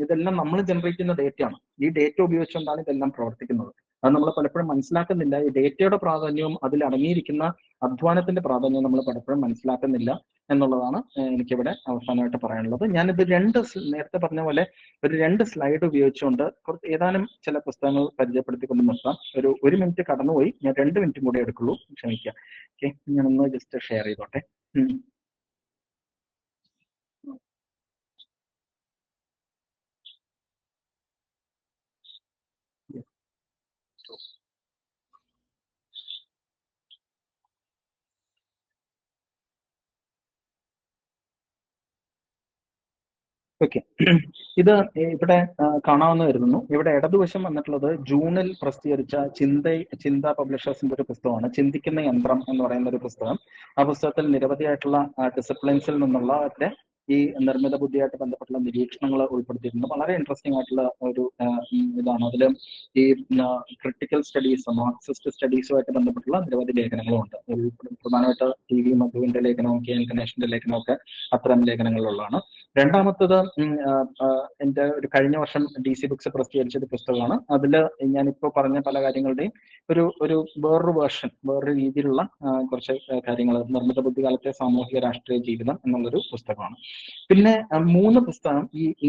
ഇതെല്ലാം നമ്മൾ ജനറേറ്റ് ചെയ്യുന്ന ഡേറ്റയാണ്. ഈ ഡേറ്റ ഉപയോഗിച്ചുകൊണ്ടാണ് ഇതെല്ലാം പ്രവർത്തിക്കുന്നത്. അത് നമ്മൾ പലപ്പോഴും മനസ്സിലാക്കുന്നില്ല. ഈ ഡേറ്റയുടെ പ്രാധാന്യവും അതിൽ അടങ്ങിയിരിക്കുന്ന അധ്വാനത്തിന്റെ പ്രാധാന്യവും നമ്മൾ പലപ്പോഴും മനസ്സിലാക്കുന്നില്ല എന്നുള്ളതാണ് എനിക്കിവിടെ അവസാനമായിട്ട് പറയാനുള്ളത്. ഞാനിത് നേരത്തെ പറഞ്ഞ പോലെ ഒരു 2 സ്ലൈഡ് ഉപയോഗിച്ചുകൊണ്ട് ഏതാനും ചില പുസ്തകങ്ങൾ പരിചയപ്പെടുത്തിക്കൊണ്ട് നിർത്താം. ഒരു മിനിറ്റ് കടന്നുപോയി. ഞാൻ 2 മിനിറ്റും കൂടെ എടുക്കുള്ളൂ, ക്ഷമിക്കുക. ഓക്കെ, ഞാനൊന്ന് ജസ്റ്റ് ഷെയർ ചെയ്തോട്ടെ. ഓക്കെ, ഇത് ഇവിടെ കാണാവുന്ന വരുന്നു. ഇവിടെ ഇടതുവശം വന്നിട്ടുള്ളത് ജൂണിൽ പ്രസിദ്ധീകരിച്ച ചിന്ത പബ്ലിഷേഴ്സിന്റെ ഒരു പുസ്തകമാണ്, ചിന്തിക്കുന്ന യന്ത്രം എന്ന് പറയുന്ന ഒരു പുസ്തകം. ആ പുസ്തകത്തിൽ നിരവധിയായിട്ടുള്ള ഡിസിപ്ലിൻസിൽ നിന്നുള്ള ഈ നിർമ്മിത ബുദ്ധിയായിട്ട് ബന്ധപ്പെട്ടുള്ള നിരീക്ഷണങ്ങൾ ഉൾപ്പെടുത്തിയിട്ടുണ്ട്. വളരെ ഇൻട്രസ്റ്റിംഗ് ആയിട്ടുള്ള ഒരു ഇതാണ്. അതിൽ ഈ ക്രിട്ടിക്കൽ സ്റ്റഡീസ്, മാർക്സിസ്റ്റ് സ്റ്റഡീസുമായിട്ട് ബന്ധപ്പെട്ടുള്ള നിരവധി ലേഖനങ്ങളും ഉണ്ട്. പ്രധാനമായിട്ട് TV മധുവിന്റെ ലേഖനവും KN ഗണേഷിന്റെ ലേഖനവും ഒക്കെ അത്തരം ലേഖനങ്ങളിലുള്ളതാണ്. രണ്ടാമത്തത് എൻ്റെ ഒരു കഴിഞ്ഞ വർഷം DC ബുക്സ് പ്രസിദ്ധീകരിച്ച ഒരു പുസ്തകമാണ്. അതിൽ ഞാനിപ്പോൾ പറഞ്ഞ പല കാര്യങ്ങളുടെയും ഒരു വേറൊരു രീതിയിലുള്ള കുറച്ച് കാര്യങ്ങൾ, നിർമ്മിത ബുദ്ധികാലത്തെ സാമൂഹിക രാഷ്ട്രീയ ജീവിതം എന്നുള്ളൊരു പുസ്തകമാണ്. പിന്നെ 3 പുസ്തകം ഈ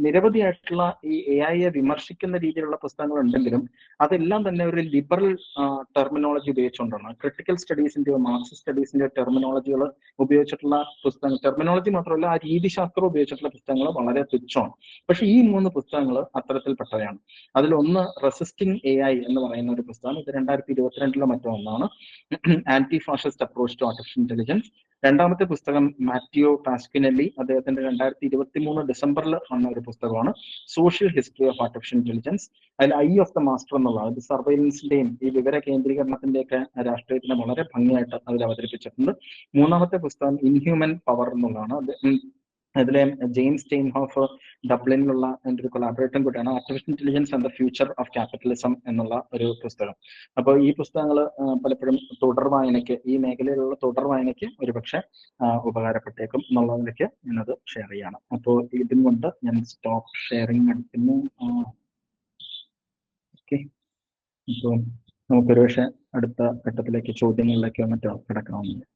നിരവധിയായിട്ടുള്ള ഈ AI വിമർശിക്കുന്ന രീതിയിലുള്ള പുസ്തകങ്ങൾ ഉണ്ടെങ്കിലും അതെല്ലാം തന്നെ ഒരു ലിബറൽ ടെർമിനോളജി ഉപയോഗിച്ചുകൊണ്ടാണ്. ക്രിട്ടിക്കൽ സ്റ്റഡീസിന്റെയോ മാർക്സിസ്റ്റ് സ്റ്റഡീസിന്റെയോ ടെർമിനോളജികൾ ഉപയോഗിച്ചിട്ടുള്ള പുസ്തകങ്ങൾ, ടെർമിനോളജി മാത്രമല്ല ആ രീതിശാസ്ത്രം ഉപയോഗിച്ചിട്ടുള്ള പുസ്തകങ്ങൾ വളരെ തുച്ഛമാണ്. പക്ഷെ ഈ 3 പുസ്തകങ്ങൾ അത്തരത്തിൽപ്പെട്ടവയാണ്. അതിലൊന്ന് റെസിസ്റ്റിംഗ് AI എന്ന് പറയുന്ന ഒരു പുസ്തകം. ഇത് 2022 മറ്റോ ഒന്നാണ്. Anti fascist approach to artificial intelligence. രണ്ടാമത്തെ പുസ്തകം മാറ്റിയോ പാസ്കിനെല്ലി, അദ്ദേഹത്തിന്റെ 2023 ഡിസംബറിൽ വന്ന ഒരു പുസ്തകമാണ്, social history of artificial intelligence. അതിൽ ഐ ഓഫ് ദ മാസ്റ്റർ എന്നുള്ളത്, ഇത് സർവൈലൻസിന്റെയും ഈ വിവര കേന്ദ്രീകരണത്തിന്റെയൊക്കെ രാഷ്ട്രീയത്തിനെ വളരെ ഭംഗിയായിട്ട് അതിൽ അവതരിപ്പിച്ചിട്ടുണ്ട്. മൂന്നാമത്തെ പുസ്തകം ഇൻഹ്യൂമൻ പവർ എന്നുള്ളതാണ്. അതിലെ ജെയിംസ് സ്റ്റെയിൻഹോഫ് ഡബ്ലിനിലുള്ള എൻ്റെ ഒരു കൊളാബറേറ്ററും കൂടിയാണ്, artificial intelligence and the future of capitalism എന്നുള്ള ഒരു പുസ്തകം. അപ്പോൾ ഈ പുസ്തകങ്ങൾ പലപ്പോഴും ഈ മേഖലയിലുള്ള തുടർ വായനയ്ക്ക് ഒരുപക്ഷെ ഉപകാരപ്പെട്ടേക്കും എന്നുള്ളതിലേക്ക് ഞാനത് ഷെയർ ചെയ്യണം. അപ്പോൾ ഇതും കൊണ്ട് ഞാൻ സ്റ്റോപ്പ് ഷെയറിങ് നടത്തുന്നു. ഓക്കെ, അപ്പോൾ നമുക്കൊരു പക്ഷേ അടുത്ത ഘട്ടത്തിലേക്ക് ചോദ്യങ്ങളിലേക്കോ മറ്റോ കിടക്കാവുന്നതാണ്.